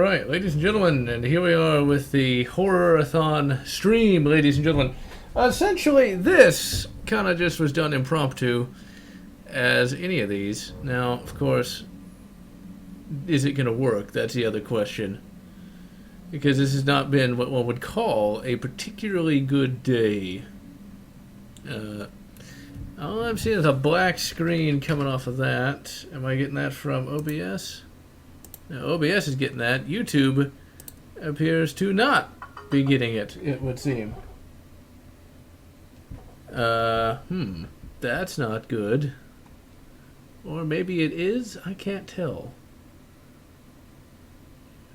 Alright, ladies and gentlemen, and here we are with the Horrorathon stream, ladies and gentlemen. Essentially, this kind of just was done impromptu, as any of these. Now, of course, is it going to work? That's the other question. Because this has not been what one would call a particularly good day. All I'm seeing is a black screen coming off of that. Am I getting that from OBS? Now, OBS is getting that. YouTube appears to not be getting it, it would seem. That's not good. Or maybe it is? I can't tell.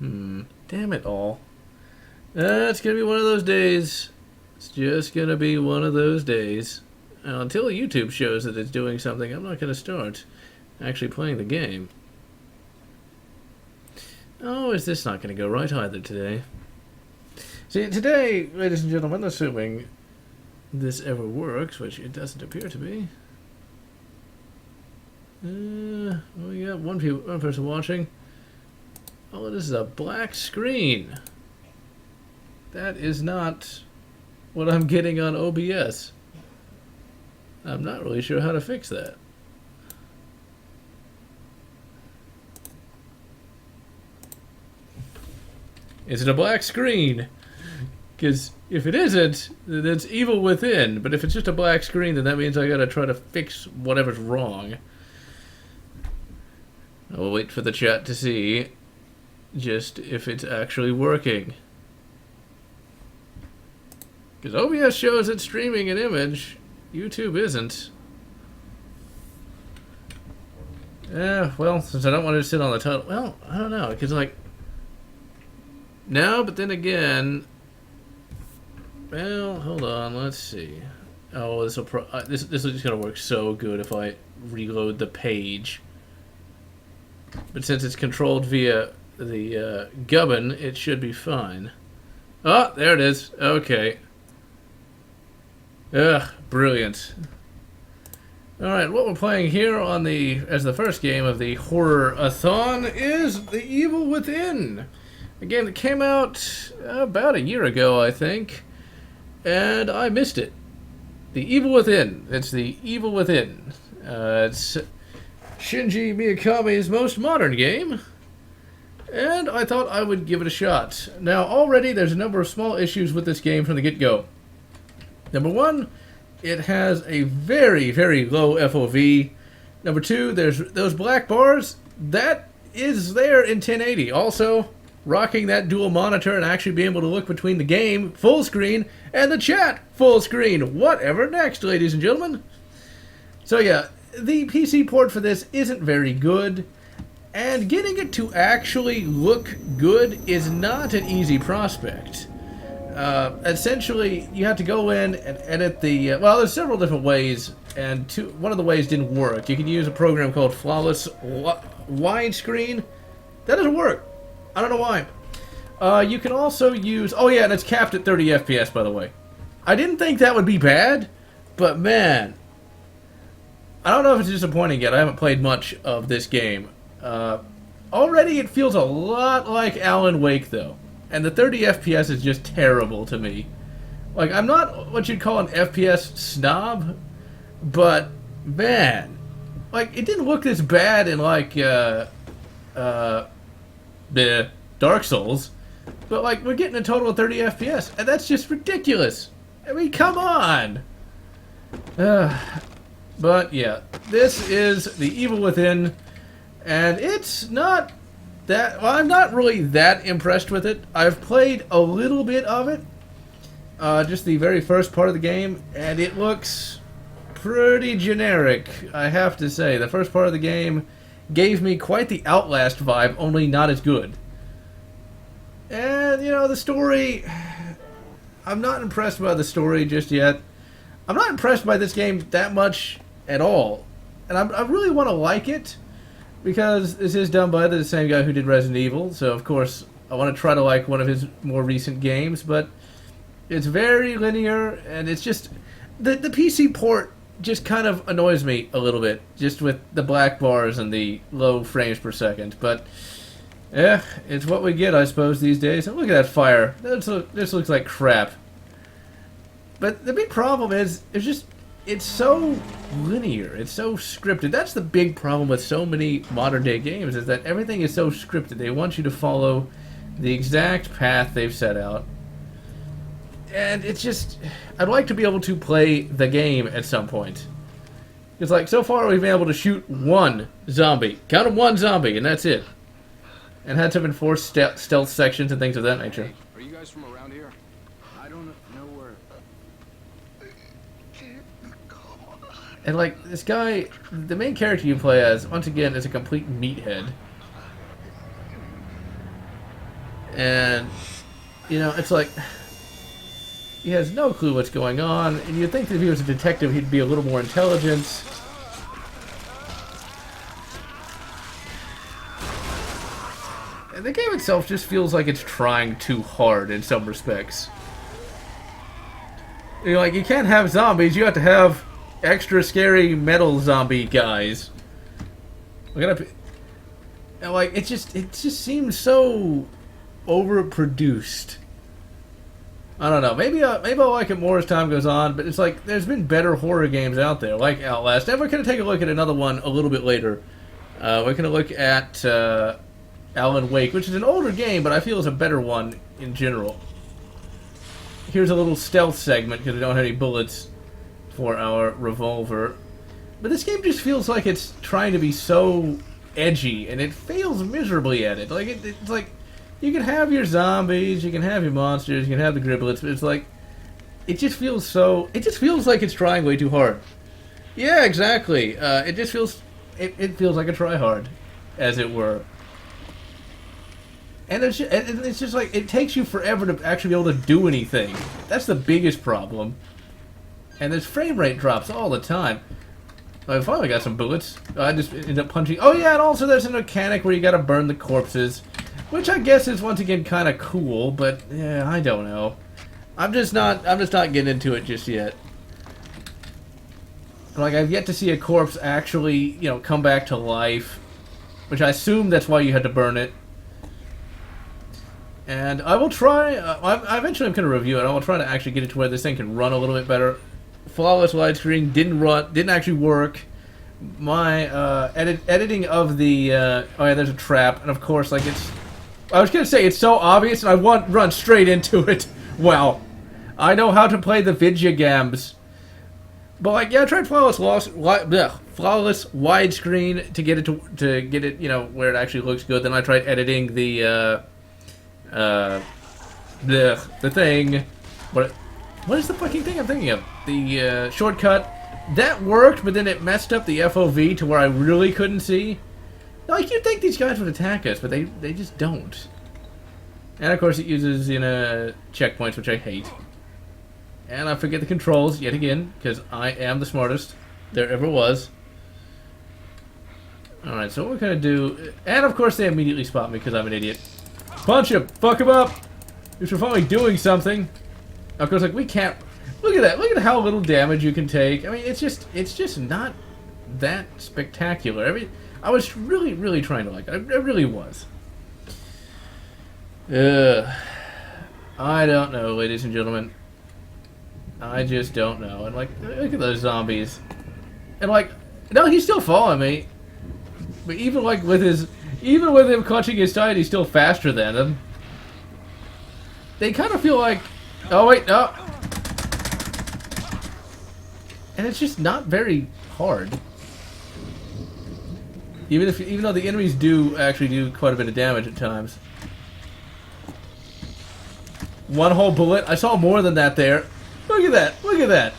Damn it all. It's gonna be one of those days. It's just gonna be one of those days. Until YouTube shows that it's doing something, I'm not gonna start actually playing the game. Oh, is this not going to go right either today? See, today, ladies and gentlemen, assuming this ever works, which it doesn't appear to be. We got one person watching. Oh, this is a black screen. That is not what I'm getting on OBS. I'm not really sure how to fix that. Is it a black screen? Because if it isn't, then it's evil within. But if it's just a black screen, then that means I gotta try to fix whatever's wrong. I'll wait for the chat to see just if it's actually working. Because OBS shows it's streaming an image. YouTube isn't. Yeah, well, since I don't want to sit on the title, well, I don't know, because like, no, but then again, well, hold on, let's see. Oh, this is just gonna work so good if I reload the page. But since it's controlled via the gubbin, it should be fine. Oh, there it is. Okay. Ugh, brilliant. Alright, what we're playing here on as the first game of the Horrorathon is The Evil Within. A game that came out about a year ago, I think, and I missed it. The Evil Within. It's The Evil Within. It's Shinji Mikami's most modern game, and I thought I would give it a shot. Now, already there's a number of small issues with this game from the get-go. Number one, it has a very, very low FOV. Number two, there's those black bars. That is there in 1080. Also, rocking that dual monitor and actually being able to look between the game full screen and the chat full screen. Whatever next, ladies and gentlemen. So yeah, the PC port for this isn't very good, and getting it to actually look good is not an easy prospect. Essentially, you have to go in and edit the... well, there's several different ways, and one of the ways didn't work. You can use a program called Flawless Widescreen. That doesn't work. I don't know why. You can also use... oh yeah, and it's capped at 30 FPS, by the way. I didn't think that would be bad, but man... I don't know if it's disappointing yet. I haven't played much of this game. Already it feels a lot like Alan Wake, though. And the 30 FPS is just terrible to me. Like, I'm not what you'd call an FPS snob, but, man... like, it didn't look this bad in, like, the Dark Souls, but like we're getting a total of 30 FPS, and that's just ridiculous. I mean, come on. But yeah, this is The Evil Within, and it's not that... well, I'm not really that impressed with it. I've played a little bit of it, just the very first part of the game, and it looks pretty generic, I have to say. The first part of the game gave me quite the Outlast vibe, only not as good. And, you know, the story... I'm not impressed by the story just yet. I'm not impressed by this game that much at all. And I really want to like it, because this is done by the same guy who did Resident Evil, so of course I want to try to like one of his more recent games, but it's very linear, and it's just... the PC port just kind of annoys me a little bit, just with the black bars and the low frames per second. But Yeah, it's what we get, I suppose, these days. And look at that fire. This looks like crap. But the big problem is, it's so linear. It's so scripted. That's the big problem with so many modern day games, is that everything is so scripted. They want you to follow the exact path they've set out. And it's just, I'd like to be able to play the game at some point. It's like, so far we've been able to shoot one zombie. Count them, one zombie, and that's it. And had some enforced stealth sections and things of that nature. Hey, are you guys from around here? I don't know where. And like, this guy, the main character you play as, once again, is a complete meathead. And, you know, it's like, he has no clue what's going on, and you'd think that if he was a detective, he'd be a little more intelligent. And the game itself just feels like it's trying too hard in some respects. You know, like, you can't have zombies, you have to have extra scary metal zombie guys. And like, it just seems so overproduced. I don't know. Maybe I'll like it more as time goes on, but it's like there's been better horror games out there, like Outlast. And we're going to take a look at another one a little bit later. We're going to look at Alan Wake, which is an older game, but I feel is a better one in general. Here's a little stealth segment, because we don't have any bullets for our revolver. But this game just feels like it's trying to be so edgy, and it fails miserably at it. Like it's like, you can have your zombies, you can have your monsters, you can have the griblets, but it's like, it just feels like it's trying way too hard. Yeah, exactly. It just feels, it feels like a try-hard, as it were. And it's just like, it takes you forever to actually be able to do anything. That's the biggest problem. And there's frame rate drops all the time. I finally got some bullets. I just ended up punching. Oh yeah, and also there's a mechanic where you gotta burn the corpses. Which I guess is once again kind of cool, but yeah, I don't know. I'm just not getting into it just yet. Like, I've yet to see a corpse actually, you know, come back to life, which I assume that's why you had to burn it. And I will try. Eventually, I'm going to review it. I will try to actually get it to where this thing can run a little bit better. Flawless widescreen didn't actually work. My editing of the oh yeah, there's a trap, and of course, like it's. I was gonna say it's so obvious, and I want to run straight into it. Well, I know how to play the Vidya games, but like, yeah, I tried flawless widescreen to get it to get it, you know, where it actually looks good. Then I tried editing the thing. What is the fucking thing I'm thinking of? The shortcut that worked, but then it messed up the FOV to where I really couldn't see. Like, you'd think these guys would attack us, but they just don't. And of course it uses, you know, checkpoints, which I hate. And I forget the controls yet again, because I am the smartest there ever was. Alright, so what we're gonna do... And of course they immediately spot me, because I'm an idiot. Punch him! Fuck him up! You should finally doing something. Of course, like, we can't... Look at that! Look at how little damage you can take. I mean, it's just not that spectacular. I mean... I was really trying to like it. I really was. I don't know, ladies and gentlemen. I just don't know. And like, look at those zombies. And like, no, he's still following me. But even like with him clutching his tight, he's still faster than him. They kind of feel like, oh wait, no. And it's just not very hard. Even though the enemies do actually do quite a bit of damage at times. One whole bullet. I saw more than that there. Look at that. Look at that.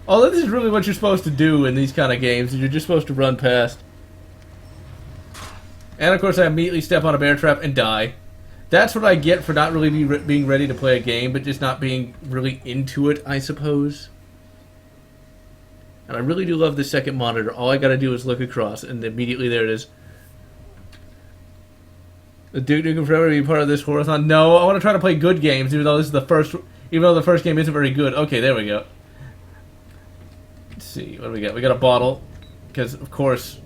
Although this is really what you're supposed to do in these kind of games. You're just supposed to run past. And of course I immediately step on a bear trap and die. That's what I get for not really being ready to play a game, but just not being really into it, I suppose. And I really do love this second monitor. All I gotta do is look across, and immediately there it is. The Duke Nukem Forever be part of this Horrorathon? No, I want to try to play good games, even though this is the first. Even though the first game isn't very good. Okay, there we go. Let's see, what do we got? We got a bottle, because of course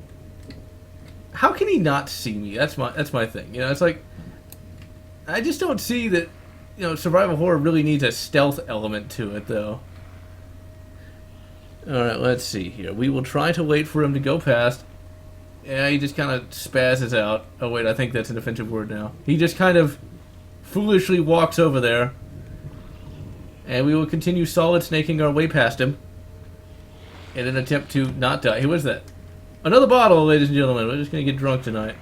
How can he not see me? That's my thing. You know, it's like I just don't see that. You know, survival horror really needs a stealth element to it, though. All right, let's see here. We will try to wait for him to go past. Yeah, he just kind of spazzes out. Oh wait, I think that's an offensive word now. He just kind of foolishly walks over there, and we will continue solid snaking our way past him in an attempt to not die. Who was that? Another bottle, ladies and gentlemen. We're just gonna get drunk tonight.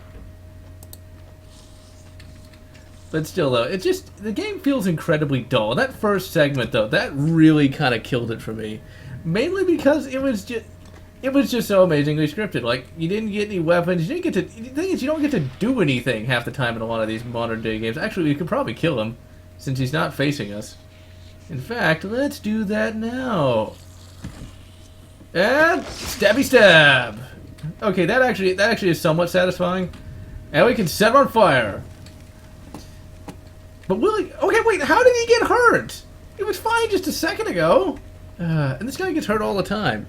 But still, though, it just the game feels incredibly dull. That first segment, though, that really kind of killed it for me. Mainly because it was just so amazingly scripted. Like, you didn't get any weapons. You didn't get to. The thing is, you don't get to do anything half the time in a lot of these modern day games. Actually, we could probably kill him since he's not facing us. In fact, let's do that now. And stabby stab. Okay, that actually is somewhat satisfying. And we can set him on fire. But Willie, okay, wait, how did he get hurt? It was fine just a second ago. And this guy gets hurt all the time.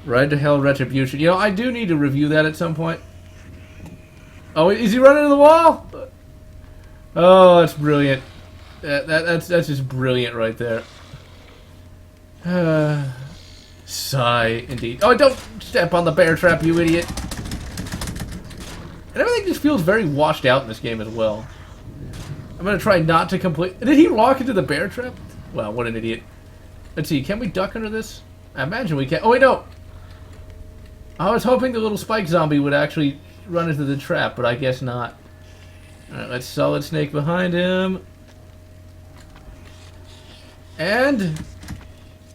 Ride to Hell Retribution. You know, I do need to review that at some point. Oh, is he running into the wall? Oh, that's brilliant. That's just brilliant right there. Sigh, indeed. Oh, don't step on the bear trap, you idiot. And everything just feels very washed out in this game as well. I'm going to try not to complete... Did he walk into the bear trap? Well, what an idiot. Let's see, can we duck under this? I imagine we can. Oh, wait, no! I was hoping the little spike zombie would actually run into the trap, but I guess not. Alright, let's solid snake behind him. And...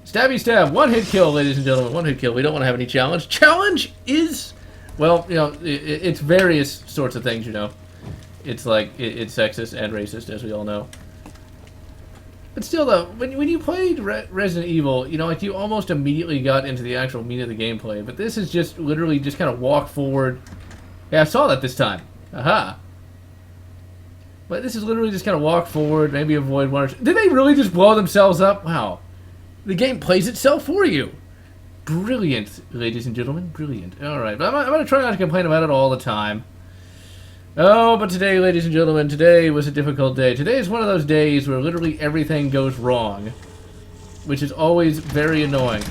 Stabby stab! One hit kill, ladies and gentlemen. One hit kill. We don't want to have any challenge. Challenge is... Well, you know, it's various sorts of things, you know. It's like, it's sexist and racist, as we all know. But still, though, when you played Resident Evil, you know, like, you almost immediately got into the actual meat of the gameplay. But this is just literally just kind of walk forward. Yeah, I saw that this time. Aha. But this is literally just kind of walk forward, maybe avoid one or two. Did they really just blow themselves up? Wow. The game plays itself for you. Brilliant, ladies and gentlemen. Brilliant. Alright, but I'm going to try not to complain about it all the time. Oh, but today, ladies and gentlemen, today was a difficult day. Today is one of those days where literally everything goes wrong, which is always very annoying.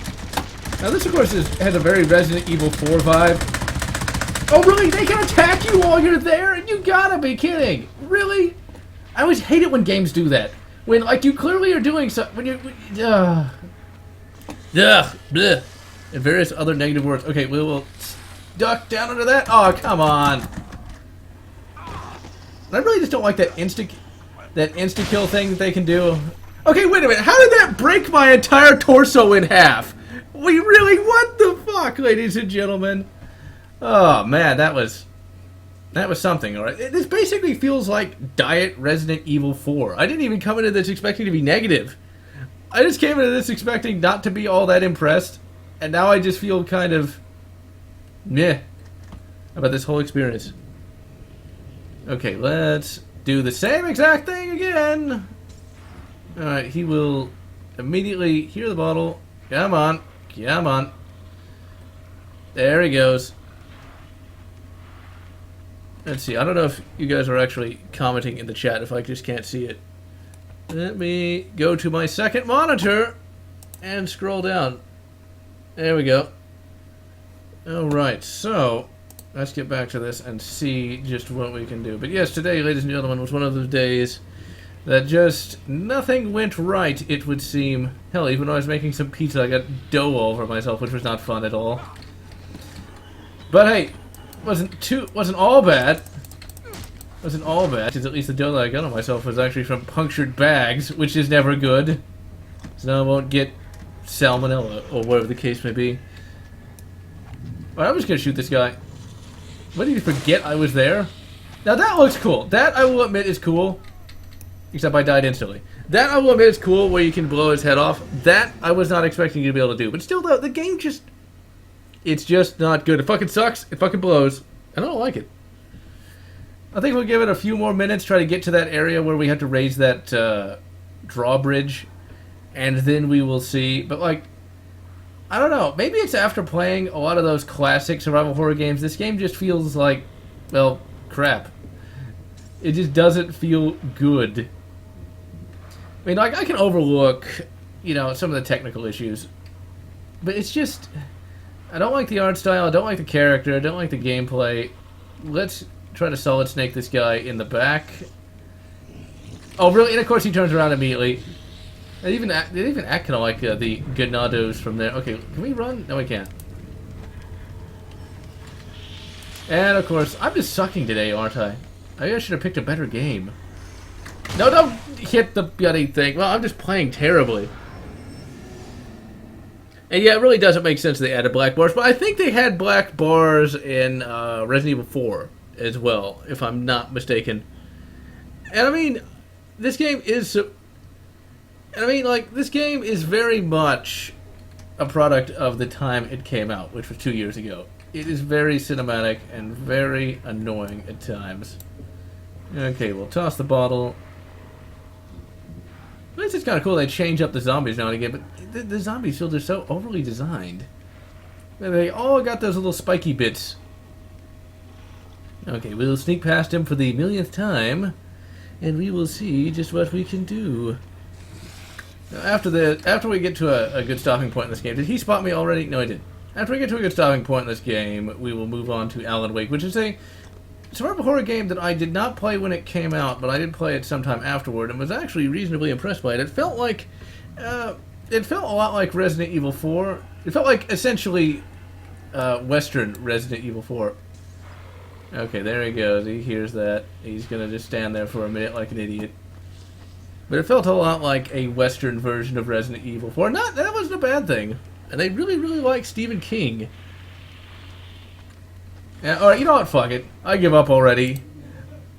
Now, this, of course, has a very Resident Evil 4 vibe. Oh, really? They can attack you while you're there? You gotta be kidding. Really? I always hate it when games do that. When, like, you clearly are doing something... When you're... Bleh. And various other negative words. Okay, we will duck down under that. Oh, come on. I really just don't like that insta-kill thing that they can do. Okay, wait a minute. How did that break my entire torso in half? We really... What the fuck, ladies and gentlemen? Oh, man, that was something, alright. This basically feels like Diet Resident Evil 4. I didn't even come into this expecting to be negative. I just came into this expecting not to be all that impressed. And now I just feel kind of... meh about this whole experience. Okay, let's do the same exact thing again. Alright, he will immediately hear the bottle. Come on. Come on. There he goes. Let's see. I don't know if you guys are actually commenting in the chat, if I just can't see it. Let me go to my second monitor and scroll down. There we go. Alright, so... let's get back to this and see just what we can do. But yes, today, ladies and gentlemen, was one of those days that just nothing went right, it would seem. Hell, even when I was making some pizza, I got dough all over myself, which was not fun at all. But hey, wasn't all bad. Wasn't all bad, because at least the dough that I got on myself was actually from punctured bags, which is never good. So now I won't get salmonella, or whatever the case may be. Alright, I'm just gonna shoot this guy. What, did you forget I was there? Now that looks cool. That, I will admit, is cool. Except I died instantly. That, I will admit, is cool, where you can blow his head off. That, I was not expecting you to be able to do. But still, though, the game just... it's just not good. It fucking sucks. It fucking blows. And I don't like it. I think we'll give it a few more minutes, try to get to that area where we have to raise that drawbridge. And then we will see. But, like... I don't know. Maybe it's after playing a lot of those classic survival horror games. This game just feels like, well, crap. It just doesn't feel good. I mean, like, I can overlook, you know, some of the technical issues. But it's just... I don't like the art style. I don't like the character. I don't like the gameplay. Let's try to Solid Snake this guy in the back. Oh, really? And of course he turns around immediately. They even act kind of like the Ganados from there. Okay, can we run? No, we can't. And of course, I'm just sucking today, aren't I? Maybe I should have picked a better game. No, don't hit the bloody thing. Well, I'm just playing terribly. And yeah, it really doesn't make sense they added black bars, but I think they had black bars in Resident Evil 4 as well, if I'm not mistaken. And I mean, this game is... I mean, like, this game is very much a product of the time it came out, which was 2 years ago. It is very cinematic and very annoying at times. Okay, we'll toss the bottle. This is kind of cool. They change up the zombies now and again, but the zombies feel they're so overly designed. They all got those little spiky bits. Okay, we'll sneak past him for the millionth time, and we will see just what we can do. Now, after we get to a good stopping point in this game, did he spot me already? No, he didn't. After we get to a good stopping point in this game, we will move on to Alan Wake, which is a survival horror game that I did not play when it came out, but I did play it sometime afterward, and was actually reasonably impressed by it. It felt like, it felt a lot like Resident Evil 4. It felt like, essentially, Western Resident Evil 4. Okay, there he goes. He hears that. He's gonna just stand there for a minute like an idiot. But it felt a lot like a Western version of Resident Evil 4. That wasn't a bad thing. And they really, really like Stephen King. Yeah, alright, you know what? Fuck it. I give up already.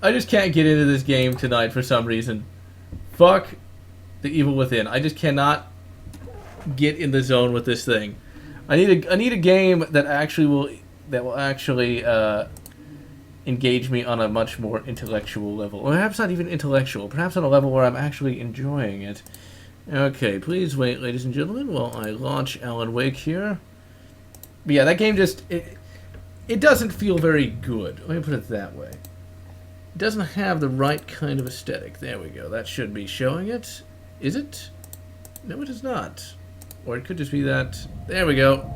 I just can't get into this game tonight for some reason. Fuck the Evil Within. I just cannot get in the zone with this thing. I need a game that will actually engage me on a much more intellectual level. Or perhaps not even intellectual. Perhaps on a level where I'm actually enjoying it. Okay, please wait, ladies and gentlemen, while I launch Alan Wake here. But yeah, that game just... It doesn't feel very good. Let me put it that way. It doesn't have the right kind of aesthetic. There we go. That should be showing it. Is it? No, it is not. Or it could just be that... There we go.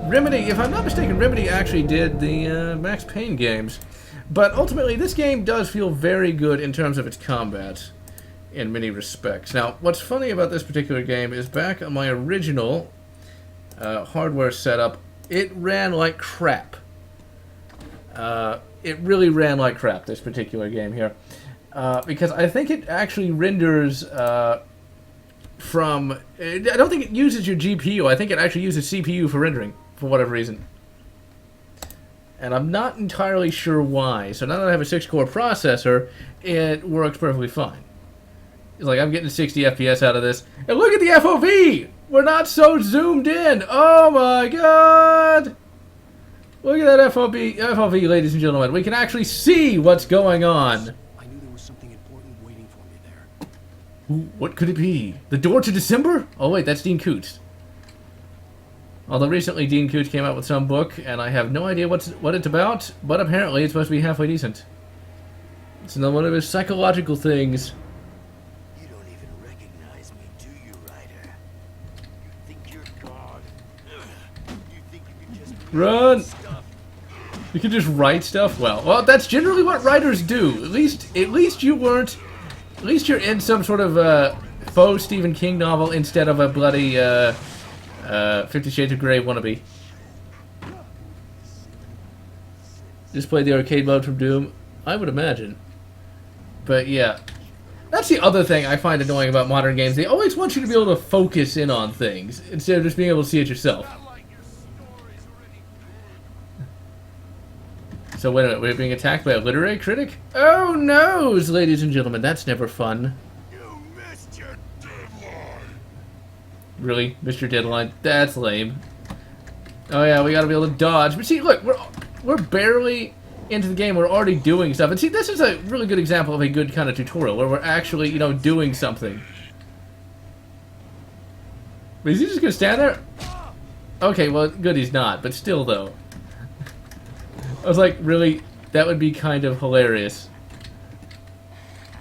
Remedy, if I'm not mistaken, Remedy actually did the Max Payne games. But ultimately, this game does feel very good in terms of its combat in many respects. Now, what's funny about this particular game is back on my original hardware setup, it ran like crap. It really ran like crap, this particular game here. Because I think it actually renders from... I don't think it uses your GPU. I think it actually uses CPU for rendering, for whatever reason. And I'm not entirely sure why. So now that I have a 6-core processor, it works perfectly fine. It's like, I'm getting 60 FPS out of this. And look at the FOV! We're not so zoomed in! Oh my god! Look at that FOV, ladies and gentlemen. We can actually see what's going on. I knew there was something important waiting for me there. Ooh, what could it be? The Door to December? Oh wait, that's Dean Koontz. Although recently Dean Koontz came out with some book, and I have no idea what it's about, but apparently it's supposed to be halfway decent. It's another one of his psychological things. You don't even recognize me, do you, Ryder? You think you're God? You think you can just Run! stuff? You can just write stuff? Well, that's generally what writers do. At least you weren't... At least you're in some sort of faux Stephen King novel instead of a bloody 50 Shades of Grey wannabe. Just play the arcade mode from Doom? I would imagine. But yeah. That's the other thing I find annoying about modern games. They always want you to be able to focus in on things instead of just being able to see it yourself. So wait a minute, we're being attacked by a literary critic? Oh noes, ladies and gentlemen, that's never fun. You missed your deadline. Really? Missed your deadline? That's lame. Oh yeah, we gotta be able to dodge. But see, look, we're barely into the game, we're already doing stuff. And see, this is a really good example of a good kind of tutorial, where we're actually, you know, doing something. But is he just gonna stand there? Okay, well, good he's not, but still, though. I was like, really? That would be kind of hilarious.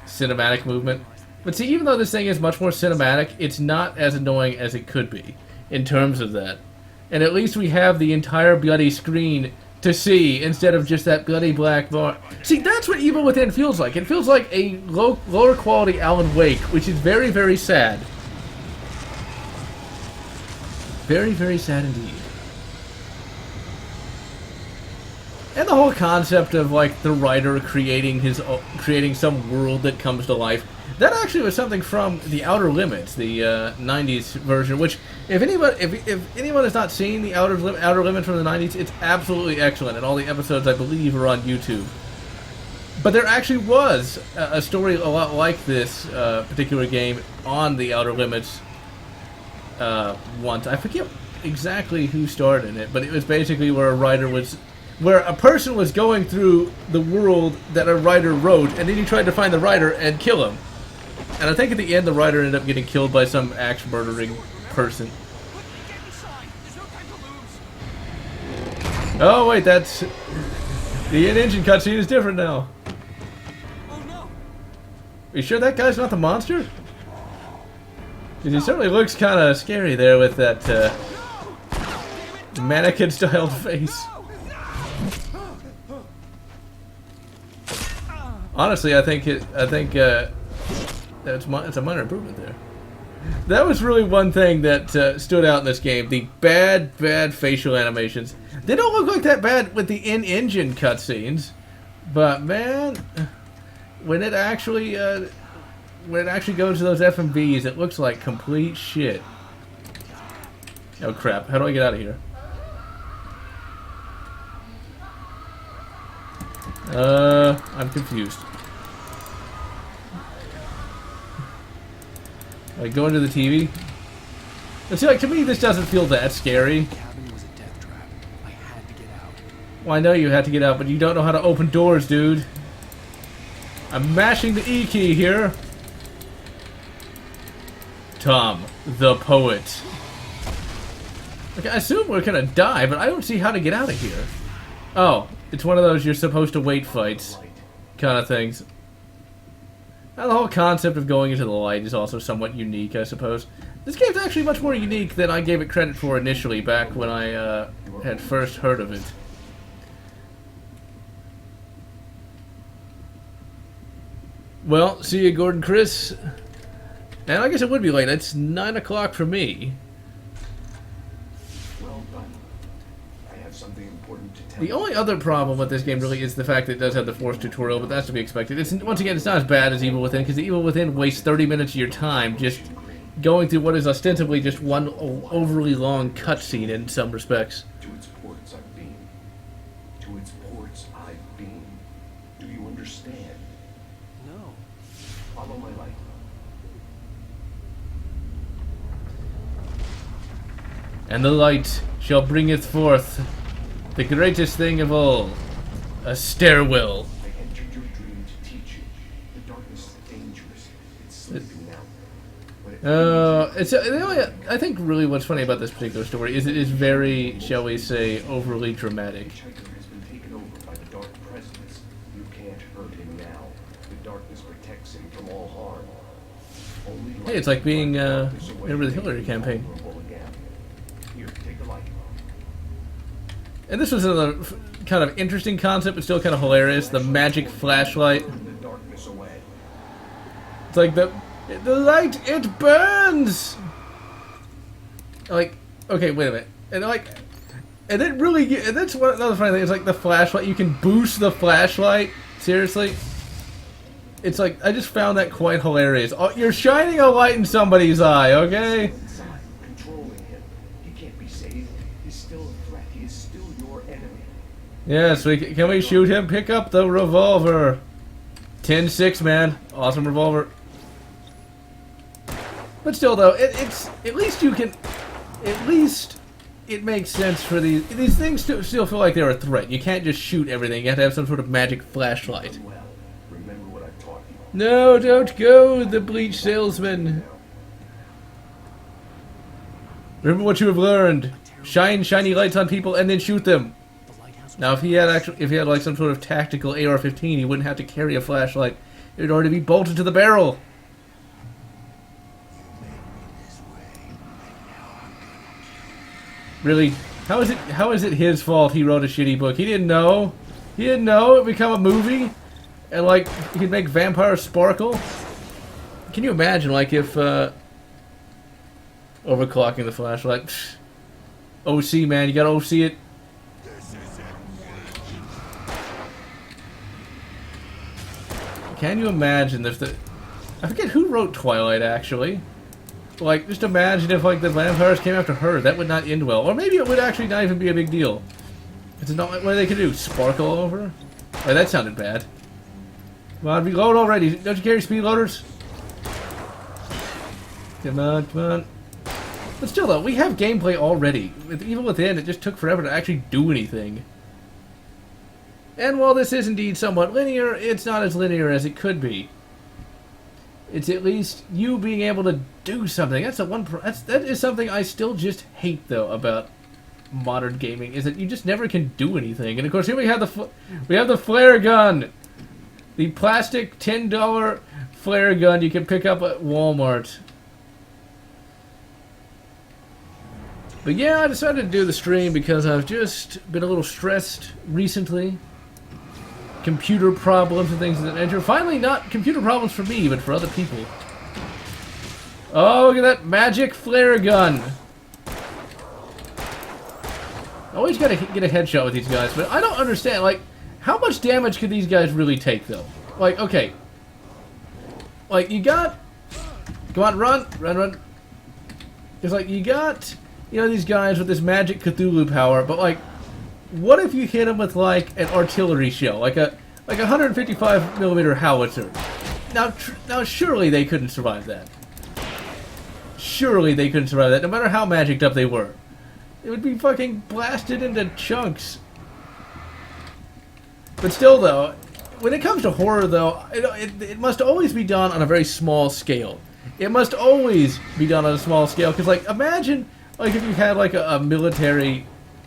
Cinematic movement. But see, even though this thing is much more cinematic, it's not as annoying as it could be in terms of that. And at least we have the entire bloody screen to see instead of just that bloody black bar. See, that's what Evil Within feels like. It feels like a lower quality Alan Wake, which is very, very sad. Very, very sad indeed. And the whole concept of like the writer creating some world that comes to life. That actually was something from The Outer Limits, the 90s version, which if anyone has not seen The Outer Limits from the 90s, it's absolutely excellent, and all the episodes, I believe, are on YouTube. But there actually was a story a lot like this particular game on The Outer Limits once. I forget exactly who starred in it, but it was basically where a person was going through the world that a writer wrote, and then he tried to find the writer and kill him. And I think at the end the writer ended up getting killed by some axe-murdering person. Oh wait, that's... The in-engine cutscene is different now. Are you sure that guy's not the monster? Because he certainly looks kind of scary there with that mannequin-styled face. Honestly, I think it's a minor improvement there. That was really one thing that stood out in this game. The bad facial animations. They don't look like that bad with the in-engine cutscenes, but man, when it actually goes to those FMVs, it looks like complete shit. Oh crap! How do I get out of here? I'm confused. Like, go into the TV? And see, like, to me, this doesn't feel that scary. The cabin was a death trap. I had to get out. Well, I know you had to get out, but you don't know how to open doors, dude. I'm mashing the E key here. Tom, the poet. Okay, I assume we're gonna die, but I don't see how to get out of here. Oh, it's one of those you're supposed to wait fights kind of things. Now, the whole concept of going into the light is also somewhat unique, I suppose. This game's actually much more unique than I gave it credit for initially, back when I had first heard of it. Well, see you, Gordon Chris. And I guess it would be late. It's 9 o'clock for me. Well done. I have something important to tell The only other problem with this game really is the fact that it does have the Force tutorial, but that's to be expected. Once again, it's not as bad as Evil Within, because the Evil Within wastes 30 minutes of your time just going through what is ostensibly just one overly long cutscene in some respects. To its ports I've been. To its ports I've been. Do you understand? No. Follow my light. And the light shall bringeth forth the greatest thing of all, a stairwell. I entered your dream to teach you. The darkness is dangerous. It's sleeping now. But I think really what's funny about this particular story is it is very, shall we say, overly dramatic. Hitchhiker has been taken over by the Dark Presence. You can't hurt him now. The darkness protects him from all harm. Only Hey, it's like being member of the Hillary campaign. Here, take the light. And this was another kind of interesting concept, but still kind of hilarious. The magic flashlight. The darkness away. It's like the light, it burns. Like, okay, wait a minute, and that's one another funny thing. It's like the flashlight. You can boost the flashlight. Seriously, it's like I just found that quite hilarious. Oh, you're shining a light in somebody's eye, okay? Inside, controlling him. He can't be saved. He's still a threat. He is still your enemy. Yes, can we shoot him? Pick up the revolver. 10-6, man. Awesome revolver. But still, though, it's at least you can, at least it makes sense for these things to still feel like they're a threat. You can't just shoot everything. You have to have some sort of magic flashlight. Well, remember what I've taught you. No, don't go, the bleach salesman. Remember what you have learned. shine shiny lights on people and then shoot them. Now, if he had like some sort of tactical AR-15, he wouldn't have to carry a flashlight. It would already be bolted to the barrel. Really? How is it his fault he wrote a shitty book? He didn't know. He didn't know it would become a movie, and like he could make vampires sparkle. Can you imagine, like, if overclocking the flashlight? Pfft. OC, man, you gotta OC it. Can you imagine if the... I forget who wrote Twilight, actually. Like, just imagine if, like, the vampires came after her. That would not end well. Or maybe it would actually not even be a big deal. It's not what they could do. Sparkle over? Oh, that sounded bad. Come on, reload already. Don't you carry speed loaders? Come on, come on. But still, though, we have gameplay already. With Evil Within, it just took forever to actually do anything. And while this is indeed somewhat linear, it's not as linear as it could be. It's at least you being able to do something. That is something I still just hate, though, about modern gaming, is that you just never can do anything. And of course, here we have the flare gun, the plastic $10 flare gun you can pick up at Walmart. But yeah, I decided to do the stream because I've just been a little stressed recently. Computer problems and things of that nature. Finally, not computer problems for me, but for other people. Oh, look at that magic flare gun. I always gotta get a headshot with these guys, but I don't understand, like, how much damage could these guys really take, though? Like, okay. Like, you got... Come on, run! Run, run. It's like, you got, you know, these guys with this magic Cthulhu power, but, like, what if you hit them with, like, an artillery shell? Like a 155mm howitzer. Now, surely they couldn't survive that. Surely they couldn't survive that, no matter how magicked up they were. It would be fucking blasted into chunks. But still, though, when it comes to horror, though, it must always be done on a very small scale. It must always be done on a small scale, because, like, imagine, like, if you had, like, a military...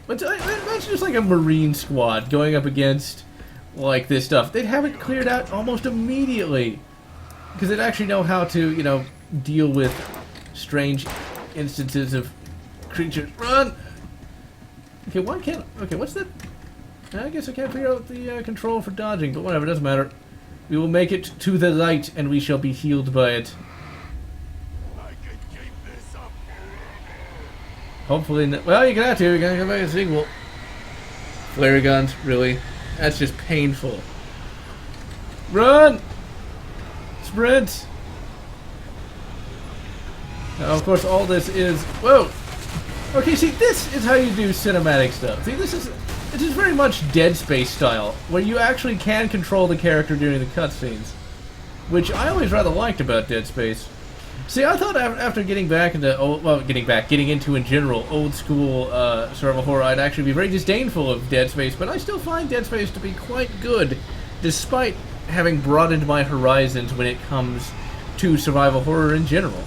Imagine just, like, a Marine squad going up against, like, this stuff. They'd have it cleared out almost immediately. Because they'd actually know how to, you know, deal with strange instances of creatures. Run! Okay, why can't... Okay, what's that? I guess I can't figure out the control for dodging, but whatever, doesn't matter. We will make it to the light, and we shall be healed by it. I can keep this up. Hopefully... Well, you got to. You're going to come back and sequel. Flare guns, really? That's just painful. Run! Sprint! Now, of course, all this is... Whoa! Okay, see, this is how you do cinematic stuff. See, this is very much Dead Space style, where you actually can control the character during the cutscenes, which I always rather liked about Dead Space. See, I thought after getting into in general old school survival horror, I'd actually be very disdainful of Dead Space, but I still find Dead Space to be quite good, despite having broadened my horizons when it comes to survival horror in general.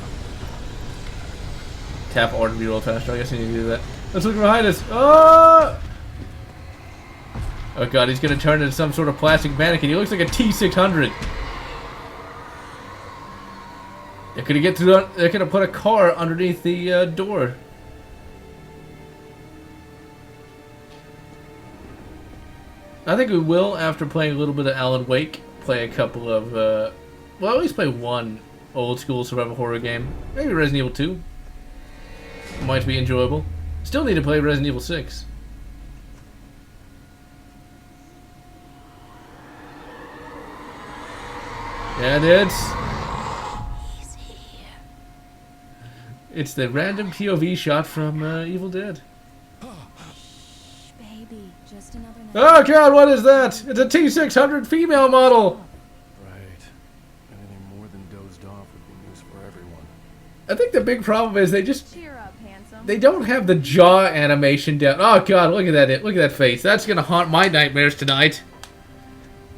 Tap R to reroll faster. I guess I need to do that. Let's look behind us. Oh! Oh god, he's gonna turn into some sort of plastic mannequin. He looks like a T-600. They're gonna get through. They're gonna put a car underneath the door. I think we will, after playing a little bit of Alan Wake, play a couple of. Well, at least play one old school survival horror game. Maybe Resident Evil 2. Might be enjoyable. Still need to play Resident Evil 6. And it's the random POV shot from Evil Dead. Baby, just another night. Oh god, what is that? It's a T-600 female model! Right. Anything more than dozed off would be news for everyone. I think the big problem is they just... Cheer up, handsome. They don't have the jaw animation down. Oh god, look at that! Look at that face. That's gonna haunt my nightmares tonight.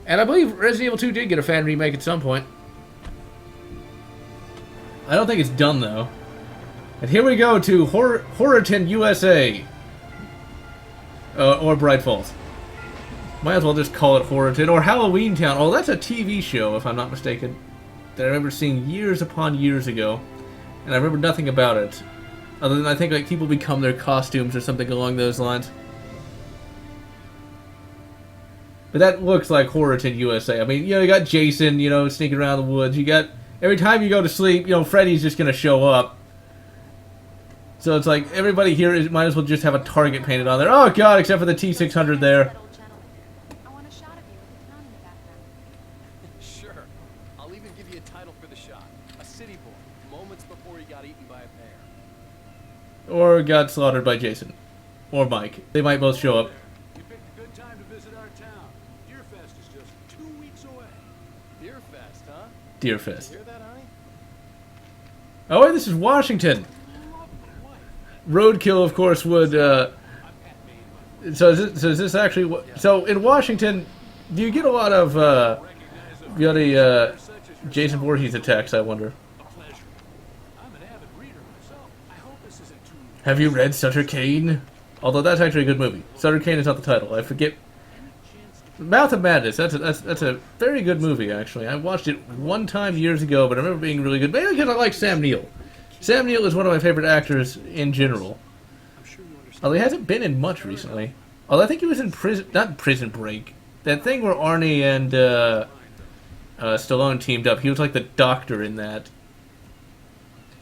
And I believe Resident Evil 2 did get a fan remake at some point. I don't think it's done though. And here we go to Horrorathon, USA. Or Bright Falls. Might as well just call it Horrorathon or Halloween Town. Oh, that's a TV show, if I'm not mistaken, that I remember seeing years upon years ago, and I remember nothing about it, other than I think like people become their costumes or something along those lines. But that looks like Horrorathon, USA. I mean, you know, you got Jason, you know, sneaking around the woods. You got every time you go to sleep, you know, Freddy's just gonna show up. So it's like everybody here might as well just have a target painted on there. Oh God, except for the T600 there. I want a shot of you with the town in the background. Sure. I'll even give you a title for the shot. A city boy, moments before he got eaten by a bear. Or got slaughtered by Jason. Or Mike. They might both show up. You picked a good time to visit our town. Deerfest is just 2 weeks away. Deerfest, huh? Deerfest. You hear that, honey? Oh wait, this is Washington. Roadkill, of course, would. So is this actually? So in Washington, do you get a lot of Jason Voorhees attacks? I wonder. A pleasure. I'm an avid reader myself. I hope this isn't too... Have you read Sutter Kane? Although that's actually a good movie. Sutter Kane is not the title. I forget. Mouth of Madness. That's a very good movie actually. I watched it one time years ago, but I remember it being really good. Mainly because I like Sam Neill. Sam Neill is one of my favorite actors in general. Although he hasn't been in much recently. Although I think he was in not Prison Break. That thing where Arnie and Stallone teamed up. He was like the doctor in that.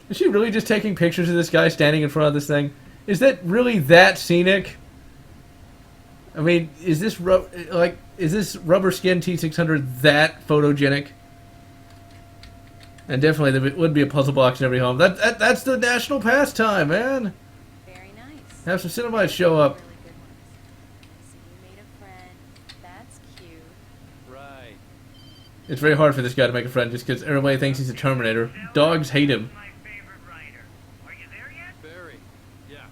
Is she really just taking pictures of this guy standing in front of this thing? Is that really that scenic? I mean, is this rubber skin T600 that photogenic? And definitely there would be a puzzle box in every home. That's the national pastime, man. Very nice. Have some Cinemites show up. Really good ones. I see you made a friend. That's cute. Right. It's very hard for this guy to make a friend just because everybody thinks he's a Terminator. Dogs hate him. My favorite writer. Are you there yet? Barry. Yeah.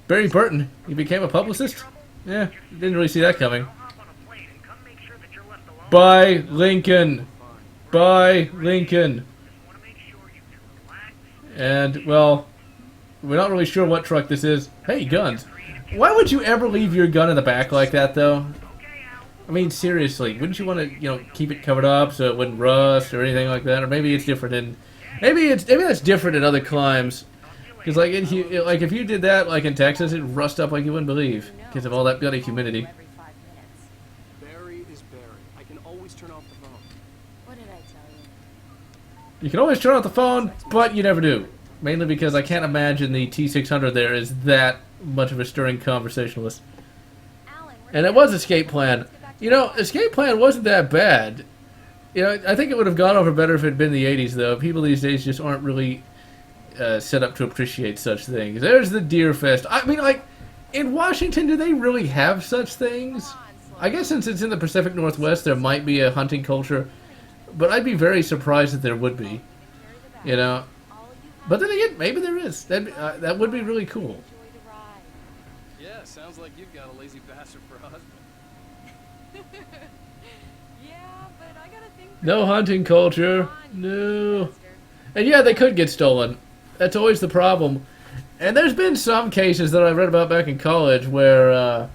Barry Burton, he became a publicist? Yeah, didn't really see that coming. I'll hop on a plane and come make sure that you're left alone. Bye, Lincoln. Bye, Lincoln. Just want to make sure you can relax. And, well, we're not really sure what truck this is. Hey, guns. Why would you ever leave your gun in the back like that, though? Okay, Al. I mean, seriously, wouldn't you want to, you know, keep it covered up so it wouldn't rust or anything like that? Or maybe it's different in, maybe that's different in other climes. Because if you did that like in Texas, it'd rust up like you wouldn't believe because of all that bloody humidity. Every 5 minutes. Barry is Barry. I can always turn off the phone. What did I tell you? You can always turn off the phone, but you never do. Mainly because I can't imagine the T600 there is that much of a stirring conversationalist. Alan, And it was Escape Plan. You know, Escape Plan wasn't that bad. You know, I think it would have gone over better if it had been the 80s, though. People these days just aren't really set up to appreciate such things. There's the Deer Fest. I mean, like, in Washington, do they really have such things? I guess since it's in the Pacific Northwest, there might be a hunting culture. But I'd be very surprised if there would be. You know? But then again, maybe there is. That would be really cool. Yeah, sounds like you've got a lazy bastard for a husband. Yeah, but I gotta think. No hunting culture. No. And yeah, they could get stolen. That's always the problem. And there's been some cases that I read about back in college where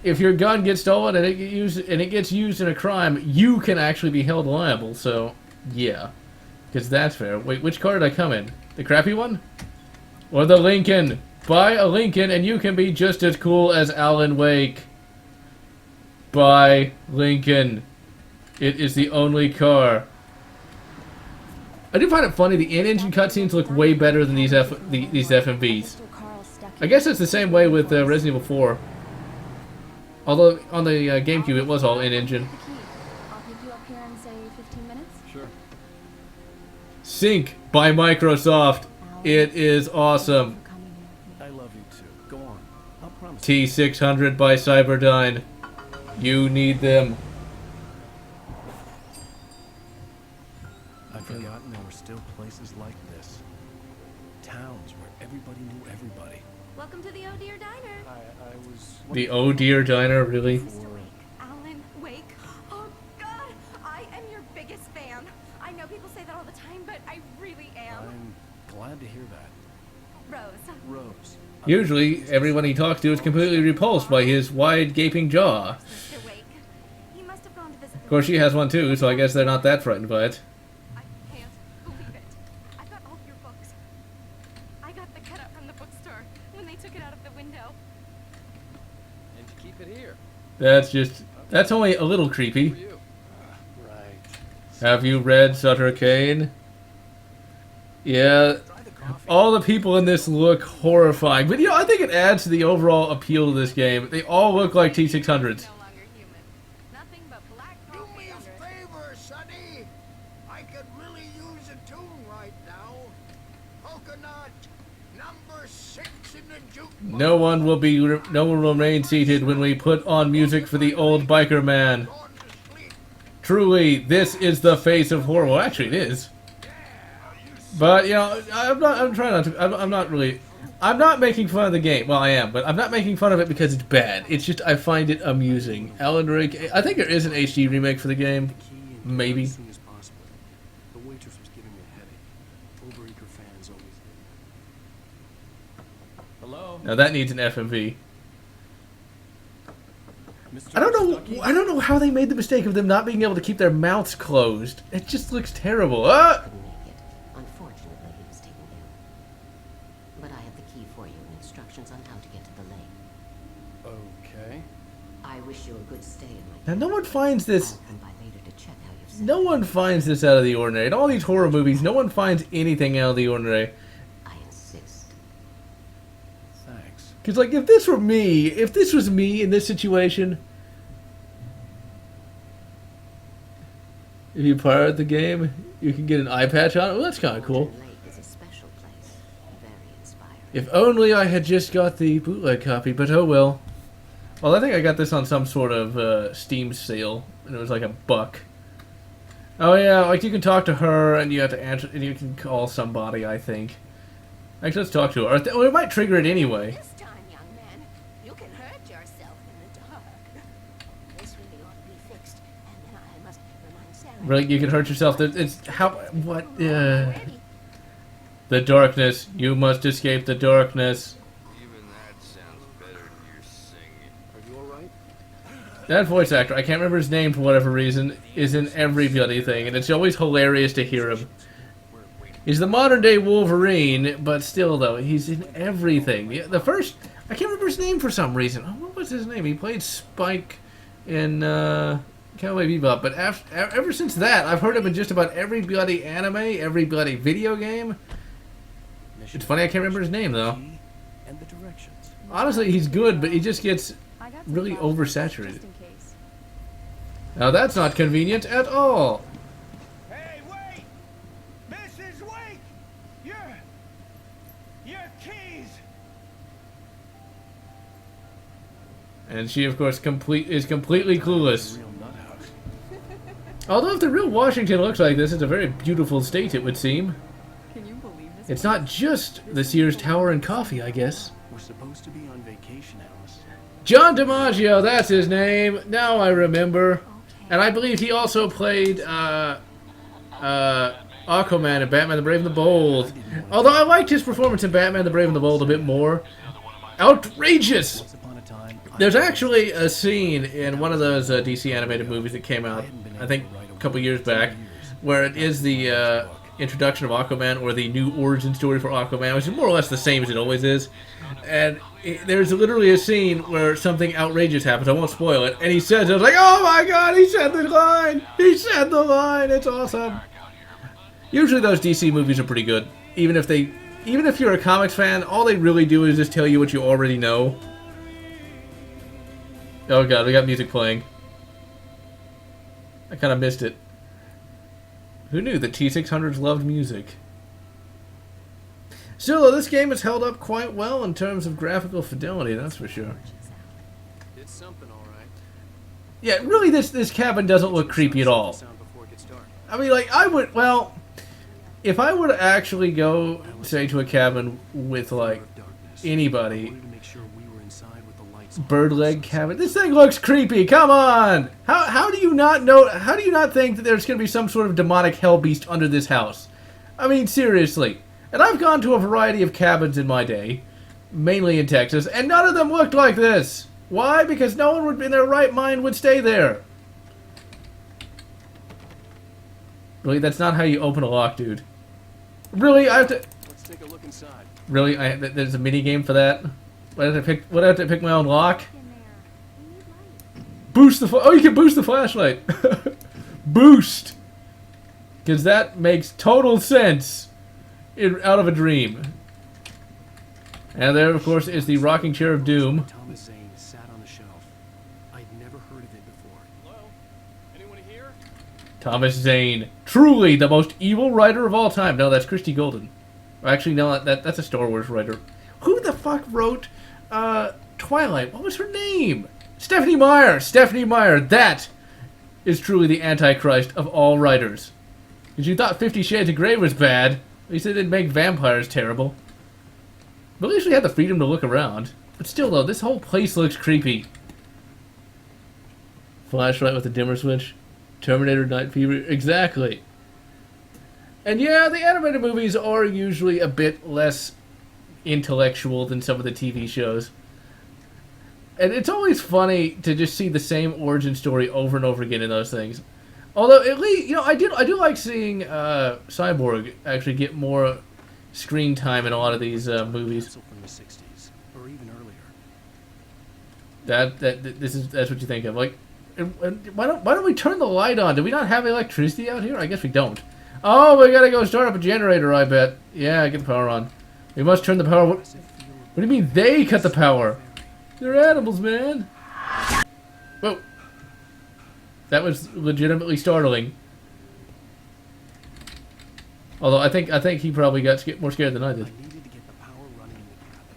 if your gun gets stolen and it gets used in a crime, you can actually be held liable. So, yeah. Because that's fair. Wait, which car did I come in? The crappy one? Or the Lincoln? Buy a Lincoln and you can be just as cool as Alan Wake. Buy Lincoln. It is the only car. I do find it funny, the in-engine cutscenes look way better than these FMVs. I guess it's the same way with Resident Evil 4. Although, on the GameCube, it was all in-engine. I'll pick you up here in, say, 15 minutes. Sure. Sync by Microsoft. It is awesome. I love you too. Go on. I'll promise. T600 by Cyberdyne. You need them. I've forgotten there were still places like this. Towns where everybody knew everybody. Welcome to the Oh Dear Diner. I was... The Oh Dear Diner, really? Mr. Wake. Alan Wake. Oh, God. I am your biggest fan. I know people say that all the time, but I really am. I'm glad to hear that. Rose. Rose. Usually, everyone he talks to is completely repulsed by his wide, gaping jaw. Mr. Wake. He must have gone to visit Of course, she has one too, so I guess they're not that frightened by it. I can't believe it. I got all your books. I got the cutout from the bookstore when they took it out of the window. And you keep it here. That's only a little For creepy. you. Right. Have you read Sutter Kane? Yeah, Try the coffee. all the people in this look horrifying. But, I think it adds to the overall appeal to this game. They all look like T-600s. No longer human. Nothing but black Do coffee me a under it. favor, Sonny. I could really use a tune right now. Coconut, number 6 in the jukebox. No one will remain seated when we put on music for the old biker man. Gone to sleep. Truly, this is the face of horror. Well, actually, it is. But I'm not making fun of the game. Well, I am, but I'm not making fun of it because it's bad. It's just I find it amusing. Alan Wake. I think there is an HD remake for the game. Key and get Maybe. out as soon as possible. The waitress was giving me a headache. Overeager fans always do. Hello? Now that needs an FMV. Mr. I don't know. Stucky? I don't know how they made the mistake of them not being able to keep their mouths closed. It just looks terrible. Ah! Couldn't make it. Unfortunately, he was taken ill. But I have the key for you and instructions on how to get to the lake. Okay. I wish you a good stay in my Now no one finds this. I'll come by later to check how you've No one finds this out of the ordinary. In all these horror movies, no one finds anything out of the ordinary. I insist. Thanks. Because, like, if this was me in this situation, if you pirate the game, you can get an eye patch on it. Well, that's kind of cool. Golden Lake is a special place. Very inspiring. If only I had just got the bootleg copy, but oh well. Well, I think I got this on some sort of Steam sale, and it was like $1. Oh yeah, like you can talk to her, and you have to answer, and you can call somebody, I think. Actually, let's talk to her. Well, it might trigger it anyway. This time, young man, you can hurt yourself in the dark. This really ought to be fixed, and then I must remind Sarah. Really, you can hurt yourself. It's how what? Already. The darkness. You must escape the darkness. Even that sounds better than your singing. Are you alright? That voice actor, I can't remember his name for whatever reason, is in every bloody thing, and it's always hilarious to hear him. He's the modern day Wolverine, but still though, he's in everything. The first, I can't remember his name for some reason. Oh, what was his name? He played Spike in Cowboy Bebop, but ever since that, I've heard him in just about every bloody anime, every bloody video game. It's funny I can't remember his name though. Key and the directions. Honestly, he's good, but he just gets I got some really bottles, oversaturated. just in case. Now that's not convenient at all. Hey, wait! Mrs. Wake! Your keys! And she, of course, is completely clueless. Real nut house. Although if the real Washington looks like this, it's a very beautiful state, it would seem. Can you believe this? It's not just the Sears Tower and coffee, I guess. We're supposed to be on vacation, Alice. John DiMaggio, that's his name. Now I remember. And I believe he also played Aquaman in Batman the Brave and the Bold. Although I liked his performance in Batman the Brave and the Bold a bit more. Outrageous! Once upon a time, There's actually a scene in one of those DC animated movies that came out, I think, a couple years back, where it is the introduction of Aquaman, or the new origin story for Aquaman, which is more or less the same as it always is. And there's literally a scene where something outrageous happens. I won't spoil it. And he says, "I was like, oh my god, he said the line! He said the line! It's awesome!" Usually those DC movies are pretty good. Even if you're a comics fan, all they really do is just tell you what you already know. Oh god, we got music playing. I kind of missed it. Who knew that T600s loved music? Still, though, this game has held up quite well in terms of graphical fidelity, that's for sure. It's something, alright. Yeah, really, this cabin doesn't look creepy at all. Sound before it gets dark. I mean, like, if I were to actually go, say, to a cabin with, like, anybody, wanted to make sure we were inside with the lights on. bird leg cabin, this thing looks creepy, come on! How do you not think that there's going to be some sort of demonic hell beast under this house? I mean, seriously. And I've gone to a variety of cabins in my day, mainly in Texas, and none of them looked like this. Why? Because no one would, in their right mind would stay there. Really, that's not how you open a lock, dude. Really, I have to... Let's take a look inside. Really, there's a mini game for that? Would I have to pick my own lock? Boost the... Oh, you can boost the flashlight. Boost! Because that makes total sense out of a dream. And there, of course, is the rocking chair of doom. Thomas Zane sat on the shelf. I'd never heard of it before. Hello? Anyone here? Thomas Zane. Truly the most evil writer of all time. No, that's Christy Golden. Actually, no, that's a Star Wars writer. Who the fuck wrote Twilight? What was her name? Stephanie Meyer. Stephanie Meyer. That is truly the Antichrist of all writers. Because you thought 50 Shades of Grey was bad. At least it didn't make vampires terrible. But at least we had the freedom to look around. But still, though, this whole place looks creepy. Flashlight with a dimmer switch. Terminator Night Fever. Exactly. And yeah, the animated movies are usually a bit less intellectual than some of the TV shows. And it's always funny to just see the same origin story over and over again in those things. Although, at least, you know, I do like seeing Cyborg actually get more screen time in a lot of these movies. From the 60s, or even earlier. That's what you think of. Like, why don't we turn the light on? Do we not have electricity out here? I guess we don't. Oh, we gotta go start up a generator, I bet. Yeah, get the power on. We must turn the power. What do you mean they cut the power? They're animals, man. Whoa. That was legitimately startling. Although I think he probably got more scared than I did. I needed to get the power running in the cabin.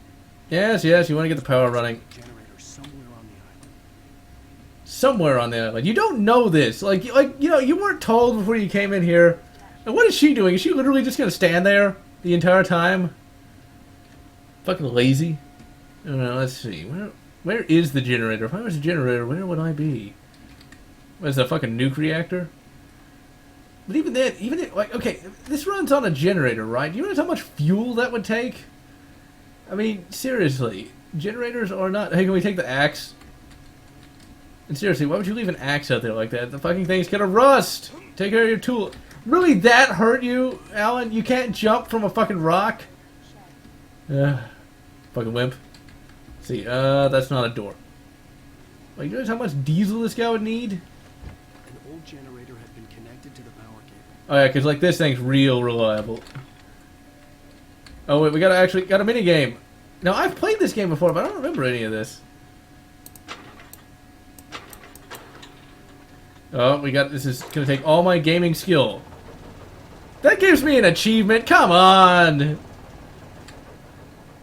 Yes, you want to get the power running. Generator somewhere on the island. Somewhere on the island. You don't know this. Like you know, you weren't told before you came in here. And what is she doing? Is she literally just gonna stand there the entire time? Fucking lazy. I don't know, let's see. Where is the generator? If I was a generator, where would I be? What is that, a fucking nuke reactor? But even then, like, okay, this runs on a generator, right? Do you know how much fuel that would take? I mean, seriously, generators are not... Hey, can we take the axe? And seriously, why would you leave an axe out there like that? The fucking thing's gonna rust! Take care of your tool. Really, that hurt you, Alan? You can't jump from a fucking rock? Fucking wimp. See, that's not a door. Like, you know how much diesel this guy would need? An old generator had been connected to the power cable. Oh yeah, because like this thing's real reliable. Oh wait, we got a mini game. Now I've played this game before, but I don't remember any of this. Oh, this is gonna take all my gaming skill. That gives me an achievement. Come on.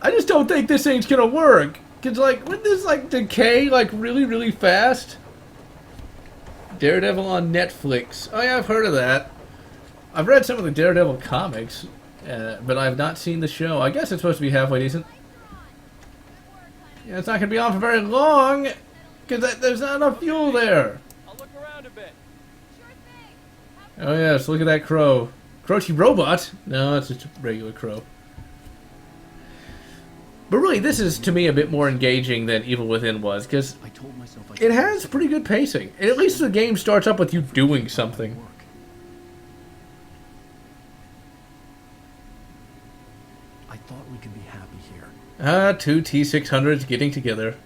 I just don't think this thing's gonna work. Cause like, wouldn't this like decay like really, really fast? Daredevil on Netflix. Oh yeah, I've heard of that. I've read some of the Daredevil comics, but I've not seen the show. I guess it's supposed to be halfway decent. Yeah, it's not gonna be on for very long, cause there's not enough fuel there. I'll look around a bit. Oh yes, look at that crow. Croachy robot? No, it's just a regular crow. But really, this is, to me, a bit more engaging than Evil Within was, because it has pretty good pacing. And at least the game starts up with you doing something. I thought we could be happy here. Two T600s getting together.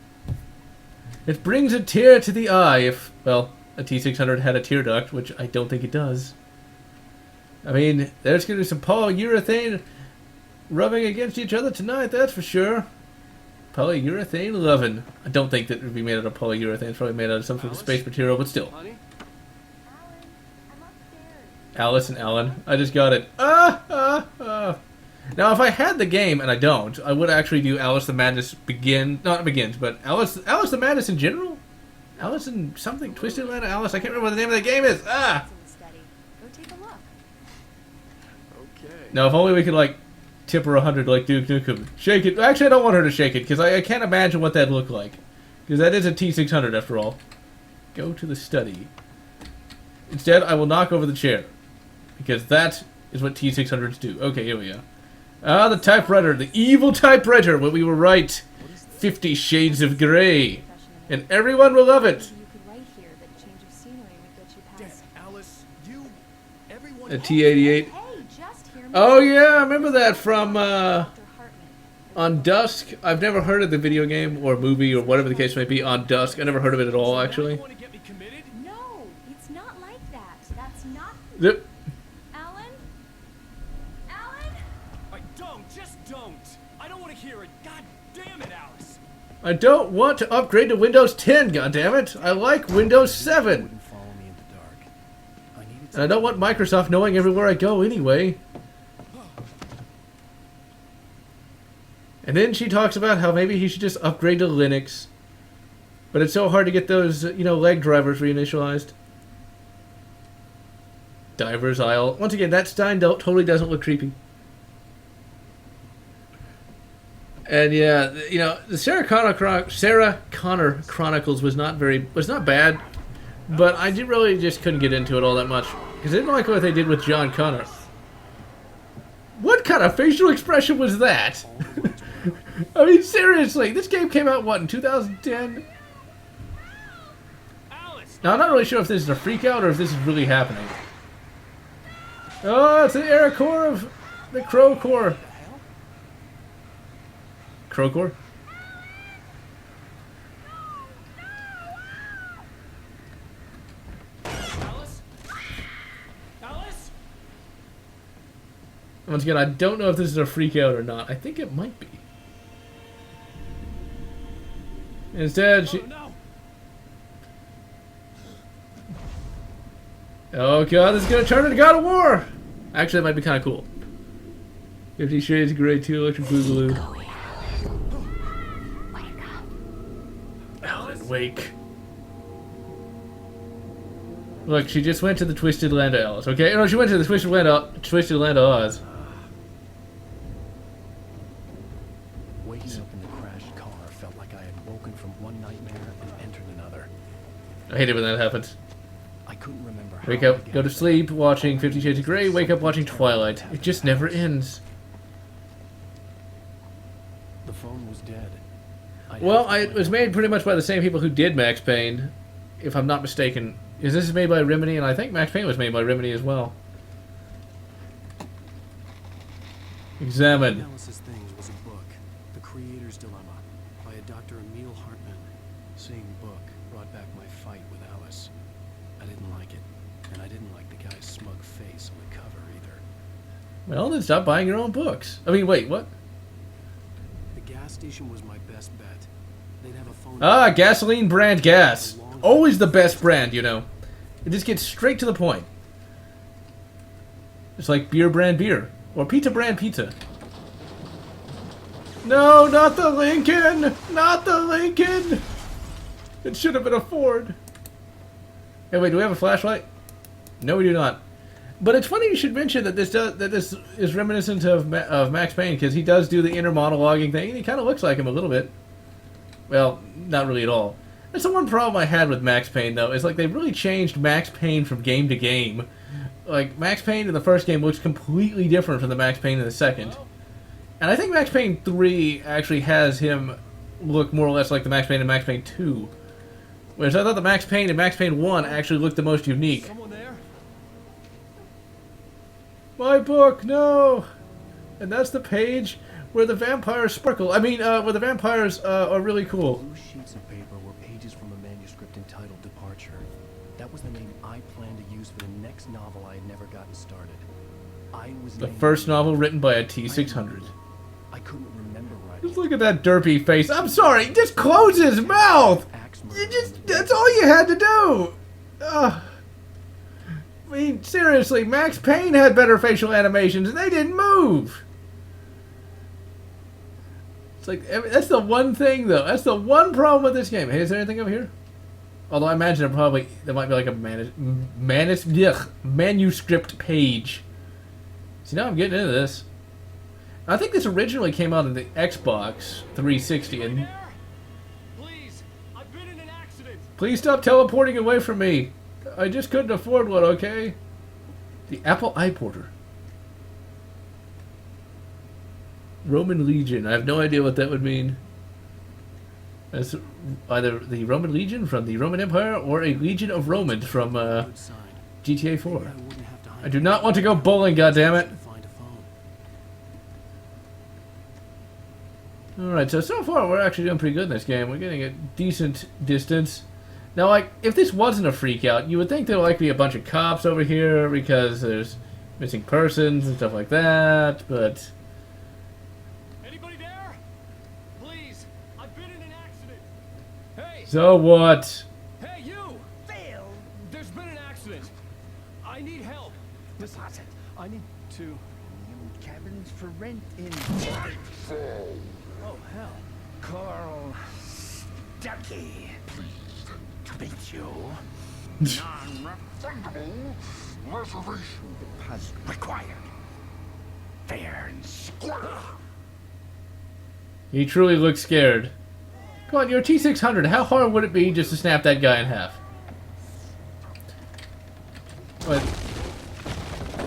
It brings a tear to the eye if, well, a T600 had a tear duct, which I don't think it does. I mean, there's going to be some polyurethane rubbing against each other tonight, that's for sure. Polyurethane loving. I don't think that it would be made out of polyurethane. It's probably made out of some sort of space material, but still. Honey? Alice and Alan. I just got it. Now, if I had the game, and I don't, I would actually do Alice the Madness not Begins, but Alice the Madness in general? Alice in something? Twisted Land of Alice? I can't remember what the name of the game is. Go take a look. Okay. Now, if only we could, like, tip her 100 like Duke Nukem. Shake it. Actually, I don't want her to shake it, because I can't imagine what that'd look like. Because that is a T600, after all. Go to the study. Instead, I will knock over the chair. Because that is what T600s do. Okay, here we go. Ah, the typewriter. The evil typewriter. When we were right. 50 Shades of Grey. And everyone will love it. You could write here that change of scenery would get you past. Alice, you, everyone. A T-88. Hey, just hear me. Oh yeah, I remember that from Dr. Hartman. On Dusk. I've never heard of the video game or movie or whatever the case may be. On Dusk. I never heard of it at all, actually. You want to get me committed? No, it's not like that. That's not. Yep. Alan? Alan? Just don't. I don't want to hear it. God damn it, Alice. I don't want to upgrade to Windows 10, goddammit. I like Windows 7. Wouldn't follow me in the dark. I needed And I don't want Microsoft knowing everywhere I go anyway. And then she talks about how maybe he should just upgrade to Linux. But it's so hard to get those, leg drivers reinitialized. Diver's Isle. Once again, that Stein totally doesn't look creepy. And yeah, the Sarah Connor Chronicles was not bad, but I really just couldn't get into it all that much because I didn't like what they did with John Connor. What kind of facial expression was that? I mean, seriously, this game came out in 2010? Now I'm not really sure if this is a freak out or if this is really happening. Oh, it's the Era Core of the Crow Core. Crowcore? Alice? Alice? Once again, I don't know if this is a freak out or not. I think it might be. Instead, she... Oh, no. Oh god, this is gonna turn into God of War! Actually, that might be kind of cool. 50 Shades of Grey 2 Electric Boogaloo. Alan, wake. Look, she just went to the Twisted Land of Alice, okay? No, she went to the Twisted Land of Oz. Waking up in the crashed car felt like I had woken from one nightmare and entered another. I hate it when that happens. I couldn't remember how Wake I up, began go to sleep, watching 50 Shades of Grey, wake up watching Twilight. It just never ends. The phone was dead. Well, it was made pretty much by the same people who did Max Payne, if I'm not mistaken. This is made by Remedy, and I think Max Payne was made by Remedy as well. Examine. Alice's Things was a book, The Creator's Dilemma, by a Dr. Emil Hartman. Seeing the book brought back my fight with Alice. I didn't like it, and I didn't like the guy's smug face on the cover either. Well, then stop buying your own books. I mean, wait, what? The gas station was my best bet. They'd have a phone. Ah, gasoline brand gas. Always the best brand, It just gets straight to the point. It's like beer brand beer. Or pizza brand pizza. No, not the Lincoln! Not the Lincoln! It should have been a Ford. Hey, wait, do we have a flashlight? No, we do not. But it's funny you should mention that this is reminiscent of Max Payne, because he does do the inner monologuing thing, and he kind of looks like him a little bit. Well, not really at all. That's the one problem I had with Max Payne, though, is like they really changed Max Payne from game to game. Like, Max Payne in the first game looks completely different from the Max Payne in the second. And I think Max Payne 3 actually has him look more or less like the Max Payne in Max Payne 2. Whereas I thought the Max Payne in Max Payne 1 actually looked the most unique. Someone there? My book, no! And that's the page where the vampires sparkle. I mean, where the vampires are really cool. Blue sheets of paper were pages from a manuscript entitled Departure. That was the name I planned to use for the next novel I had never gotten started. I was The named first novel written by a T-600. I couldn't remember writing. Just look at that derpy face. I'm sorry, just close his mouth! That's all you had to do! Ugh. I mean, seriously, Max Payne had better facial animations and they didn't move! It's like, that's the one thing, though. That's the one problem with this game. Hey, is there anything over here? Although I imagine there might be like a manuscript page. See, now I'm getting into this. I think this originally came out in the Xbox 360. And Please, I've been in an accident. please stop teleporting away from me. I just couldn't afford one, okay? The Apple iPorter. Roman Legion. I have no idea what that would mean. That's either the Roman Legion from the Roman Empire or a Legion of Romans from Good sign. GTA 4. Maybe I wouldn't have to hide I do not want to go bowling, goddammit. to find a phone. Alright, so far we're actually doing pretty good in this game. We're getting a decent distance. Now, like, if this wasn't a freak out, you would think there would like be a bunch of cops over here because there's missing persons and stuff like that, but Anybody there? Please, I've been in an accident. Hey, so what? hey, you! Phil! There's been an accident. I need help. Deposit. I need to. New cabins for rent in Oh hell. Carl Stucky. Pleased to meet you. Non-refundable reservation deposit required. Fair and square. He truly looks scared. Come on, you're a T-600. How hard would it be just to snap that guy in half? What?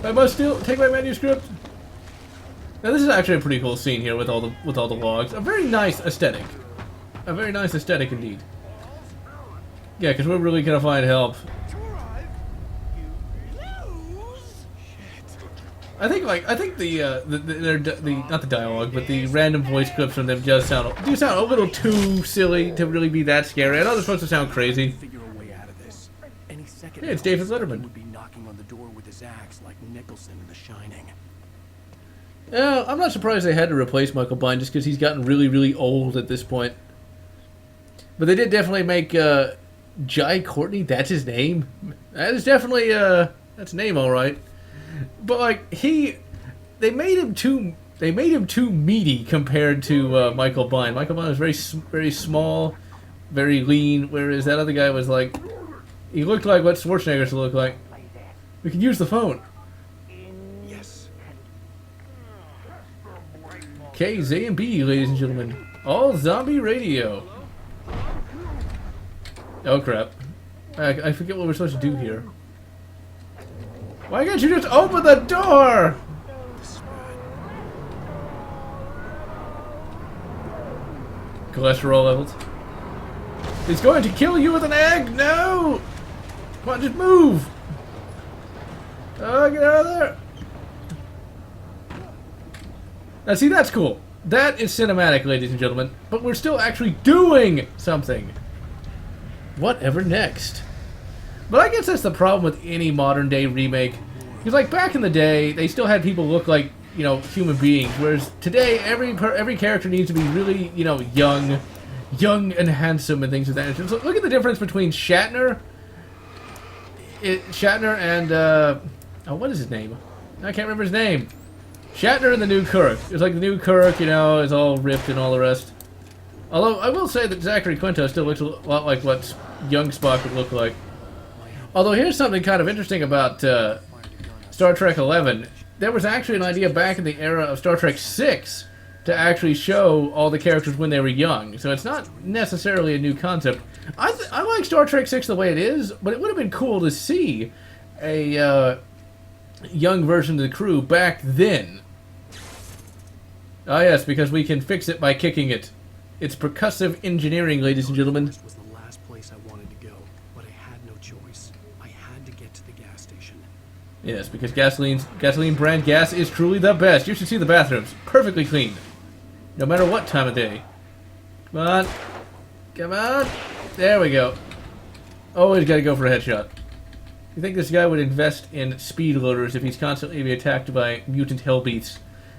I must still take my manuscript. Now this is actually a pretty cool scene here with all the logs. A very nice aesthetic. A very nice aesthetic indeed. Yeah, because we're really gonna find help. I think the not the dialogue, but the random voice clips from them do sound a little too silly to really be that scary. I know they're supposed to sound crazy. Figure a way out of this. Any second Hey, it's now, David Stucky Letterman. would be knocking on the door with his axe like Nicholson in The Shining. Yeah, I'm not surprised they had to replace Michael Biehn just because he's gotten really, really old at this point. But they did definitely make Jai Courtney. That's his name. That is definitely that's a name, all right. But like they made him too meaty compared to Michael Biehn. Michael Biehn was very small, very lean, whereas that other guy was like he looked like what Schwarzenegger used to look like. We can use the phone. Yes. KZMB, ladies and gentlemen. All zombie radio. Oh crap. I forget what we're supposed to do here. Why can't you just open the door? Cholesterol levels. He's going to kill you with an egg! No! Come on, just move! Oh, get out of there! Now see, that's cool. That is cinematic, ladies and gentlemen. But we're still actually doing something. Whatever next? But I guess that's the problem with any modern day remake. Because like back in the day, they still had people look like, you know, human beings. Whereas today, every character needs to be really, you know, young and handsome and things of that nature. So look at the difference between Shatner and oh, what is his name? I can't remember his name. Shatner and the new Kirk. It's like the new Kirk, you know, is all ripped and all the rest. Although I will say that Zachary Quinto still looks a lot like what young Spock would look like. Although here's something kind of interesting about Star Trek 11. There was actually an idea back in the era of Star Trek 6 to actually show all the characters when they were young. So it's not necessarily a new concept. I like Star Trek 6 the way it is, but it would have been cool to see a young version of the crew back then. Ah yes, because we can fix it by kicking it. It's percussive engineering, ladies and gentlemen. This was the last place I wanted to go, but I had no choice. I had to get to the gas station. Yes, because gasoline brand gas is truly the best. You should see the bathrooms. Perfectly clean. No matter what time of day. Come on. Come on. There we go. Always gotta go for a headshot. You think this guy would invest in speed loaders if he's constantly being attacked by mutant hellbeasts?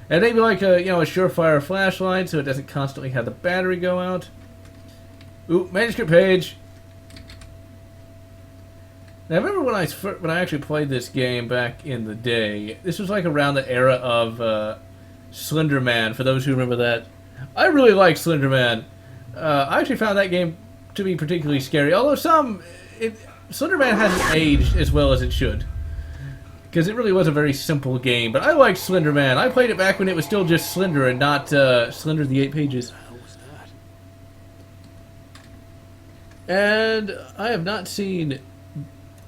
And maybe like a, you know, a surefire flashlight so it doesn't constantly have the battery go out. Ooh, manuscript page. Now, I remember when I actually played this game back in the day. This was like around the era of Slender Man. For those who remember that, I really liked Slender Man. I actually found that game to be particularly scary. Although Slender Man hasn't aged as well as it should, because it really was a very simple game. But I liked Slender Man. I played it back when it was still just Slender and not Slender the 8 Pages. What the hell was that? And I have not seen...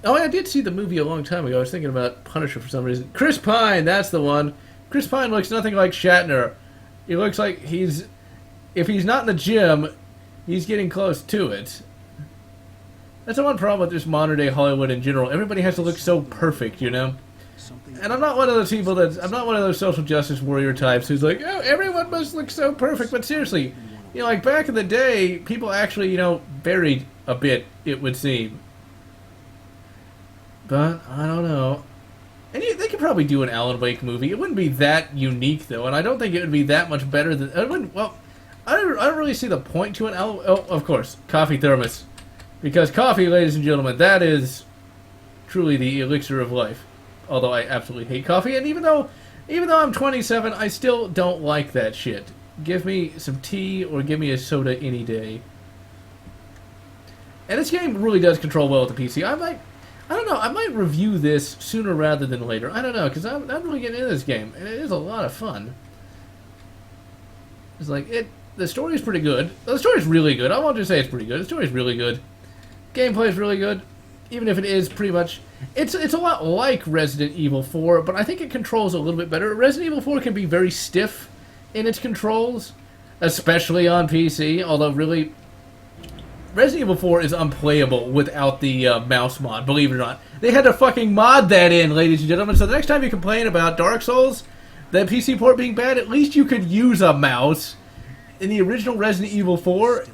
Oh, I did see the movie a long time ago. I was thinking about Punisher for some reason. Chris Pine, that's the one. Chris Pine looks nothing like Shatner. He looks like he's... If he's not in the gym, he's getting close to it. That's the one problem with this modern-day Hollywood in general. Everybody has to look so perfect, you know? And I'm not one of those people that's... I'm not one of those social justice warrior types who's like, oh, everyone must look so perfect. But seriously, you know, like back in the day, people actually, you know, varied a bit, it would seem. But, I don't know. And they could probably do an Alan Wake movie. It wouldn't be that unique, though, and I don't think it would be that much better than... I wouldn't... Well, I don't really see the point to an Alan... Oh, of course, coffee thermos. Because coffee, ladies and gentlemen, that is truly the elixir of life. Although I absolutely hate coffee, and even though I'm 27, I still don't like that shit. Give me some tea or give me a soda any day. And this game really does control well with the PC. I don't know, I might review this sooner rather than later. I don't know, because I'm really getting into this game, and it is a lot of fun. It's like, the story's pretty good. The story's really good. I won't just say it's pretty good. The story's really good. Gameplay's really good. Even if it is pretty much... It's a lot like Resident Evil 4, but I think it controls a little bit better. Resident Evil 4 can be very stiff in its controls, especially on PC, although really... Resident Evil 4 is unplayable without the mouse mod, believe it or not. They had to fucking mod that in, ladies and gentlemen, so the next time you complain about Dark Souls, that PC port being bad, at least you could use a mouse. In the original Resident Evil 4,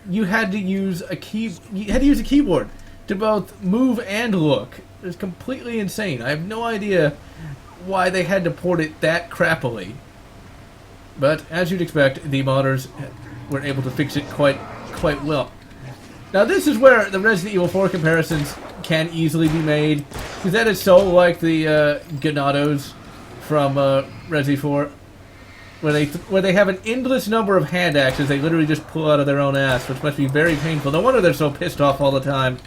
you had to use a keyboard to both move and look. It was completely insane. I have no idea why they had to port it that crappily. But as you'd expect, the modders were able to fix it quite well. Now this is where the Resident Evil 4 comparisons can easily be made, because that is so like the Ganados from Resi 4, where they have an endless number of hand axes they literally just pull out of their own ass, which must be very painful. No wonder they're so pissed off all the time.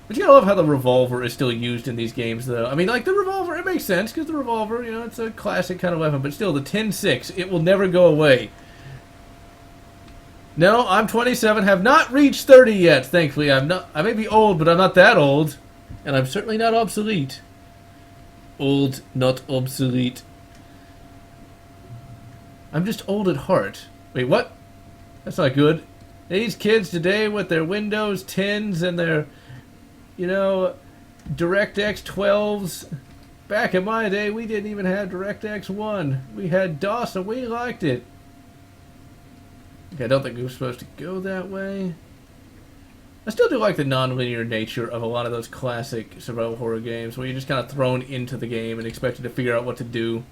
But you gotta love how the revolver is still used in these games, though. I mean, like, the revolver, it makes sense, because the revolver, you know, it's a classic kind of weapon, but still, the 10-6, it will never go away. No, I'm 27, have not reached 30 yet, thankfully. I may be old, but I'm not that old. And I'm certainly not obsolete. Old, not obsolete. I'm just old at heart. Wait, what? That's not good. These kids today with their Windows 10s and their, you know, DirectX 12s. Back in my day, we didn't even have DirectX 1. We had DOS and we liked it. Okay, I don't think we were supposed to go that way. I still do like the non-linear nature of a lot of those classic survival horror games where you're just kind of thrown into the game and expected to figure out what to do.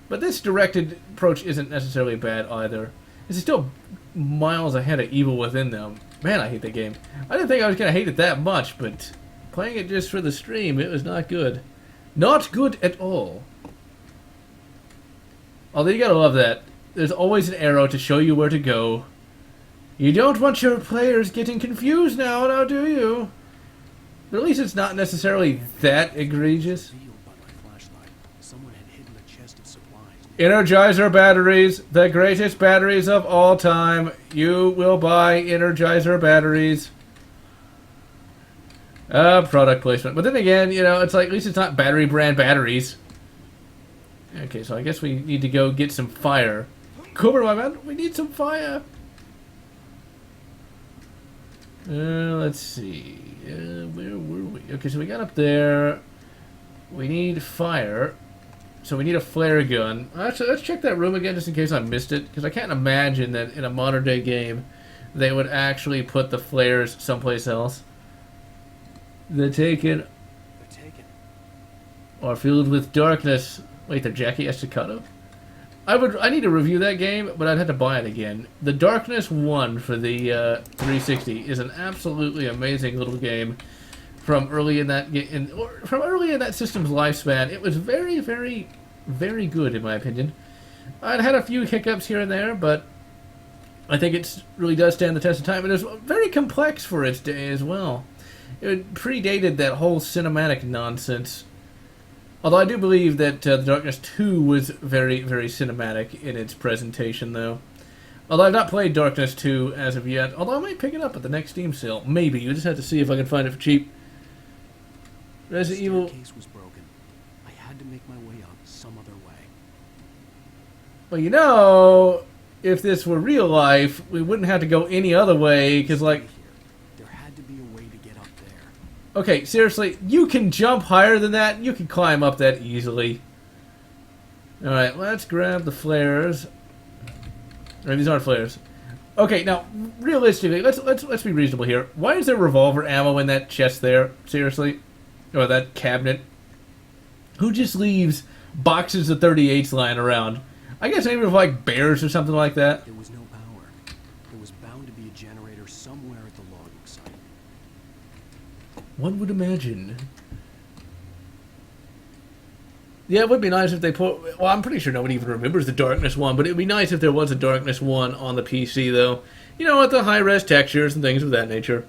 But this directed approach isn't necessarily bad either. It's still miles ahead of Evil Within, though. Man, I hate that game. I didn't think I was going to hate it that much, but playing it just for the stream, it was not good. Not good at all. Although you gotta love that. There's always an arrow to show you where to go. You don't want your players getting confused now do you? But at least it's not necessarily that egregious. Energizer batteries, the greatest batteries of all time. You will buy Energizer batteries. Product placement. But then again, you know, it's like, at least it's not battery brand batteries. Okay, so I guess we need to go get some fire. Cooper, my man, we need some fire. Let's see. Where were we? Okay, so we got up there. We need fire. So we need a flare gun. Actually, let's check that room again just in case I missed it. Because I can't imagine that in a modern day game they would actually put the flares someplace else. They're taken. Or filled with darkness. Wait, they're Jackie Estacado? I need to review that game, but I'd have to buy it again. The Darkness 1 for the 360 is an absolutely amazing little game from early in that system's lifespan. It was very, very, very good in my opinion. It had a few hiccups here and there, but I think it really does stand the test of time. And it was very complex for its day as well. It predated that whole cinematic nonsense. Although I do believe that The Darkness 2 was very, very cinematic in its presentation, though. Although I've not played Darkness 2 as of yet. Although I might pick it up at the next Steam sale. Maybe. You just have to see if I can find it for cheap. Resident Evil... The staircase was broken. I had to make my way up some other way. well, you know, if this were real life, we wouldn't have to go any other way, because, like... There had to be a way to get up there. Okay, seriously, you can jump higher than that. You can climb up that easily. Alright, let's grab the flares. Or, these aren't flares. Okay, now, realistically, let's be reasonable here. Why is there revolver ammo in that chest there? Seriously? Or that cabinet? Who just leaves boxes of 38s lying around? I guess maybe with, like, bears or something like that. There was no power. There was bound to be a generator somewhere at the logging site. One would imagine. Yeah, it would be nice if they put... Well, I'm pretty sure nobody even remembers the Darkness one, but it would be nice if there was a Darkness one on the PC, though. You know, with the high-res textures and things of that nature.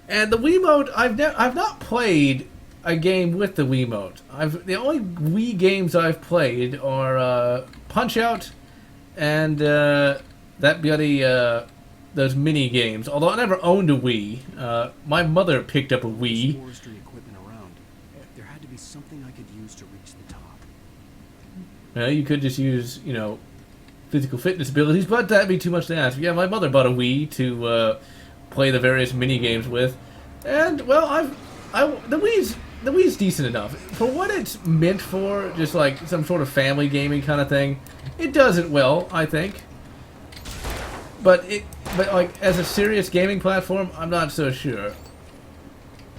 And the Wiimote, I've not played a game with the Wiimote. The only Wii games I've played are Punch-Out and that bloody... those mini games. Although I never owned a Wii. My mother picked up a Wii. Forestry equipment around. There had to be something I could use to reach the top. You could just use, you know, physical fitness abilities, but that'd be too much to ask. Yeah, my mother bought a Wii to play the various mini games with, and well, the Wii's decent enough for what it's meant for, just like some sort of family gaming kind of thing. It does it well, I think. But like as a serious gaming platform, I'm not so sure.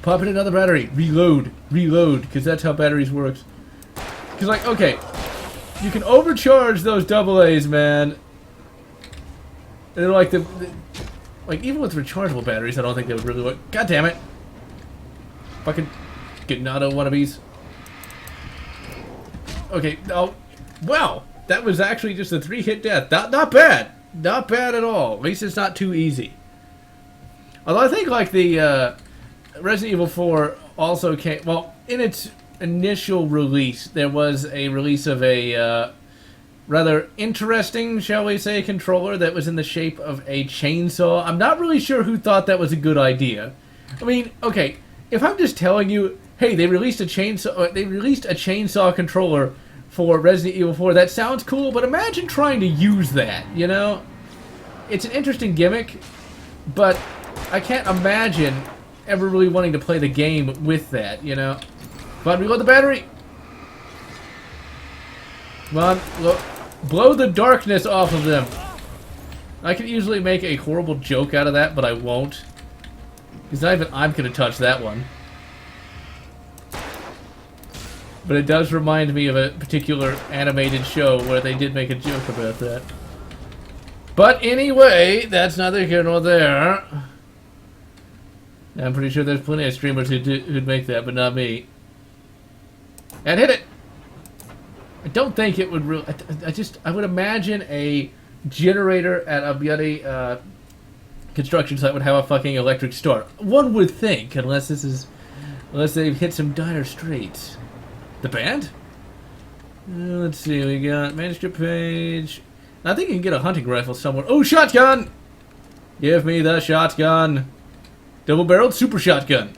Pop in another battery, reload, because that's how batteries works. Because like, okay, you can overcharge those AA's, man. And they're like like even with rechargeable batteries, I don't think they would really work. God damn it! Fucking Ganado wannabes. Okay, oh, wow, that was actually just a 3-hit death. Not bad. Not bad at all. At least it's not too easy. Although I think like the Resident Evil 4 also came... Well, in its initial release, there was a release of a rather interesting, shall we say, controller that was in the shape of a chainsaw. I'm not really sure who thought that was a good idea. I mean, okay, if I'm just telling you, hey, they released a chainsaw controller for Resident Evil 4. That sounds cool, but imagine trying to use that, you know? It's an interesting gimmick, but I can't imagine ever really wanting to play the game with that, you know? Come on, reload the battery! Come on, blow the darkness off of them. I could easily make a horrible joke out of that, but I won't. Because not even I'm going to touch that one. But it does remind me of a particular animated show where they did make a joke about that. But anyway, that's neither here nor there. I'm pretty sure there's plenty of streamers who'd make that, but not me. And hit it! I don't think it would really... I would imagine a generator at a bloody construction site would have a fucking electric start. One would think, unless they've hit some dire straits. The band? Let's see, we got manuscript page. I think you can get a hunting rifle somewhere. Oh, shotgun! Give me the shotgun. Double-barreled super shotgun.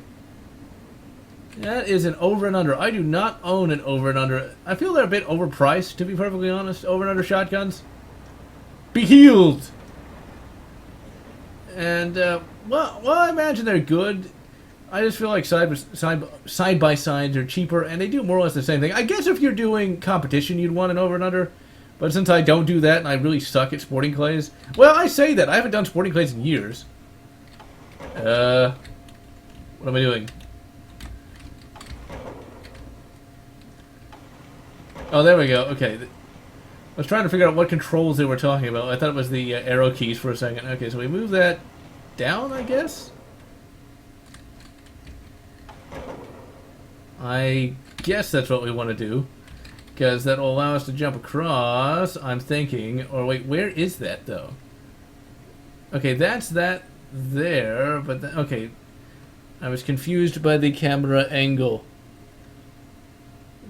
That is an over and under. I do not own an over and under. I feel they're a bit overpriced, to be perfectly honest. Over and under shotguns. Be healed! And, well, I imagine they're good. I just feel like side by sides are cheaper, and they do more or less the same thing. I guess if you're doing competition, you'd want an over and under. But since I don't do that, and I really suck at sporting clays... Well, I say that. I haven't done sporting clays in years. What am I doing? Oh, there we go. Okay. I was trying to figure out what controls they were talking about. I thought it was the arrow keys for a second. Okay, so we move that down, I guess? I guess that's what we want to do. Because that will allow us to jump across, I'm thinking. Or wait, where is that, though? Okay, that's that there, but... okay. I was confused by the camera angle.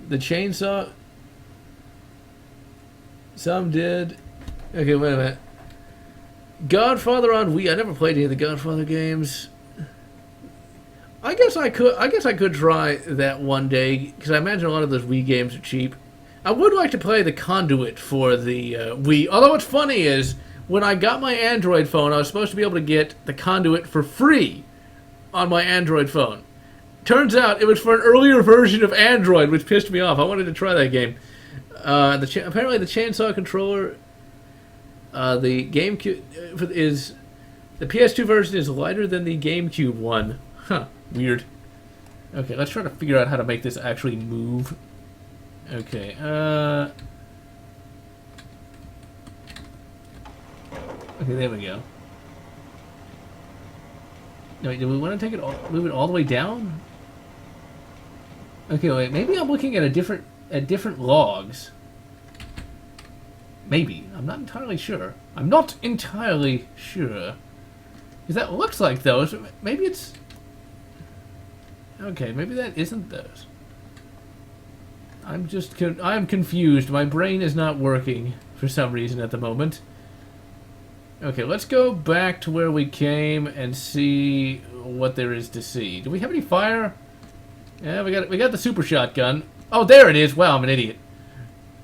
The chainsaw... Some did. Okay, wait a minute. Godfather on Wii. I never played any of the Godfather games. I guess I could try that one day, because I imagine a lot of those Wii games are cheap. I would like to play the Conduit for the Wii. Although what's funny is, when I got my Android phone, I was supposed to be able to get the Conduit for free on my Android phone. Turns out it was for an earlier version of Android, which pissed me off. I wanted to try that game. Apparently the chainsaw controller, the GameCube is... The PS2 version is lighter than the GameCube one. Huh, weird. Okay, let's try to figure out how to make this actually move. Okay, okay, there we go. No, wait, do we want to take it all, move it all the way down? Okay, wait, maybe I'm looking at different logs. Maybe. I'm not entirely sure. I'm not entirely sure. Because that looks like those. Maybe it's... Okay, maybe that isn't those. I'm confused. My brain is not working for some reason at the moment. Okay, let's go back to where we came and see what there is to see. Do we have any fire? Yeah, we got the super shotgun. Oh, there it is. Wow, I'm an idiot.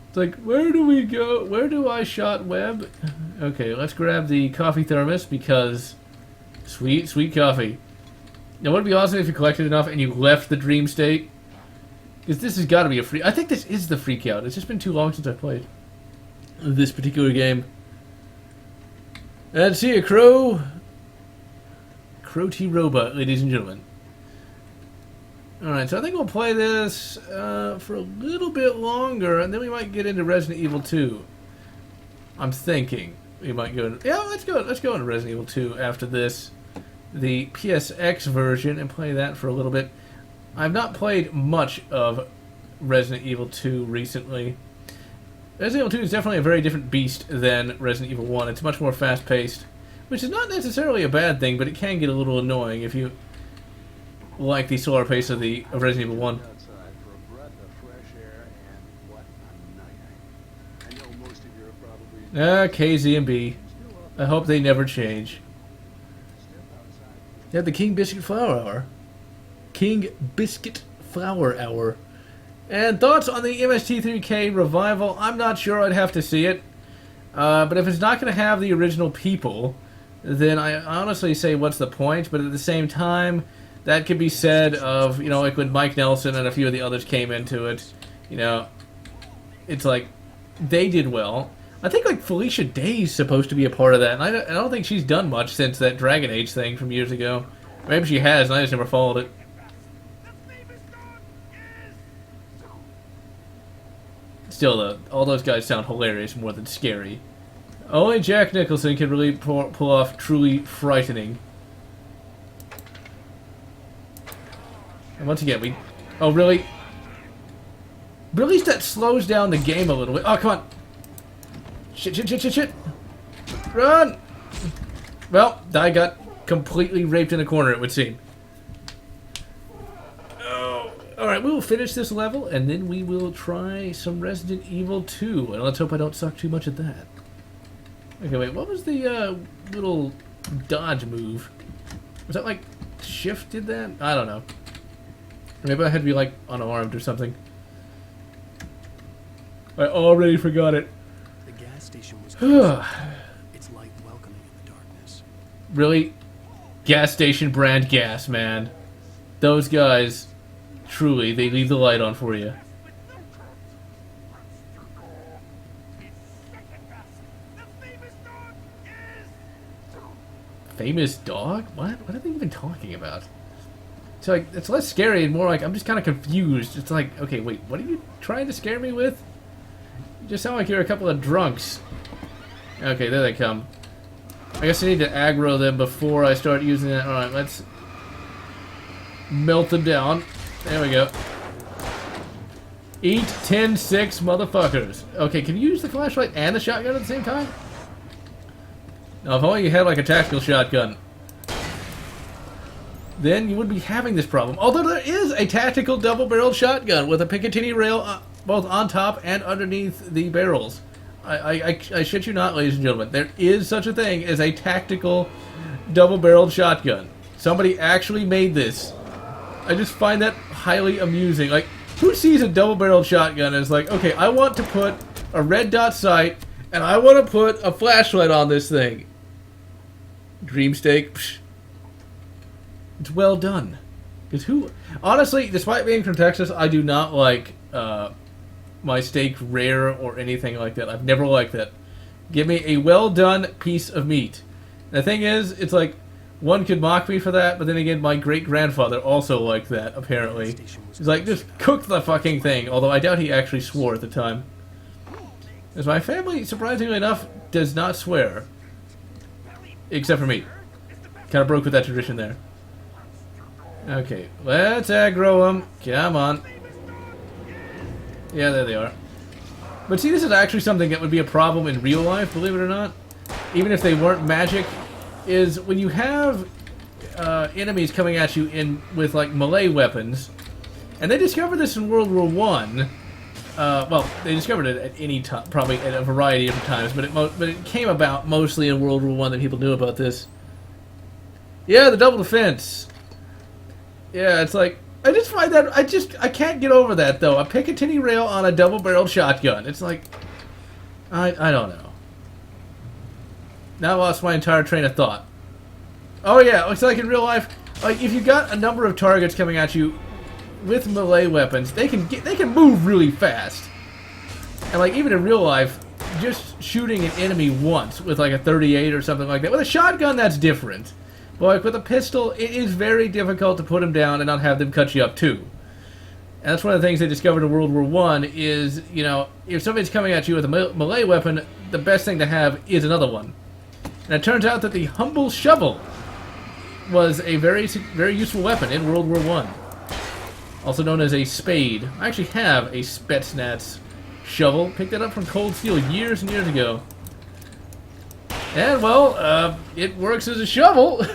It's like, where do we go? Where do I shot web? Okay, let's grab the coffee thermos because sweet, sweet coffee. Now, would it be awesome if you collected enough and you left the dream state? Because this has got to be a free... I think this is the freak out. It's just been too long since I played this particular game. And see a crow. Crow-T robot, ladies and gentlemen. Alright, so I think we'll play this for a little bit longer, and then we might get into Resident Evil 2. I'm thinking we might go... Yeah, let's go into Resident Evil 2 after this. The PSX version, and play that for a little bit. I've not played much of Resident Evil 2 recently. Resident Evil 2 is definitely a very different beast than Resident Evil 1. It's much more fast-paced, which is not necessarily a bad thing, but it can get a little annoying if you like the slower pace of Resident Evil 1. KZ&B. I hope they never change. They have the King Biscuit Flower Hour. King Biscuit Flower Hour. And thoughts on the MST3K revival? I'm not sure. I'd have to see it. But if it's not going to have the original people, then I honestly say what's the point? But at the same time, that could be said of, you know, like when Mike Nelson and a few of the others came into it. You know, it's like, they did well. I think like Felicia Day's supposed to be a part of that, and I don't think she's done much since that Dragon Age thing from years ago. Maybe she has, and I just never followed it. Still, though, all those guys sound hilarious more than scary. Only Jack Nicholson can really pull off truly frightening. And once again, we... Oh, really? But at least that slows down the game a little bit. Oh, come on! Shit, shit, shit, shit, shit! Run! Well, I got completely raped in a corner, it would seem. Oh. Alright, we will finish this level, and then we will try some Resident Evil 2. And let's hope I don't suck too much at that. Okay, wait, what was the little dodge move? Was that like Shift did that? I don't know. Maybe I had to be like unarmed or something. I already forgot it. The gas station was its light welcoming in the darkness. Really? Gas station brand gas, man. Those guys, truly, they leave the light on for you. Famous dog? What? What are they even talking about? It's like, it's less scary and more like, I'm just kind of confused. It's like, okay, wait, what are you trying to scare me with? You just sound like you're a couple of drunks. Okay, there they come. I guess I need to aggro them before I start using that. Alright, let's melt them down. There we go. Eat 10-6 motherfuckers. Okay, can you use the flashlight and the shotgun at the same time? Now, if only you had like a tactical shotgun, then you wouldn't be having this problem. Although there is a tactical double-barreled shotgun with a Picatinny rail both on top and underneath the barrels. I shit you not, ladies and gentlemen. There is such a thing as a tactical double-barreled shotgun. Somebody actually made this. I just find that highly amusing. Like, Who sees a double-barreled shotgun and is like, okay, I want to put a red dot sight and I want to put a flashlight on this thing. Dream steak. Psh. It's well done. Because who... Honestly, despite being from Texas, I do not like my steak rare or anything like that. I've never liked that. Give me a well-done piece of meat. And the thing is, it's like, one could mock me for that, but then again, my great-grandfather also liked that, apparently. He's like, just cook the fucking thing, although I doubt he actually swore at the time. Because my family, surprisingly enough, does not swear. Except for me. Kind of broke with that tradition there. Okay, let's aggro them. Come on. Yeah, there they are. But see, this is actually something that would be a problem in real life, believe it or not. Even if they weren't magic, is when you have enemies coming at you with like melee weapons, and they discovered this in World War One. Well, they discovered it at any time, probably at a variety of times, but it came about mostly in World War One that people knew about this. Yeah, the double defense. Yeah, it's like I just find that I can't get over that though. A Picatinny rail on a double-barreled shotgun. It's like I don't know. Now I lost my entire train of thought. Oh yeah, it's like in real life, like if you got a number of targets coming at you with melee weapons, they can move really fast. And like even in real life, just shooting an enemy once with like a 38 or something like that. With a shotgun, that's different. But like with a pistol, it is very difficult to put them down and not have them cut you up too. And that's one of the things they discovered in World War One is, you know, if somebody's coming at you with a melee weapon, the best thing to have is another one. And it turns out that the humble shovel was a very useful weapon in World War One. Also known as a spade. I actually have a Spetsnaz shovel. Picked that up from Cold Steel years and years ago. And, well, it works as a shovel.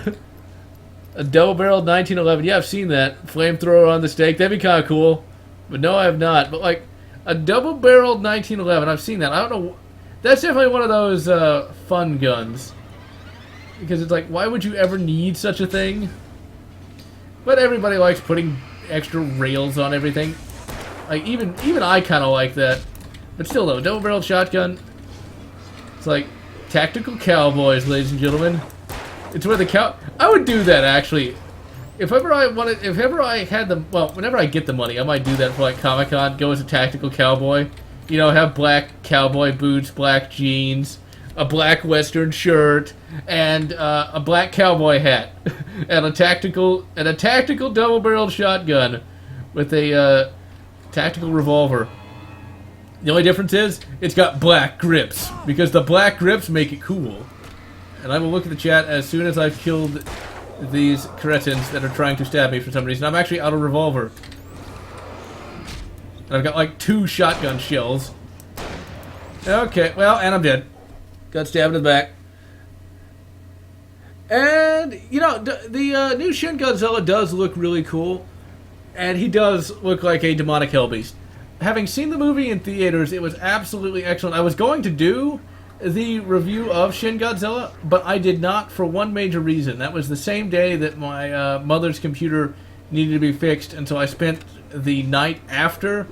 A double-barreled 1911. Yeah, I've seen that. Flamethrower on the stake. That'd be kind of cool. But no, I have not. But, like, a double-barreled 1911. I've seen that. I don't know. That's definitely one of those fun guns. Because it's like, why would you ever need such a thing? But everybody likes putting extra rails on everything. Like, even I kind of like that. But still, though, double-barreled shotgun. It's like tactical cowboys, ladies and gentlemen. It's where the I would do that, actually. If ever I had the... Well, whenever I get the money, I might do that for, like, Comic-Con. Go as a tactical cowboy. You know, have black cowboy boots, black jeans, a black western shirt, and a black cowboy hat, and a tactical double-barreled shotgun with a tactical revolver. The only difference is it's got black grips because the black grips make it cool. And I will look at the chat as soon as I've killed these cretins that are trying to stab me for some reason. I'm actually out of revolver. And I've got like 2 shotgun shells. Okay, well, and I'm dead. Got stabbed in the back. And, you know, the new Shin Godzilla does look really cool. And he does look like a demonic hellbeast. Having seen the movie in theaters, it was absolutely excellent. I was going to do the review of Shin Godzilla, but I did not for one major reason. That was the same day that my mother's computer needed to be fixed, and so I spent the night after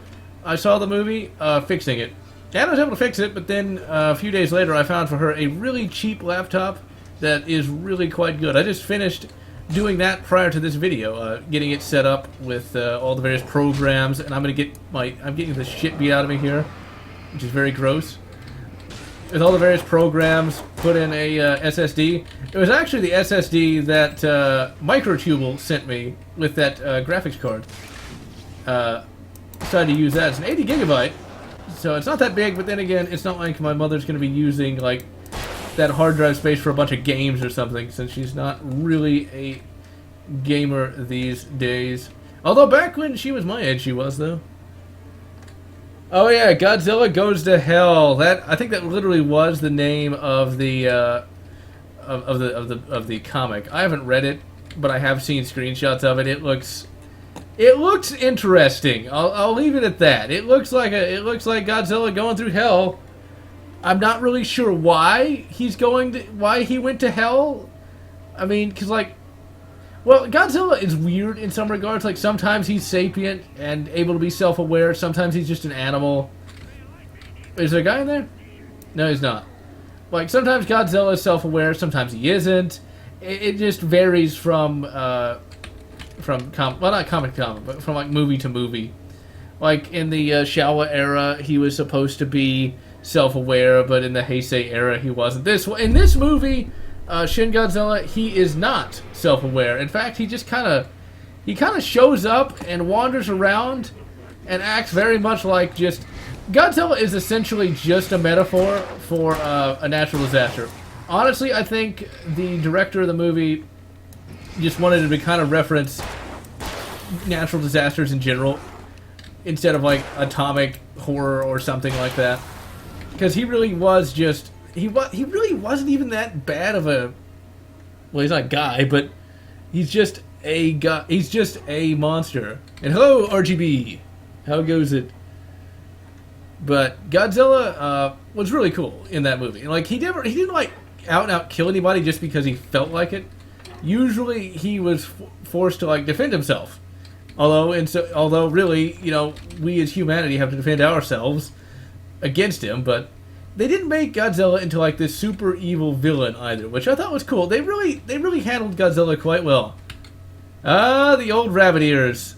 I saw the movie fixing it. And I was able to fix it, but then a few days later I found for her a really cheap laptop that is really quite good. I just finished doing that prior to this video, getting it set up with all the various programs, and I'm getting the shit beat out of me here, which is very gross. With all the various programs, put in a SSD. It was actually the SSD that Microtubule sent me with that graphics card. Decided to use that. It's an 80 gigabyte, so it's not that big, but then again, it's not like my mother's going to be using like that hard drive space for a bunch of games or something, since she's not really a gamer these days. Although back when she was my age, she was, though. Oh yeah, Godzilla Goes to Hell. I think that literally was the name of the of the comic. I haven't read it, but I have seen screenshots of it. It looks interesting. I'll leave it at that. It looks like Godzilla going through hell. I'm not really sure why he went to hell. I mean, because like, Well, Godzilla is weird in some regards. Like, sometimes he's sapient and able to be self-aware. Sometimes he's just an animal. Is there a guy in there? No, he's not. Like, sometimes Godzilla is self-aware. Sometimes he isn't. It just varies from well, not comic to comic, but from, like, movie to movie. Like, in the Showa era, he was supposed to be self-aware, but in the Heisei era, he wasn't. In this movie, Shin Godzilla, he is not self-aware. In fact, he just kind of shows up and wanders around and acts very much like just... Godzilla is essentially just a metaphor for a natural disaster. Honestly, I think the director of the movie just wanted to kind of reference natural disasters in general, instead of like atomic horror or something like that, because he really was just he really wasn't even that bad of a, well, he's not a guy, but he's just a guy. He's just a monster. And hello, RGB, how goes it? But Godzilla was really cool in that movie. Like, he didn't like out and out kill anybody just because he felt like it. Usually he was forced to like defend himself. Although really, you know, we as humanity have to defend ourselves against him, but they didn't make Godzilla into like this super evil villain either, which I thought was cool. They really handled Godzilla quite well. Ah, the old rabbit ears.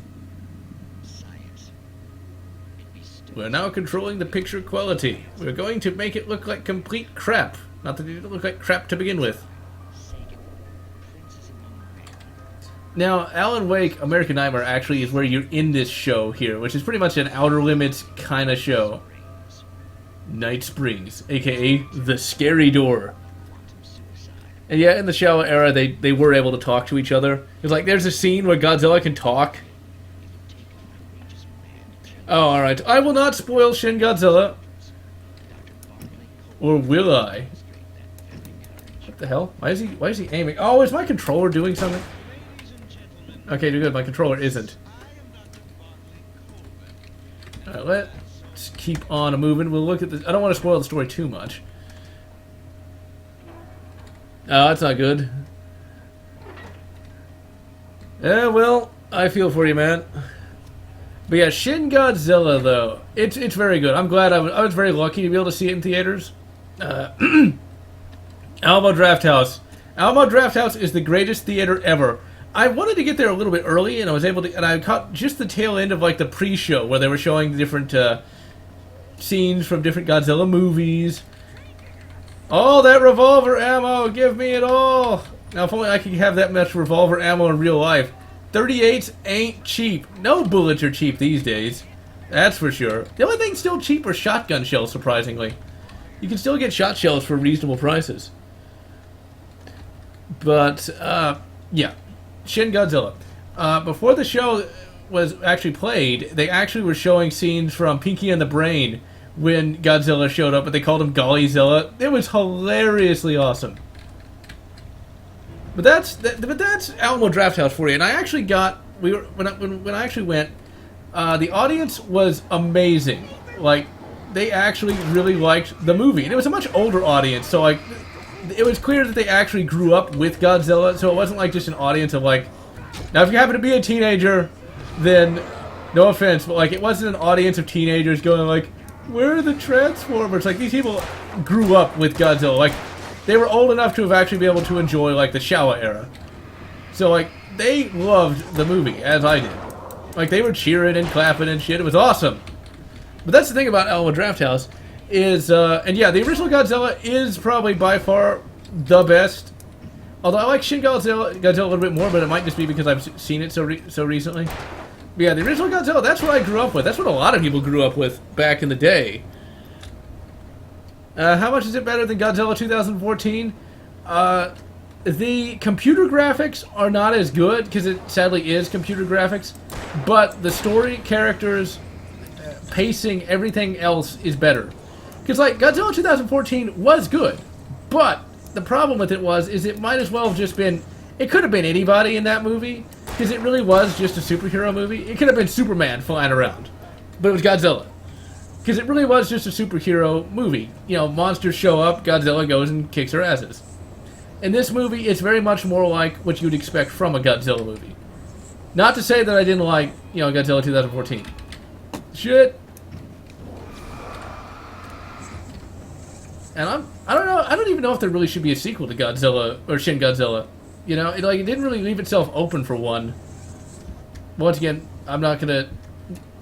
We're now controlling the picture quality. We're going to make it look like complete crap. Not that it didn't look like crap to begin with. Now, Alan Wake, American Nightmare, actually is where you're in this show here, which is pretty much an Outer Limits kind of show. Night Springs, aka the Scary Door. And yeah, in the Showa era, they were able to talk to each other. It's like, there's a scene where Godzilla can talk. Oh, alright. I will not spoil Shin Godzilla. Or will I? What the hell? Why is he aiming? Oh, is my controller doing something? Okay, good. My controller isn't. Alright, let's keep on moving. We'll look at this. I don't want to spoil the story too much. Oh, that's not good. Yeah, well, I feel for you, man. But yeah, Shin Godzilla, though, it's very good. I'm glad I was very lucky to be able to see it in theaters. Alamo Drafthouse. Alamo Drafthouse is the greatest theater ever. I wanted to get there a little bit early, and I was able to, and I caught just the tail end of like the pre-show where they were showing different scenes from different Godzilla movies. All that revolver ammo, give me it all. Now, if only I could have that much revolver ammo in real life. 38s ain't cheap. No bullets are cheap these days. That's for sure. The only thing still cheap are shotgun shells, surprisingly. You can still get shot shells for reasonable prices. But, yeah. Shin Godzilla. Before the show was actually played, they actually were showing scenes from Pinky and the Brain when Godzilla showed up, but they called him Gollyzilla. It was hilariously awesome. But that's Alamo Drafthouse for you. And I actually got when I actually went, the audience was amazing. Like, they actually really liked the movie, and it was a much older audience. So like, it was clear that they actually grew up with Godzilla. So it wasn't like just an audience of like. Now, if you happen to be a teenager, then no offense, but like, it wasn't an audience of teenagers going like, "Where are the Transformers?" Like, these people grew up with Godzilla. Like, they were old enough to have actually been able to enjoy, like, the Showa era. So, like, they loved the movie, as I did. Like, they were cheering and clapping and shit. It was awesome. But that's the thing about Alamo Drafthouse is, and yeah, the original Godzilla is probably by far the best. Although I like Shin Godzilla a little bit more, but it might just be because I've seen it so recently. But yeah, the original Godzilla, that's what I grew up with. That's what a lot of people grew up with back in the day. How much is it better than Godzilla 2014? The computer graphics are not as good, because it sadly is computer graphics, but the story, characters, pacing, everything else is better. Because, like, Godzilla 2014 was good, but the problem with it is it might as well have just been, it could have been anybody in that movie, because it really was just a superhero movie. It could have been Superman flying around, but it was Godzilla. Because it really was just a superhero movie. You know, monsters show up, Godzilla goes and kicks their asses. In this movie, it's very much more like what you'd expect from a Godzilla movie. Not to say that I didn't like, you know, Godzilla 2014. Shit. And I don't know, I don't even know if there really should be a sequel to Godzilla, or Shin Godzilla. You know, it didn't really leave itself open for one. Once again, I'm not gonna,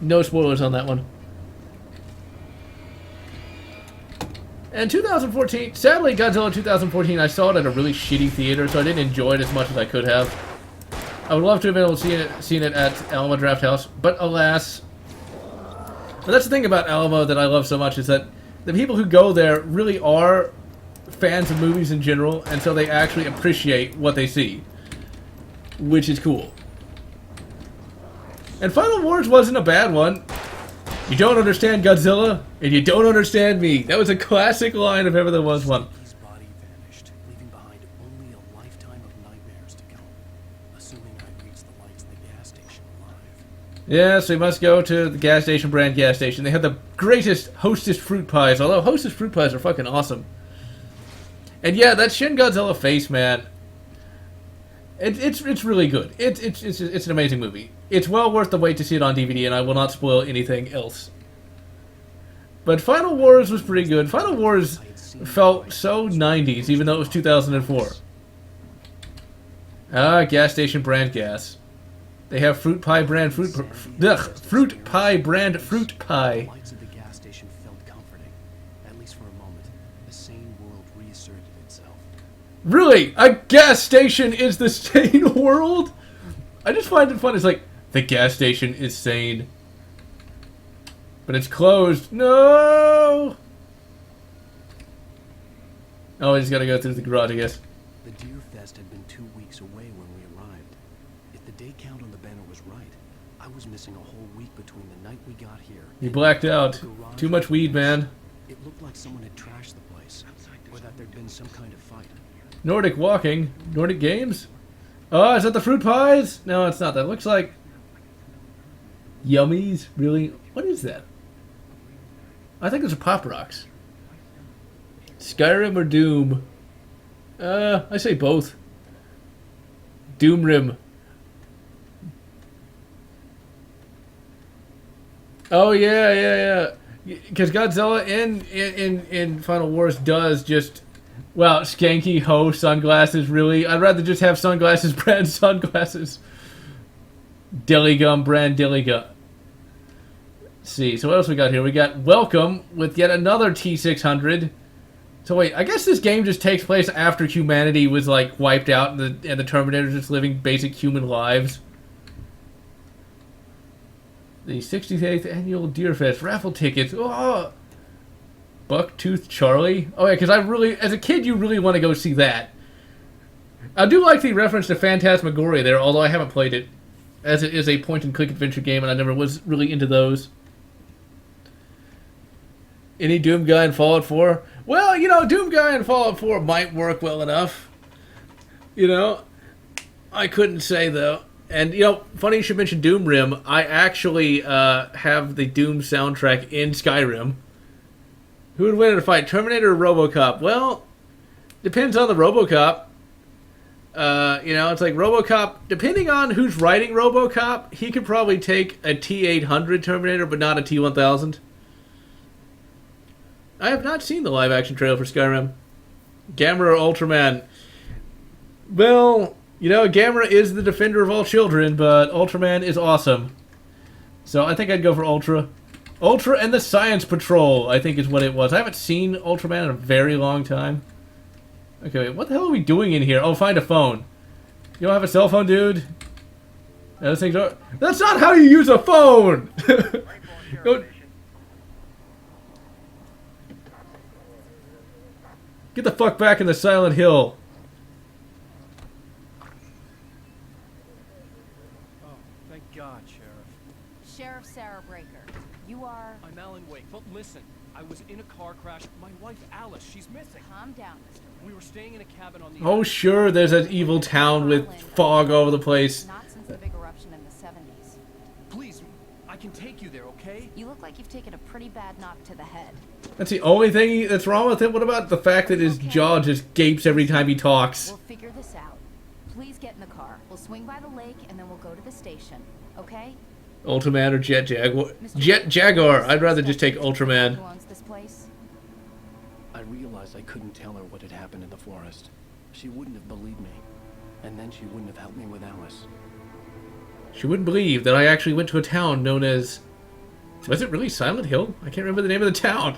no spoilers on that one. And 2014, sadly, Godzilla 2014, I saw it at a really shitty theater, so I didn't enjoy it as much as I could have. I would love to have been able to seen it at Alamo Drafthouse, but alas. But that's the thing about Alamo that I love so much, is that the people who go there really are fans of movies in general, and so they actually appreciate what they see, which is cool. And Final Wars wasn't a bad one. You don't understand Godzilla, and you don't understand me. That was a classic line if ever there was one. His body vanished, leaving behind only a lifetime of nightmares to come. Assuming I reached the lights in the gas station alive. Yes, we must go to the gas station, brand gas station. They have the greatest Hostess fruit pies, although Hostess fruit pies are fucking awesome. And yeah, that Shin Godzilla face, man. It's really good. It's an amazing movie. It's well worth the wait to see it on DVD, and I will not spoil anything else. But Final Wars was pretty good. Final Wars felt so 90s, even though it was 2004. Ah, gas station brand gas. They have fruit pie brand fruit pie brand fruit pie. The lights of the gas station felt comforting, at least for a moment. The sane world reasserted itself. Really? A gas station is the sane world? I just find it fun. It's like, the gas station is sane. But it's closed. No! Oh, I just gotta go through the garage, I guess. The Deer Fest had been 2 weeks away when we arrived. If the day count on the banner was right, I was missing a whole week between the night we got here. You blacked out. Too much weed, man. It looked like someone had trashed the place, or that there'd been some kind of fight. Nordic walking. Nordic games? Oh, is that the fruit pies? No, it's not. That looks like... Yummies? Really? What is that? I think those are Pop Rocks. Skyrim or Doom? I say both. Doomrim. Oh, yeah. Because Godzilla in Final Wars does just... Well, skanky ho sunglasses, really. I'd rather just have sunglasses brand sunglasses. Dilligum brand Dilligum. Let's see, so what else we got here? We got Welcome with yet another T-600. So wait, I guess this game just takes place after humanity was like wiped out and the Terminators just living basic human lives. The 68th Annual Deer Fest raffle tickets. Oh! Bucktooth Charlie. Oh yeah, because I really, as a kid, you really want to go see that. I do like the reference to Phantasmagoria there, although I haven't played it, as it is a point-and-click adventure game, and I never was really into those. Any Doom guy in Fallout 4? Well, you know, Doom guy in Fallout 4 might work well enough. You know? I couldn't say, though. And, you know, funny you should mention Doom Rim. I actually have the Doom soundtrack in Skyrim. Who would win in a fight, Terminator or RoboCop? Well, depends on the RoboCop. You know, it's like RoboCop, depending on who's writing RoboCop, he could probably take a T-800 Terminator, but not a T-1000. I have not seen the live-action trailer for Skyrim. Gamera or Ultraman? Well, you know, Gamera is the defender of all children, but Ultraman is awesome. So I think I'd go for Ultra. Ultra and the Science Patrol, I think is what it was. I haven't seen Ultraman in a very long time. Okay, wait, what the hell are we doing in here? Oh, find a phone. You don't have a cell phone, dude? Those things are... That's not how you use a phone! Get the fuck back in the Silent Hill. Oh, thank God, Sheriff. Sheriff Sarah Breaker, you are... I'm Alan Wake, but listen, I was in a car crash. My wife, Alice, she's missing. Calm down, Mr. We were staying in a cabin on the... Oh, sure, there's an evil town with fog all over the place. Not since the big eruption in the 70s. Please, I can take you there, okay? You look like you've taken a pretty bad knock to the head. That's the only thing that's wrong with him? What about the fact that his jaw just gapes every time he talks? We'll figure this out. Please get in the car. We'll swing by the lake and then we'll go to the station. Okay? Ultraman or Jet Jaguar? Jet Jaguar. I'd rather just take Ultraman. Who owns this place? I realized I couldn't tell her what had happened in the forest. She wouldn't have believed me. And then she wouldn't have helped me with Alice. She wouldn't believe that I actually went to a town known as... Was it really Silent Hill? I can't remember the name of the town.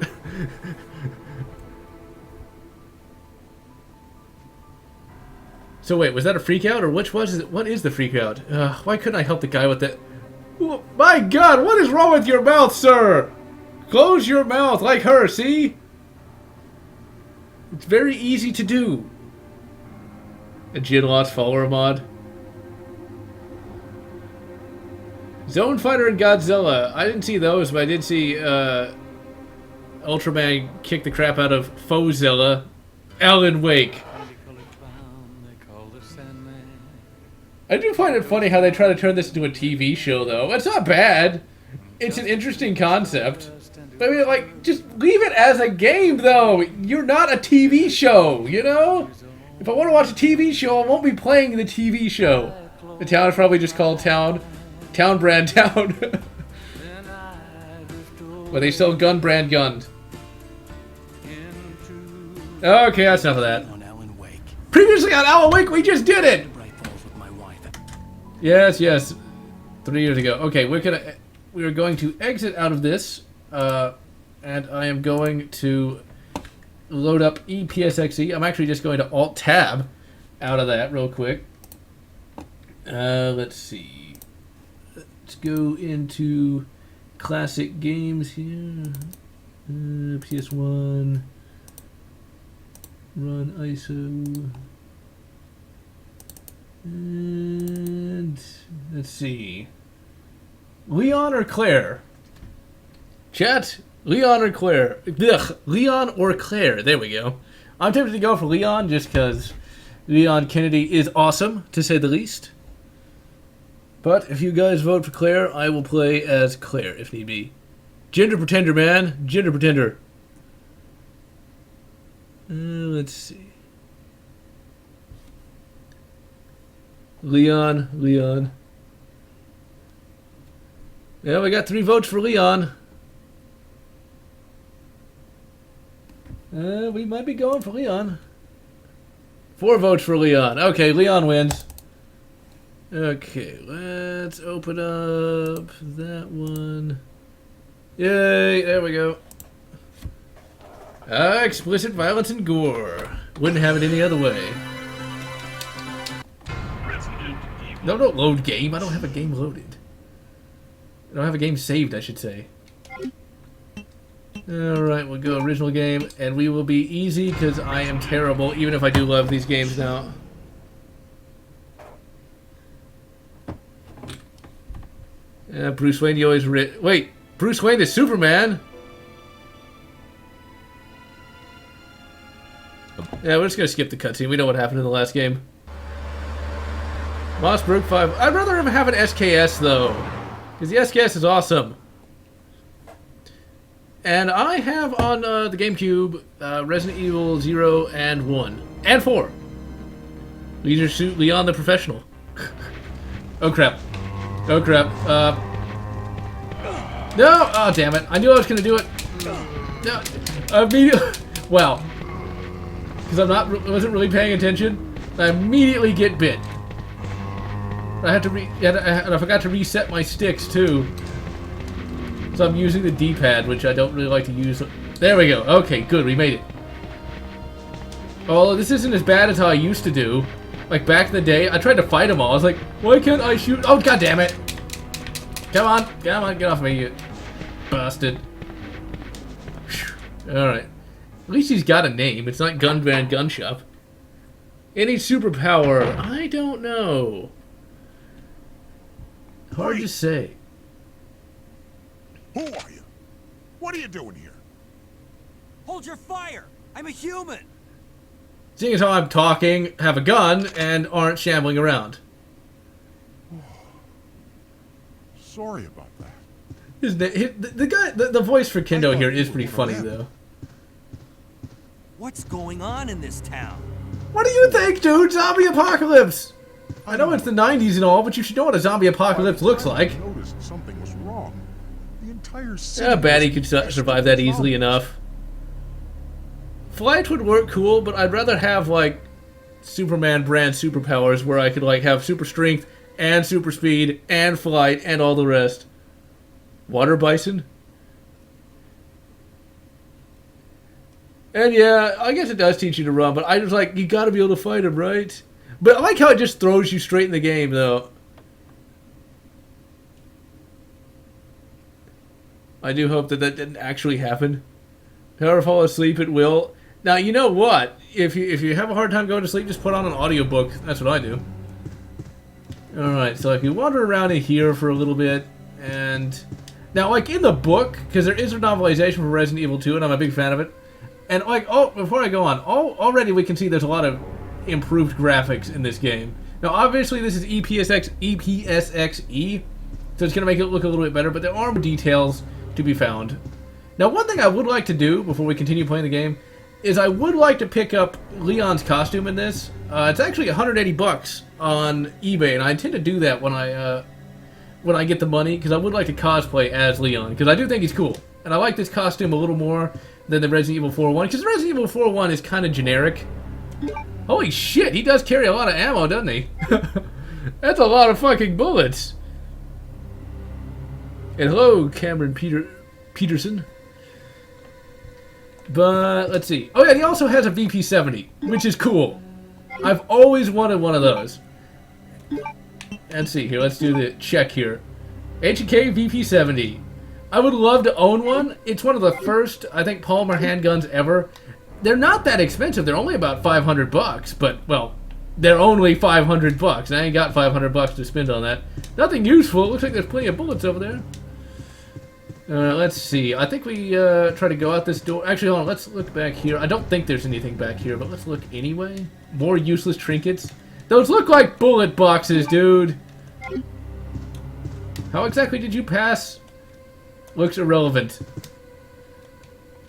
So wait, was that a freak out, or which was it? What is the freak out? Why couldn't I help the guy with that? Oh, my God, what is wrong with your mouth, sir? Close your mouth like her, see? It's very easy to do. A GeneralLotz's follower mod. Zone Fighter and Godzilla. I didn't see those, but I did see Ultraman kick the crap out of Foezilla. Alan Wake. I do find it funny how they try to turn this into a TV show, though. It's not bad. It's an interesting concept. But I mean, like, just leave it as a game, though. You're not a TV show, you know? If I want to watch a TV show, I won't be playing the TV show. The town is probably just called Town. Town brand town. Where they sell gun brand guns. Okay, that's enough of that. Previously on Alan Wake, we just did it! Yes, yes. 3 years ago. Okay, we are going to exit out of this. And I am going to load up EPSXE. I'm actually just going to Alt-Tab out of that real quick. Let's see. Let's go into classic games here. PS1. Run ISO. And let's see. Leon or Claire? Chat, Leon or Claire? Ugh, Leon or Claire. There we go. I'm tempted to go for Leon just because Leon Kennedy is awesome, to say the least. But if you guys vote for Claire, I will play as Claire if need be. Gender Pretender, man. Gender Pretender. Let's see. Leon. Yeah, we got 3 votes for Leon. We might be going for Leon. 4 votes for Leon. Okay, Leon wins. Okay, let's open up that one. Yay, there we go. Explicit violence and gore. Wouldn't have it any other way. No, don't load game. I don't have a game loaded. I don't have a game saved, I should say. Alright, we'll go original game, and we will be easy because I am terrible, even if I do love these games now. Yeah, Bruce Wayne, you always wait, Bruce Wayne is Superman? Yeah, we're just gonna skip the cutscene. We know what happened in the last game. Mossberg 5. I'd rather have an SKS, though. Because the SKS is awesome. And I have on the GameCube Resident Evil 0 and 1. And 4. Leisure Suit Leon the Professional. Oh crap. Oh crap. No! Oh damn it. I knew I was going to do it. No. Immediately. Well. Because I wasn't really paying attention. I immediately get bit. I had to and I forgot to reset my sticks too. So I'm using the D-pad, which I don't really like to use. There we go. Okay, good. We made it. Oh, this isn't as bad as how I used to do. Like back in the day, I tried to fight them all. I was like, why can't I shoot? Oh, god damn it. Come on. Come on. Get off me, you bastard. Alright. At least he's got a name. It's not Gun Van Gun Shop. Any superpower? I don't know. Hard to say. Who are you? What are you doing here? Hold your fire! I'm a human! Seeing as how I'm talking, have a gun, and aren't shambling around. Sorry about that. The voice for Kendo here is pretty funny though. What's going on in this town? What do you think, dude? Zombie apocalypse! I know it's the 90s and all, but you should know what a zombie apocalypse looks like. I noticed something was wrong. The entire city. Yeah, Batty could survive that easily enough. Flight would work cool, but I'd rather have, like, Superman brand superpowers where I could, like, have super strength and super speed and flight and all the rest. Water bison? And yeah, I guess it does teach you to run, but I was like, you gotta be able to fight him, right? But I like how it just throws you straight in the game, though. I do hope that that didn't actually happen. However, fall asleep, it will. Now, you know what? If you have a hard time going to sleep, just put on an audiobook. That's what I do. Alright, so if you wander around in here for a little bit, and... Now, like, in the book, because there is a novelization for Resident Evil 2, and I'm a big fan of it, and, like, oh, before I go on, already we can see there's a lot of improved graphics in this game. Now, obviously, this is EPSXE, so it's going to make it look a little bit better, but there are more details to be found. Now, one thing I would like to do before we continue playing the game is I would like to pick up Leon's costume in this. It's actually 180 bucks on eBay, and I intend to do that when I get the money, because I would like to cosplay as Leon, because I do think he's cool. And I like this costume a little more than the Resident Evil 4 one, because Resident Evil 4 one is kind of generic. Holy shit, he does carry a lot of ammo, doesn't he? That's a lot of fucking bullets. And hello, Cameron Peterson. But, let's see. Oh yeah, he also has a VP-70, which is cool. I've always wanted one of those. Let's see here, let's do the check here. H&K VP-70. I would love to own one. It's one of the first, I think, polymer handguns ever. They're not that expensive. They're only about 500 bucks, but, well, they're only 500 bucks. I ain't got 500 bucks to spend on that. Nothing useful. Looks like there's plenty of bullets over there. Let's see. I think we try to go out this door. Actually, hold on. Let's look back here. I don't think there's anything back here, but let's look anyway. More useless trinkets. Those look like bullet boxes, dude. How exactly did you pass? Looks irrelevant.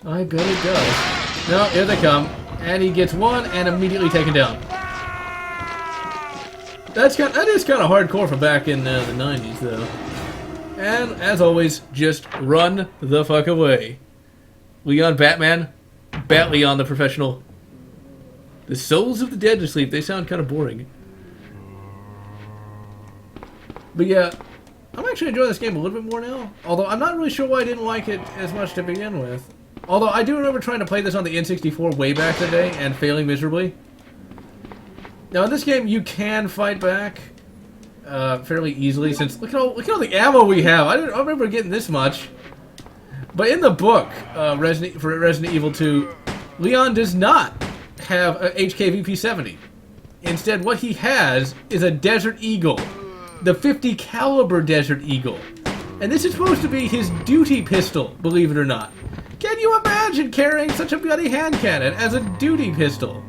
I bet it does. No, here they come. And he gets one and immediately taken down. That is kind of hardcore from back in the 90s, though. And, as always, just run the fuck away. Leon Batman. Bat Leon the professional. The souls of the dead to sleep. They sound kind of boring. But yeah, I'm actually enjoying this game a little bit more now. Although I'm not really sure why I didn't like it as much to begin with. Although I do remember trying to play this on the N64 way back in the day and failing miserably. Now in this game you can fight back fairly easily, since look at all the ammo we have. I don't remember getting this much. But in the book, for Resident Evil 2, Leon does not have a HK-VP-70. Instead, what he has is a Desert Eagle, the 50 caliber Desert Eagle, and this is supposed to be his duty pistol, believe it or not. Can you imagine carrying such a bloody hand cannon as a duty pistol?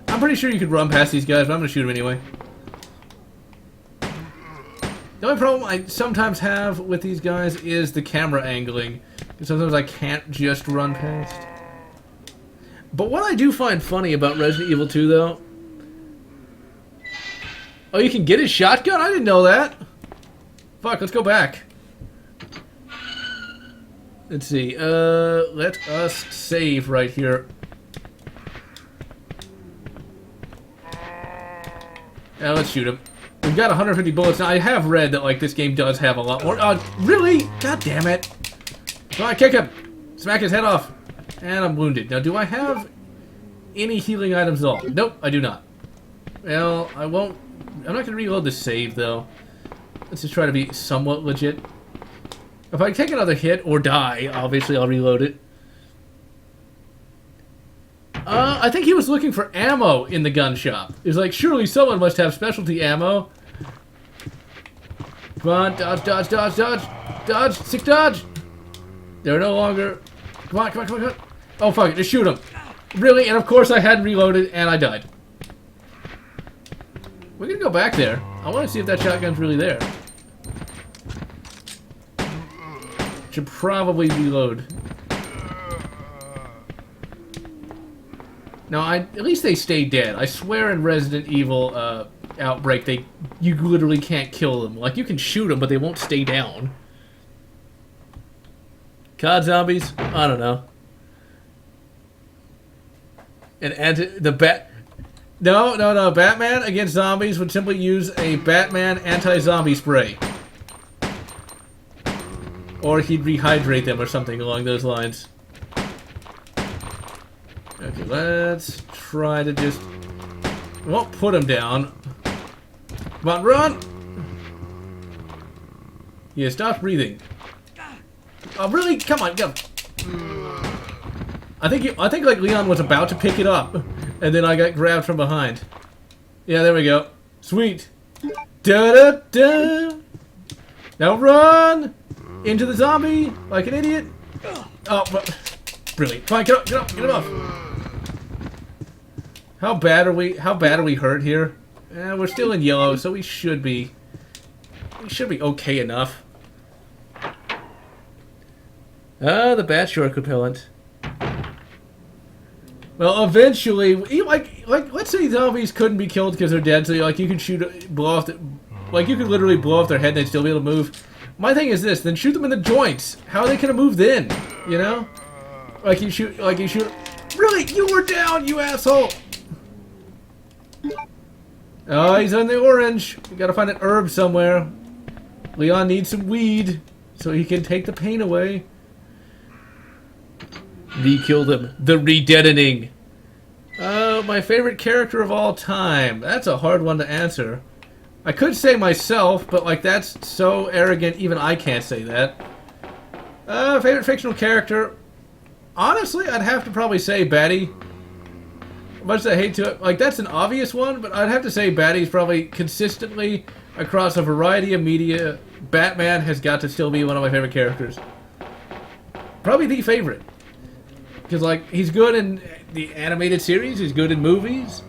I'm pretty sure you could run past these guys, but I'm gonna shoot them anyway. The only problem I sometimes have with these guys is the camera angling. Sometimes I can't just run past. But what I do find funny about Resident Evil 2, though... Oh, you can get his shotgun? I didn't know that. Fuck, let's go back. Let's see. Let us save right here. Now let's shoot him. We've got 150 bullets. Now, I have read that, like, this game does have a lot more. Really? God damn it. Come on, kick him. Smack his head off. And I'm wounded. Now, do I have any healing items at all? Nope, I do not. Well, I won't... I'm not going to reload the save, though. Let's just try to be somewhat legit. If I take another hit or die, obviously I'll reload it. I think he was looking for ammo in the gun shop. He was like, surely someone must have specialty ammo. Come on, dodge, dodge, dodge, dodge. Dodge, sick dodge. They're no longer... Come on, come on, come on, come on. Oh, fuck it, just shoot him. Really? And of course I hadn't reloaded, and I died. We're gonna go back there. I want to see if that shotgun's really there. Should probably reload. No, at least they stay dead. I swear in Resident Evil Outbreak, you literally can't kill them. Like, you can shoot them, but they won't stay down. COD zombies? I don't know. No. Batman against zombies would simply use a Batman anti-zombie spray. Or he'd rehydrate them or something along those lines. Okay, let's try to just... We won't put him down. Come on, run! Yeah, stop breathing. Oh, really? Come on, go. I think like Leon was about to pick it up, and then I got grabbed from behind. Yeah, there we go. Sweet. Da-da-da! Now run! Into the zombie, like an idiot. Oh, brilliant. Fine, get up, get him off. How bad are we hurt here? We're still in yellow, so we should be okay enough. The bat shark repellent. Well, eventually, let's say zombies couldn't be killed because they're dead, so like you could blow off you could literally blow off their head and they'd still be able to move. My thing is this: then shoot them in the joints. How are they gonna move then? You know, like you shoot. Really, you were down, you asshole! Oh, he's on the orange. We gotta find an herb somewhere. Leon needs some weed so he can take the pain away. Killed him. The re-deadening. My favorite character of all time. That's a hard one to answer. I could say myself, but like that's so arrogant, even I can't say that. Favorite fictional character. Honestly, I'd have to probably say Batty. Much as I hate to, like that's an obvious one, but I'd have to say Batty's probably consistently across a variety of media. Batman has got to still be one of my favorite characters. Probably the favorite. Because, like, he's good in the animated series, he's good in movies.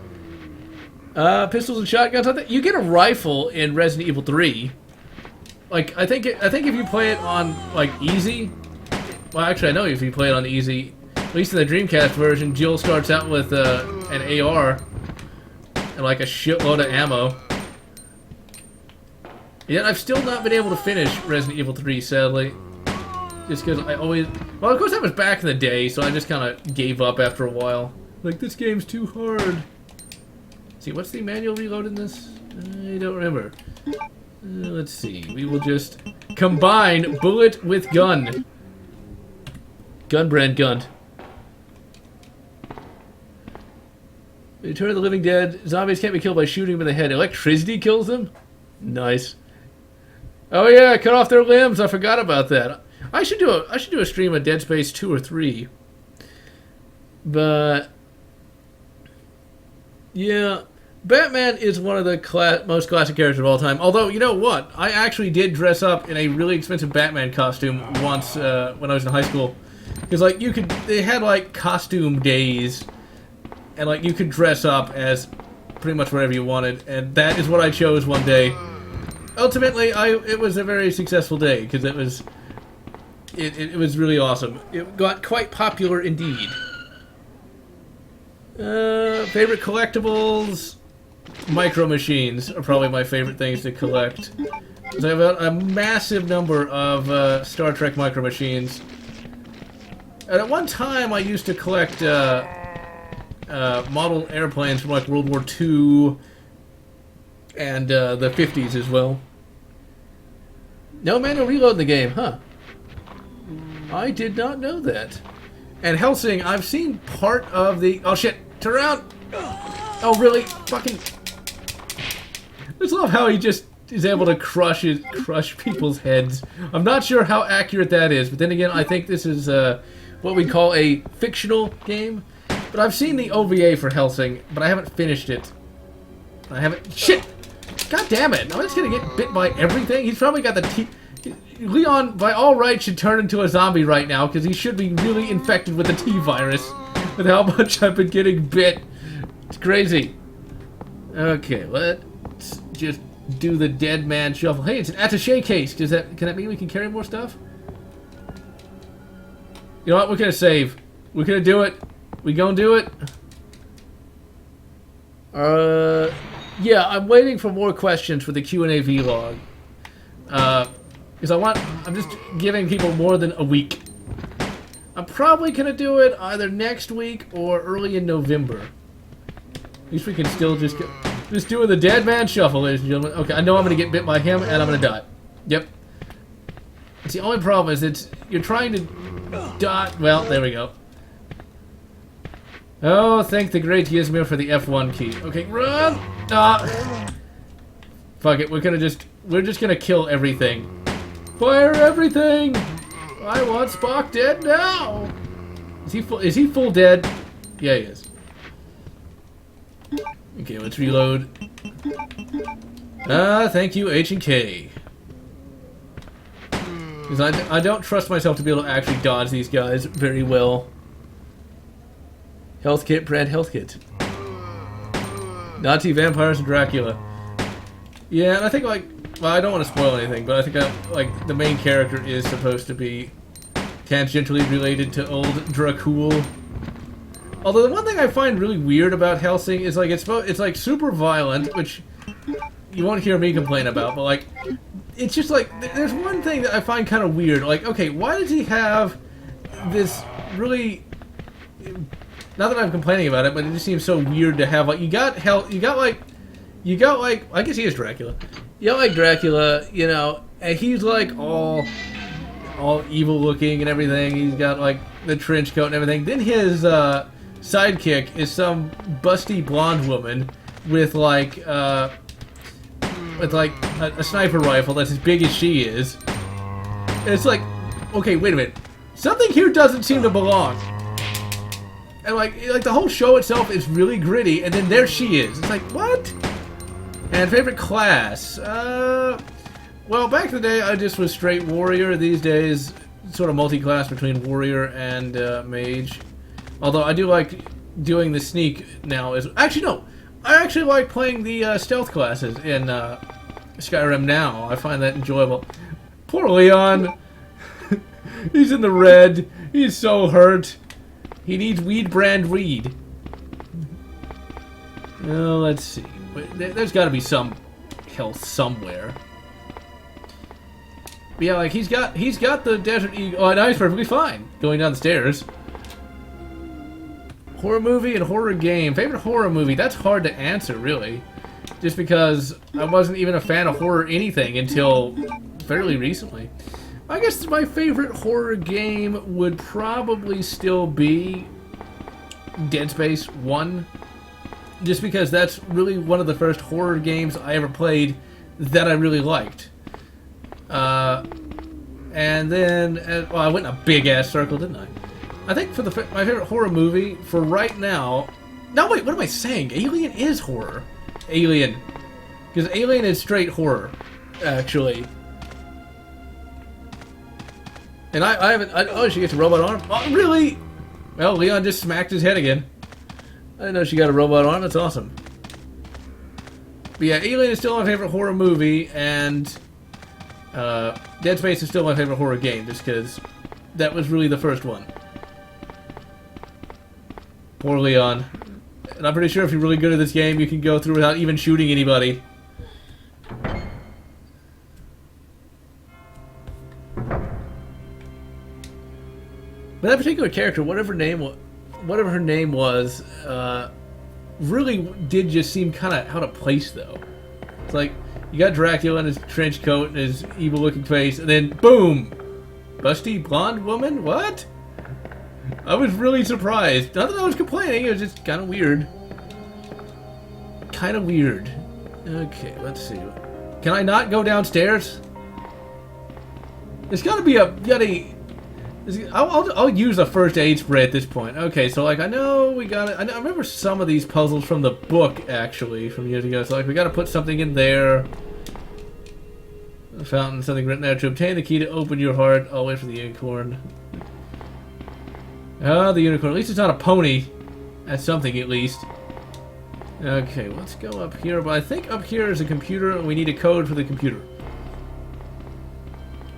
Pistols and shotguns. You get a rifle in Resident Evil 3. Like, I think if you play it on, like, easy... Well, actually, I know if you play it on easy, at least in the Dreamcast version, Jill starts out with an AR and, like, a shitload of ammo. Yet I've still not been able to finish Resident Evil 3, sadly. Just because I always... Well, of course that was back in the day, so I just kind of gave up after a while. Like, this game's too hard. See, what's the manual reload in this? I don't remember. Let's see. We will just combine bullet with gun. Gun brand gun. Return of the Living Dead. Zombies can't be killed by shooting them in the head. Electricity kills them? Nice. Oh yeah, cut off their limbs. I forgot about that. I should do a stream of Dead Space 2 or 3. But yeah, Batman is one of the most classic characters of all time. Although, you know what? I actually did dress up in a really expensive Batman costume once when I was in high school. Because like they had like costume days, and like you could dress up as pretty much whatever you wanted, and that is what I chose one day. Ultimately, it was a very successful day because it was really awesome. It got quite popular indeed. Favorite collectibles? Micro Machines are probably my favorite things to collect. So I have a massive number of Star Trek Micro Machines. And at one time, I used to collect model airplanes from like World War II and the 50s as well. No manual reload in the game, huh? I did not know that. And Helsing, I've seen part of the... Oh shit, turn around! Oh really? Fucking... I just love how he just is able to crush people's heads. I'm not sure how accurate that is, but then again, I think this is what we call a fictional game. But I've seen the OVA for Helsing, but I haven't finished it. I haven't... Shit! God damn it! I'm just gonna get bit by everything. He's probably got the T... Leon, by all rights, should turn into a zombie right now, because he should be really infected with the T-virus. With how much I've been getting bit. It's crazy. Okay, let's just do the dead man shuffle. Hey, it's an attaché case. Can that mean we can carry more stuff? You know what? We're gonna save. We're gonna do it. We gonna do it. Yeah, I'm waiting for more questions for the Q&A vlog. Because I'm just giving people more than a week. I'm probably gonna do it either next week or early in November. At least we can still just doing the dead man shuffle, ladies and gentlemen. Okay, I know I'm gonna get bit by him and I'm gonna die. Yep. It's the only problem is you're trying to dot. Well, there we go. Oh, thank the great Yzmir for the F1 key. Okay, run! Fuck it, we're just gonna kill everything. Fire everything! I want Spock dead now! Is he full dead? Yeah, he is. Okay, let's reload. Thank you, H and K. Because I don't trust myself to be able to actually dodge these guys very well. Health kit, brand health kit. Nazi vampires and Dracula. Yeah, and I think like, well, I don't want to spoil anything, but I think like the main character is supposed to be tangentially related to old Dracul. Although the one thing I find really weird about Helsing is like it's like super violent, which you won't hear me complain about, but like it's just like there's one thing that I find kind of weird. Like, okay, why does he have this really? Not that I'm complaining about it, but it just seems so weird to have like you got like I guess he is Dracula. You got like Dracula, you know, and he's like all evil looking and everything. He's got like the trench coat and everything. Then his sidekick is some busty blonde woman with like a sniper rifle that's as big as she is. And it's like, okay, wait a minute, something here doesn't seem to belong. And like the whole show itself is really gritty, and then there she is. It's like, what? And favorite class? Well, back in the day, I just was straight warrior. These days, sort of multi-class between warrior and mage. Although I do like doing the sneak now. Actually, no. I actually like playing the stealth classes in Skyrim now. I find that enjoyable. Poor Leon. He's in the red. He's so hurt. He needs weed brand weed. Well, let's see. There's got to be some health somewhere. But yeah, like he's got the desert eagle. Oh, now he's perfectly fine going down the stairs. Horror movie and horror game. Favorite horror movie? That's hard to answer, really. Just because I wasn't even a fan of horror anything until fairly recently. I guess my favorite horror game would probably still be Dead Space 1. Just because that's really one of the first horror games I ever played that I really liked. And then, well, I went in a big-ass circle, didn't I? I think for my favorite horror movie, for right now... No, wait, what am I saying? Alien is horror. Alien. Because Alien is straight horror, actually. And I haven't... oh, she gets a robot arm? Oh, really? Well, Leon just smacked his head again. I didn't know she got a robot arm. That's awesome. But yeah, Alien is still my favorite horror movie, and Dead Space is still my favorite horror game, just because that was really the first one. Poor Leon. And I'm pretty sure if you're really good at this game, you can go through without even shooting anybody. But that particular character, whatever her name was, really did just seem kind of out of place, though. It's like, you got Dracula in his trench coat and his evil-looking face, and then, boom! Busty blonde woman? What? I was really surprised. Not that I was complaining, it was just kind of weird. Kind of weird. Okay, let's see. Can I not go downstairs? There's got to be a bloody... I'll use a first aid spray at this point. Okay, so like I know we got it. I remember some of these puzzles from the book actually from years ago. So like we got to put something in there. A fountain, something written there to obtain the key to open your heart. I'll wait for the unicorn. Ah, the unicorn. At least it's not a pony. That's something at least. Okay, let's go up here. But I think up here is a computer, and we need a code for the computer.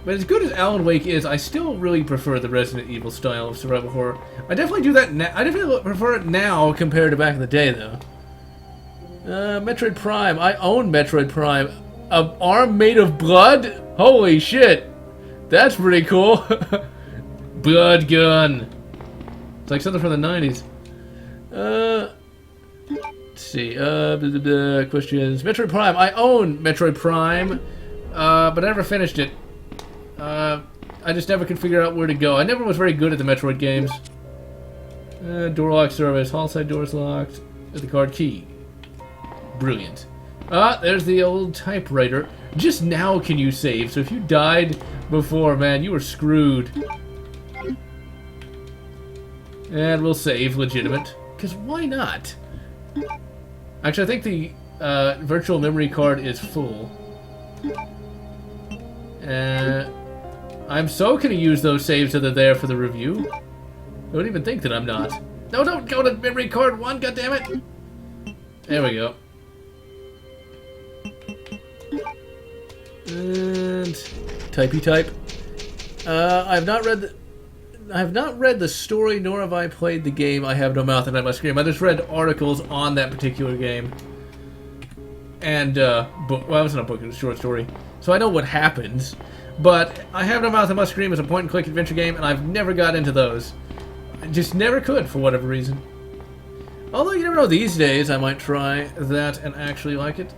But as good as Alan Wake is, I still really prefer the Resident Evil style of survival horror. I definitely do that now. I definitely prefer it now compared to back in the day, though. Metroid Prime. I own Metroid Prime. An arm made of blood? Holy shit. That's pretty cool. Blood gun. It's like something from the 90s. Let's see. Questions. Metroid Prime. I own Metroid Prime, but I never finished it. I just never could figure out where to go. I never was very good at the Metroid games. Door lock service. Hall side doors locked. With the card key. Brilliant. There's the old typewriter. Just now can you save, so if you died before, man, you were screwed. And we'll save legitimate. Because why not? Actually, I think the virtual memory card is full. I'm so gonna use those saves that are there for the review. Don't even think that I'm not. No, don't go to memory card 1, goddammit! There we go. And typey type. I have not read the story, nor have I played the game. I have no mouth and I must scream. I just read articles on that particular game. And well, it wasn't a book, it was a short story. So I know what happens. But I Have No Mouth, I Must Scream is a point-and-click adventure game, and I've never got into those. I just never could, for whatever reason. Although, you never know, these days I might try that and actually like it.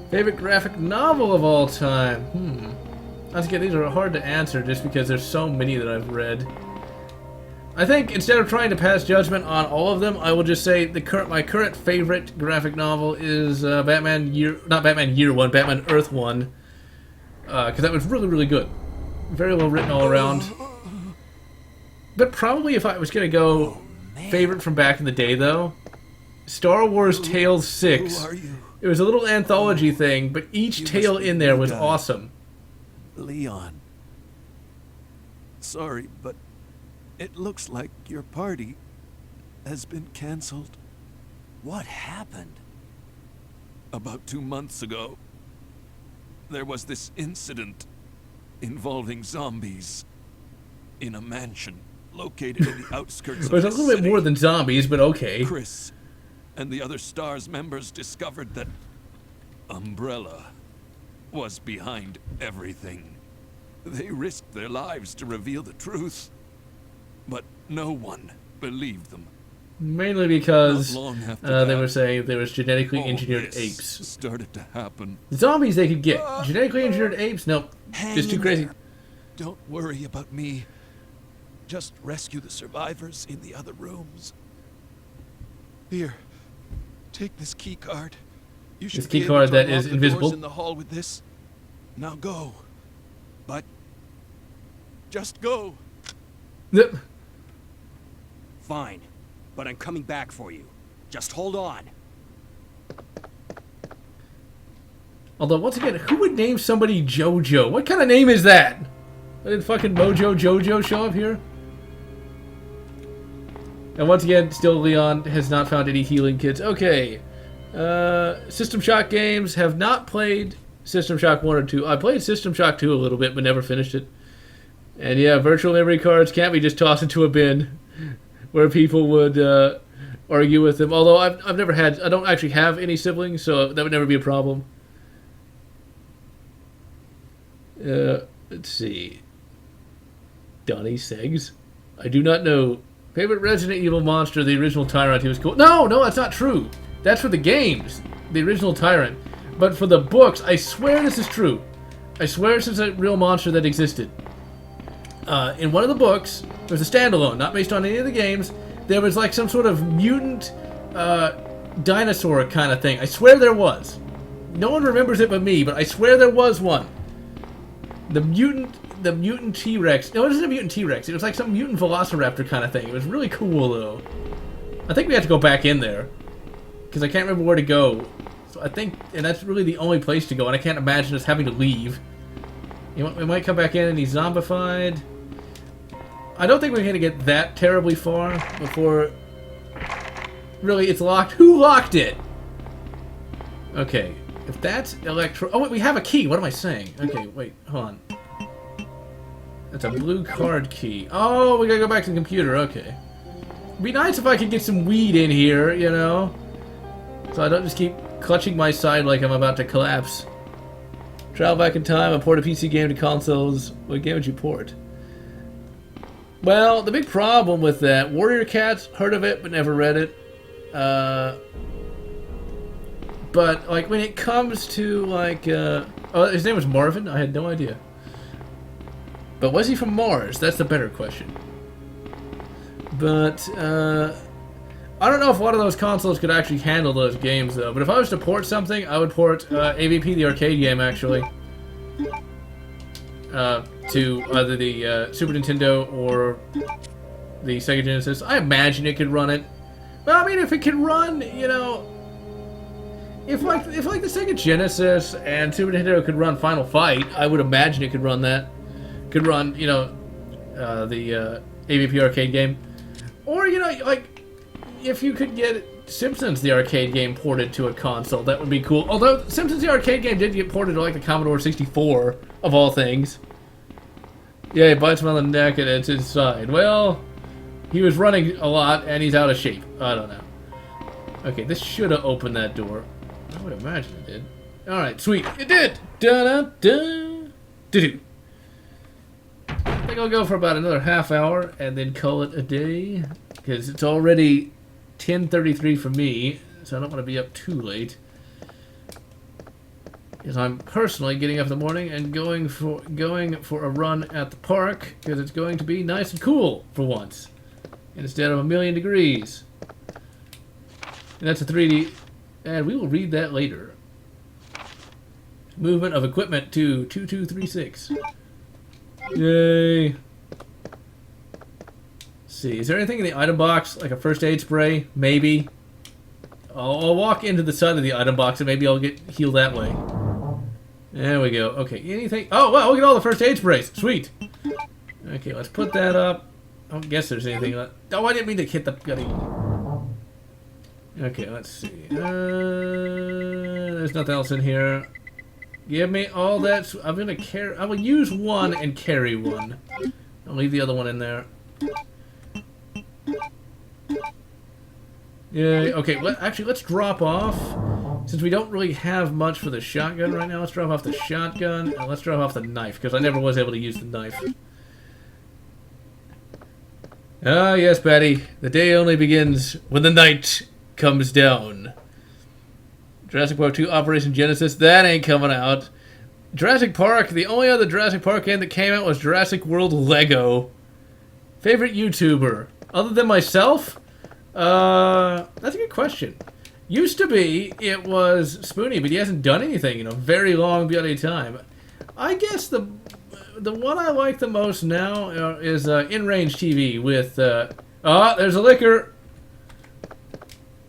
Favorite graphic novel of all time? Once again, these are hard to answer just because there's so many that I've read. I think, instead of trying to pass judgment on all of them, I will just say my current favorite graphic novel is Batman Earth 1. Because that was really, really good. Very well written all around. But probably if I was going to go favorite from back in the day, though, Star Wars Tales 6. Who are you? It was a little anthology thing, but each tale in there was awesome. Leon. Sorry, but it looks like your party has been canceled. What happened? About 2 months ago, there was this incident involving zombies in a mansion located in the outskirts of the There's a little bit more than zombies, but okay. Chris and the other STARS members discovered that Umbrella was behind everything. They risked their lives to reveal the truth, but no one believed them. Mainly because they were saying there was genetically all engineered this apes. Started to happen. Zombies they could get. Genetically engineered apes? Nope. It's too crazy. Don't worry about me. Just rescue the survivors in the other rooms. Here, take this key card. You should This key card that is invisible. In the hall with this. Now go. But just go. Yep. Fine, but I'm coming back for you. Just hold on. Although, once again, who would name somebody JoJo? What kind of name is that? Did fucking Mojo Jojo show up here? And once again, still Leon has not found any healing kits. Okay. System Shock games. Have not played System Shock 1 or 2. I played System Shock 2 a little bit, but never finished it. And yeah, virtual memory cards can't be just tossed into a bin where people would argue with them. Although I've never had... I don't actually have any siblings, so that would never be a problem. Let's see. Donnie Seggs? I do not know. Favorite Resident Evil monster, the original Tyrant. He was cool. No, that's not true. That's for the games. The original Tyrant. But for the books, I swear this is true. I swear this is a real monster that existed. In one of the books, there was a standalone, not based on any of the games. There was like some sort of mutant dinosaur kind of thing. I swear there was. No one remembers it but me, but I swear there was one. The mutant T-Rex. No, it wasn't a mutant T-Rex. It was like some mutant velociraptor kind of thing. It was really cool, though. I think we have to go back in there. Because I can't remember where to go. So I think, and that's really the only place to go, and I can't imagine us having to leave. We might come back in and he's zombified. I don't think we're going to get that terribly far before... Really, it's locked. Who locked it? Okay. If that's electro... Oh, wait, we have a key. What am I saying? Okay, wait, hold on. That's a blue card key. Oh, we gotta go back to the computer. Okay. It'd be nice if I could get some weed in here, you know? So I don't just keep clutching my side like I'm about to collapse. Travel back in time and port a PC game to consoles. What game would you port? Well, the big problem with that, Warrior Cats, heard of it but never read it. But, like, when it comes to, like, oh, his name was Marvin? I had no idea. But was he from Mars? That's the better question. But, I don't know if one of those consoles could actually handle those games, though. But if I was to port something, I would port AVP, the arcade game, actually. To either the Super Nintendo or the Sega Genesis. I imagine it could run it. Well, I mean, if it can run, you know... If like the Sega Genesis and Super Nintendo could run Final Fight, I would imagine it could run that. Could run, you know, the AVP arcade game. Or, you know, like, if you could get Simpsons the arcade game ported to a console, that would be cool. Although, Simpsons the arcade game did get ported to, like, the Commodore 64, of all things. Yeah, he bites him on the neck and it's his side. Well, he was running a lot and he's out of shape. I don't know. Okay, this should have opened that door. I would imagine it did. Alright, sweet. It did! Da-da-da! Do-do. I think I'll go for about another half hour and then call it a day. Because it's already 10:33 for me, so I don't want to be up too late. Because I'm personally getting up in the morning and going for a run at the park, because it's going to be nice and cool for once. Instead of 1,000,000 degrees. And that's a 3D... And we will read that later. Movement of equipment to 2236. Yay. Let's see, is there anything in the item box, like a first aid spray? Maybe. I'll walk into the side of the item box and maybe I'll get healed that way. There we go. Okay, anything? Oh, wow, look at all the first aid sprays. Sweet. Okay, let's put that up. I don't guess there's anything left. Oh, I didn't mean to hit the gutty. Okay, let's see. There's nothing else in here. Give me all that. I'm gonna carry. I will use one and carry one. I'll leave the other one in there. Yeah. Okay. Actually, let's drop off. Since we don't really have much for the shotgun right now, let's drop off the shotgun and let's drop off the knife because I never was able to use the knife. Ah, yes, Patty. The day only begins when the night comes down. Jurassic Park 2 Operation Genesis, that ain't coming out. Jurassic Park, the only other Jurassic Park game that came out was Jurassic World Lego. Favorite YouTuber? Other than myself? That's a good question. Used to be, it was Spoonie, but he hasn't done anything in a very long bloody time. I guess the one I like the most now is In Range TV with, there's a liquor.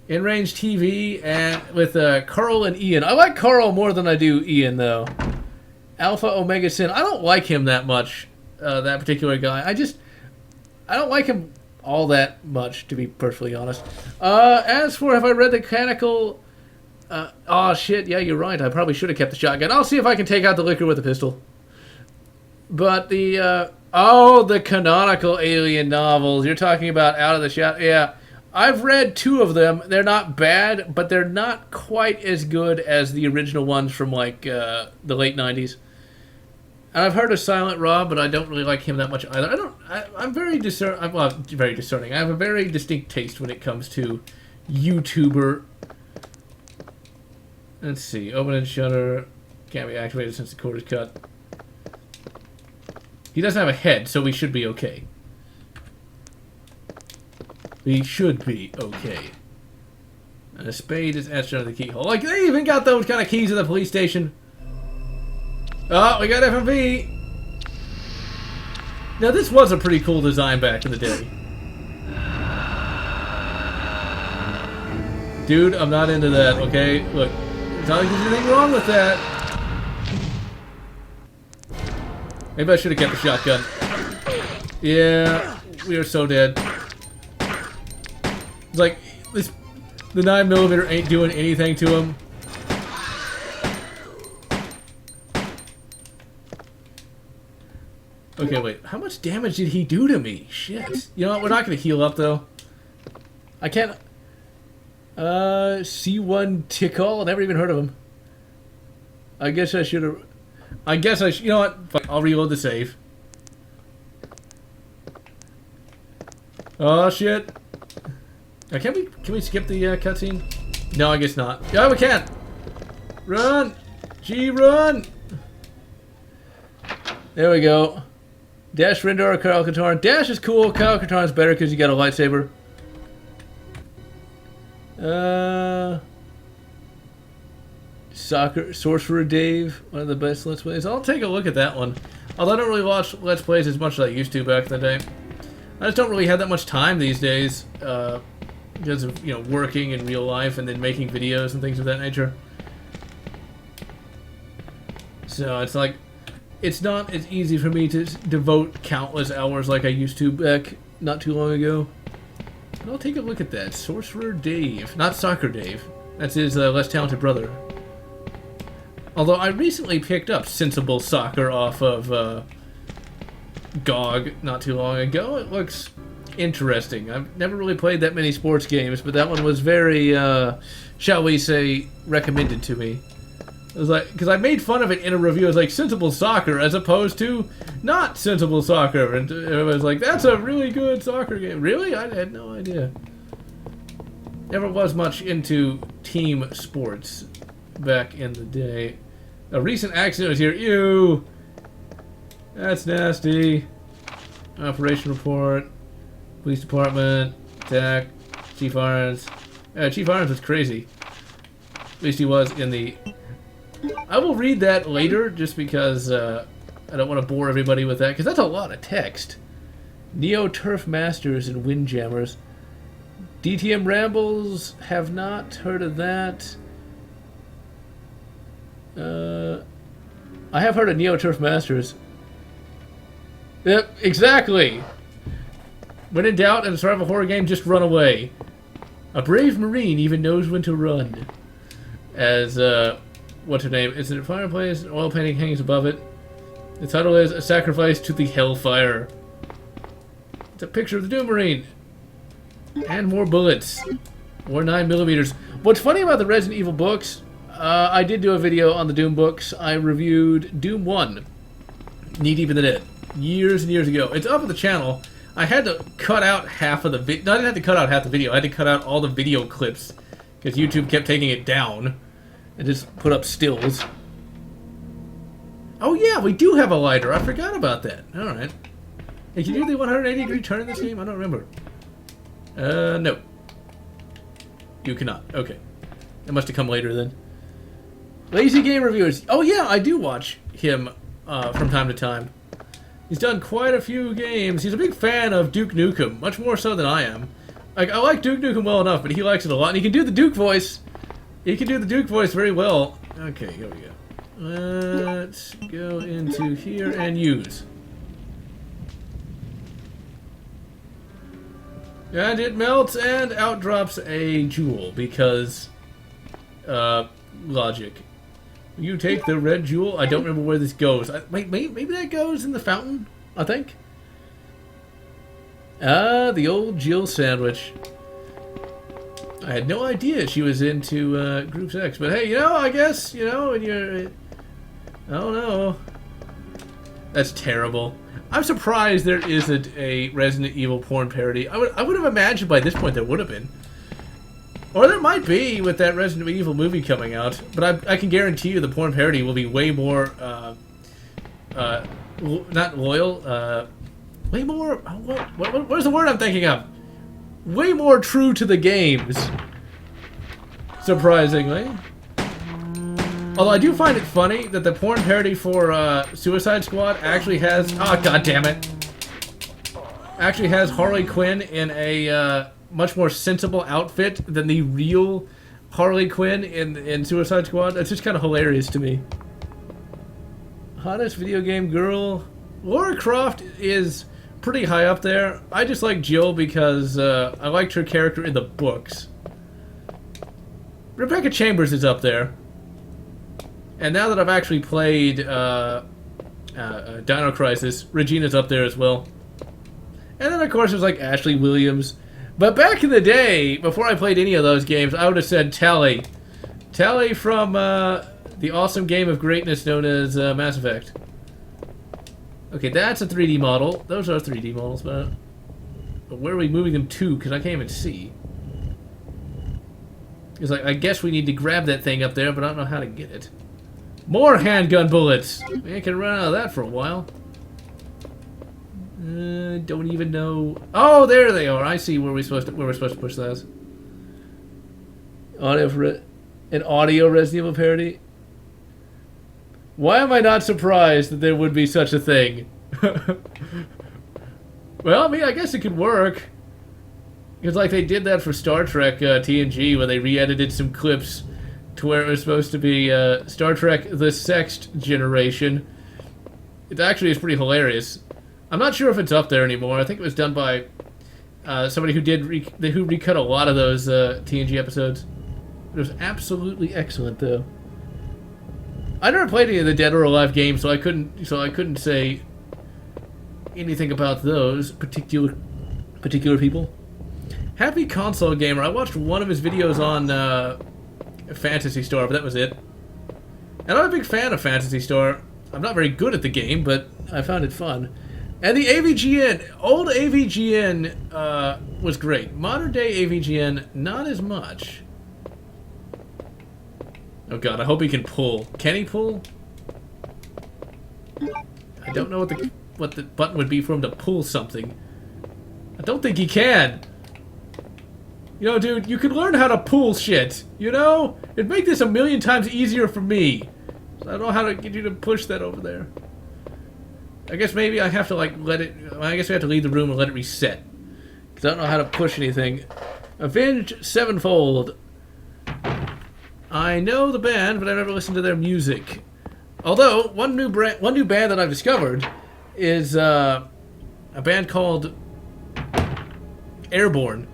In Range TV and with Carl and Ian. I like Carl more than I do Ian, though. Alpha Omega Sin. I don't like him that much, that particular guy. I don't like him all that much, to be perfectly honest. As for have I read the canonical... oh, shit, yeah, you're right. I probably should have kept the shotgun. I'll see if I can take out the liquor with a pistol. But the, the canonical Alien novels. You're talking about Out of the Shadow. Yeah. I've read 2 of them. They're not bad, but they're not quite as good as the original ones from, like, the late 90s. And I've heard of Silent Rob, but I don't really like him that much either. I'm very discerning. Well, very discerning. I have a very distinct taste when it comes to YouTuber. Let's see. Open and shutter. Can't be activated since the cord is cut. He doesn't have a head, so we should be okay. We should be okay. And a spade is etched under the keyhole. Like, they even got those kind of keys in the police station. Oh, we got FMV. Now, this was a pretty cool design back in the day. Dude, I'm not into that, okay? Look, it's not like there's anything wrong with that. Maybe I should have kept the shotgun. Yeah, we are so dead. It's like, the 9mm ain't doing anything to him. Okay, wait. How much damage did he do to me? Shit. You know what? We're not going to heal up, though. I can't... C1 Tickle. I never even heard of him. I guess I should have... You know what? Fuck, I'll reload the save. Oh, shit. Can we skip the cutscene? No, I guess not. Yeah, we can! Run! G, run! There we go. Dash Rindor or Kyle Katarn. Dash is cool. Kyle Katarn's better because you got a lightsaber. Sorcerer Dave, one of the best Let's Plays. I'll take a look at that one. Although I don't really watch Let's Plays as much as I used to back in the day. I just don't really have that much time these days because of, you know, working in real life and then making videos and things of that nature. So it's like, it's not as easy for me to devote countless hours like I used to back not too long ago. But I'll take a look at that. Sorcerer Dave. Not Soccer Dave. That's his less talented brother. Although I recently picked up Sensible Soccer off of GOG not too long ago. It looks interesting. I've never really played that many sports games, but that one was very, shall we say, recommended to me. It was like, because I made fun of it in a review. It was like Sensible Soccer as opposed to not Sensible Soccer. And it was like, that's a really good soccer game. Really? I had no idea. Never was much into team sports back in the day. A recent accident was here. Ew! That's nasty. Operation report. Police department. Attack. Chief Irons. Chief Irons was crazy. At least he was in the... I will read that later, just because I don't want to bore everybody with that, because that's a lot of text. Neo Turf Masters and Windjammers. DTM Rambles, have not heard of that. I have heard of Neo Turf Masters. Yep, exactly. When in doubt in a survival horror game, just run away. A brave Marine even knows when to run. As, what's her name? It's in a fireplace, an oil painting hangs above it. The title is A Sacrifice to the Hellfire. It's a picture of the Doom Marine. And more bullets. More 9mm. What's funny about the Resident Evil books, I did do a video on the Doom books. I reviewed Doom 1, Knee Deep in the Dead, years and years ago. It's up on the channel. I had to cut out half of the video. No, I didn't have to cut out half the video. I had to cut out all the video clips because YouTube kept taking it down and just put up stills. Oh yeah, we do have a lighter. I forgot about that. Alright. Hey, can you do the 180-degree turn in this game? I don't remember. No. You cannot. Okay. That must have come later then. Lazy Game Reviewers. Oh yeah, I do watch him from time to time. He's done quite a few games. He's a big fan of Duke Nukem, much more so than I am. Like, I like Duke Nukem well enough, but he likes it a lot, and he can do the Duke voice. He can do the Duke voice very well. Okay, here we go. Let's go into here and use. And it melts and out drops a jewel because logic. You take the red jewel. I don't remember where this goes. Wait, maybe that goes in the fountain, I think. Ah, the old Jill sandwich. I had no idea she was into group sex, but hey, you know, I guess, you know, when you're... I don't know. That's terrible. I'm surprised there isn't a Resident Evil porn parody. I would have imagined by this point there would have been. Or there might be with that Resident Evil movie coming out, but I can guarantee you the porn parody will be way more, not loyal, way more, what is the word I'm thinking of? Way more true to the games, surprisingly. Although I do find it funny that the porn parody for Suicide Squad actually has, oh god damn it, actually has Harley Quinn in a much more sensible outfit than the real Harley Quinn in Suicide Squad. That's just kind of hilarious to me. Hottest video game girl, Lara Croft is pretty high up there. I just like Jill because I liked her character in the books. Rebecca Chambers is up there. And now that I've actually played Dino Crisis. Regina's up there as well. And then, of course, there's like Ashley Williams. But back in the day, before I played any of those games, I would have said Tally. Tally from the awesome game of greatness known as Mass Effect. Okay, that's a 3D model. Those are 3D models, but where are we moving them to? Because I can't even see. Because I guess we need to grab that thing up there, but I don't know how to get it. More handgun bullets! I can run out of that for a while. Don't even know. Oh, there they are. I see where we're supposed to push those. An audio Resident Evil parody. Why am I not surprised that there would be such a thing? Well, I mean, I guess it could work. Because, like, they did that for Star Trek TNG, where they re-edited some clips to where it was supposed to be Star Trek The Sext Generation. It actually is pretty hilarious. I'm not sure if it's up there anymore. I think it was done by somebody who recut a lot of those TNG episodes. It was absolutely excellent, though. I never played any of the Dead or Alive games, so I couldn't say anything about those particular people. Happy Console Gamer. I watched one of his videos on Phantasy Star, but that was it. And I'm a big fan of Phantasy Star. I'm not very good at the game, but I found it fun. And the AVGN, old AVGN was great. Modern day AVGN, not as much. Oh god, I hope he can pull. Can he pull? I don't know what the button would be for him to pull something. I don't think he can. You know, dude, you could learn how to pull shit. You know? It'd make this a million times easier for me. So I don't know how to get you to push that over there. I guess maybe I have to, like, let it... I guess we have to leave the room and let it reset. Because I don't know how to push anything. Avenged Sevenfold. I know the band, but I've never listened to their music. Although, one new band that I've discovered is a band called Airborne.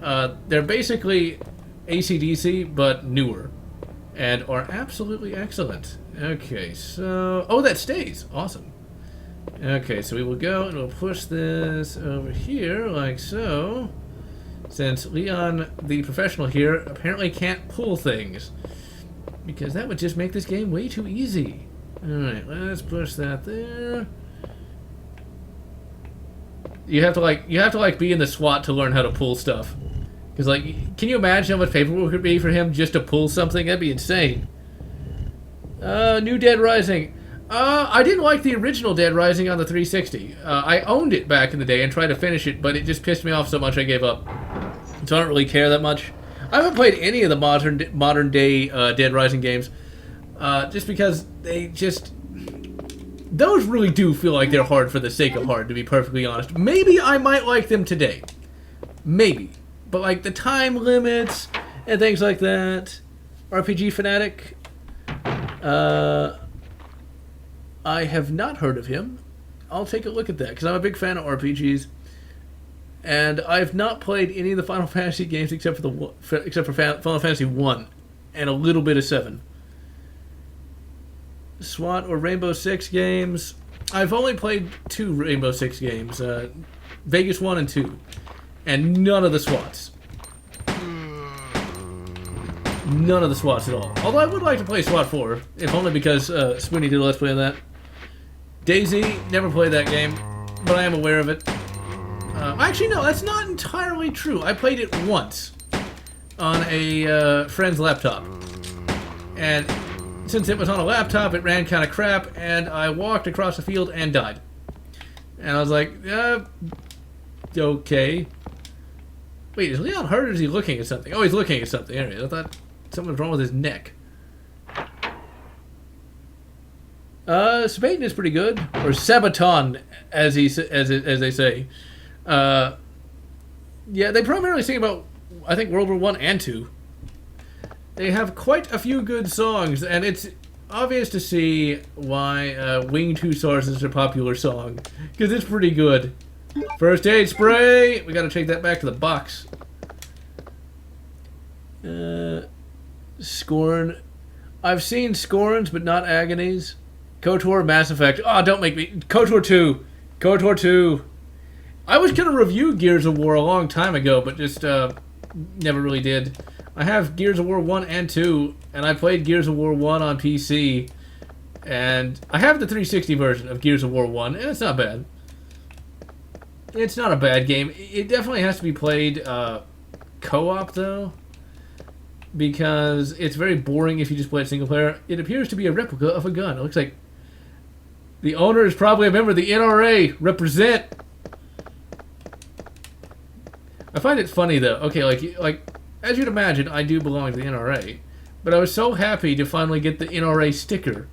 They're basically AC/DC, but newer. And are absolutely excellent. Okay, so... Oh, that stays. Awesome. Okay, so we will go and we'll push this over here, like so. Since Leon, the professional here, apparently can't pull things. Because that would just make this game way too easy. Alright, let's push that there. You have to like be in the SWAT to learn how to pull stuff. Because, like, can you imagine how much paperwork it would be for him just to pull something? That'd be insane. New Dead Rising. I didn't like the original Dead Rising on the 360. I owned it back in the day and tried to finish it, but it just pissed me off so much I gave up. So I don't really care that much. I haven't played any of the modern day Dead Rising games, just because they just... Those really do feel like they're hard for the sake of hard, to be perfectly honest. Maybe I might like them today. Maybe. But, like, the time limits and things like that. RPG Fanatic. I have not heard of him. I'll take a look at that, because I'm a big fan of RPGs. And I've not played any of the Final Fantasy games except for Final Fantasy 1 and a little bit of 7. SWAT or Rainbow Six games. I've only played 2 Rainbow Six games. Vegas 1 and 2. And none of the SWATs. None of the SWATs at all. Although I would like to play SWAT 4, if only because Spoony did a Let's Play on that. DayZ, never played that game, but I am aware of it. Actually, no, that's not entirely true. I played it once on a friend's laptop. And since it was on a laptop, it ran kind of crap, and I walked across the field and died. And I was like, okay. Wait, is Leon hurt or is he looking at something? Oh, he's looking at something. Anyway, I thought something was wrong with his neck. Sabaton is pretty good, or Sabaton, as they say. Yeah, they primarily sing about, I think, World War 1 and 2. They have quite a few good songs, and it's obvious to see why Winged Hussars is a popular song, because it's pretty good. First aid spray! We gotta take that back to the box. Scorn. I've seen Scorns, but not Agonies. KOTOR, Mass Effect. Oh, don't make me. KOTOR 2. KOTOR 2. I was going to review Gears of War a long time ago, but just never really did. I have Gears of War 1 and 2, and I played Gears of War 1 on PC. And I have the 360 version of Gears of War 1, and it's not bad. It's not a bad game. It definitely has to be played co-op, though, because it's very boring if you just play it single player. It appears to be a replica of a gun. It looks like the owner is probably a member of the NRA. Represent. I find it funny, though. Okay, like as you'd imagine, I do belong to the NRA, but I was so happy to finally get the NRA sticker.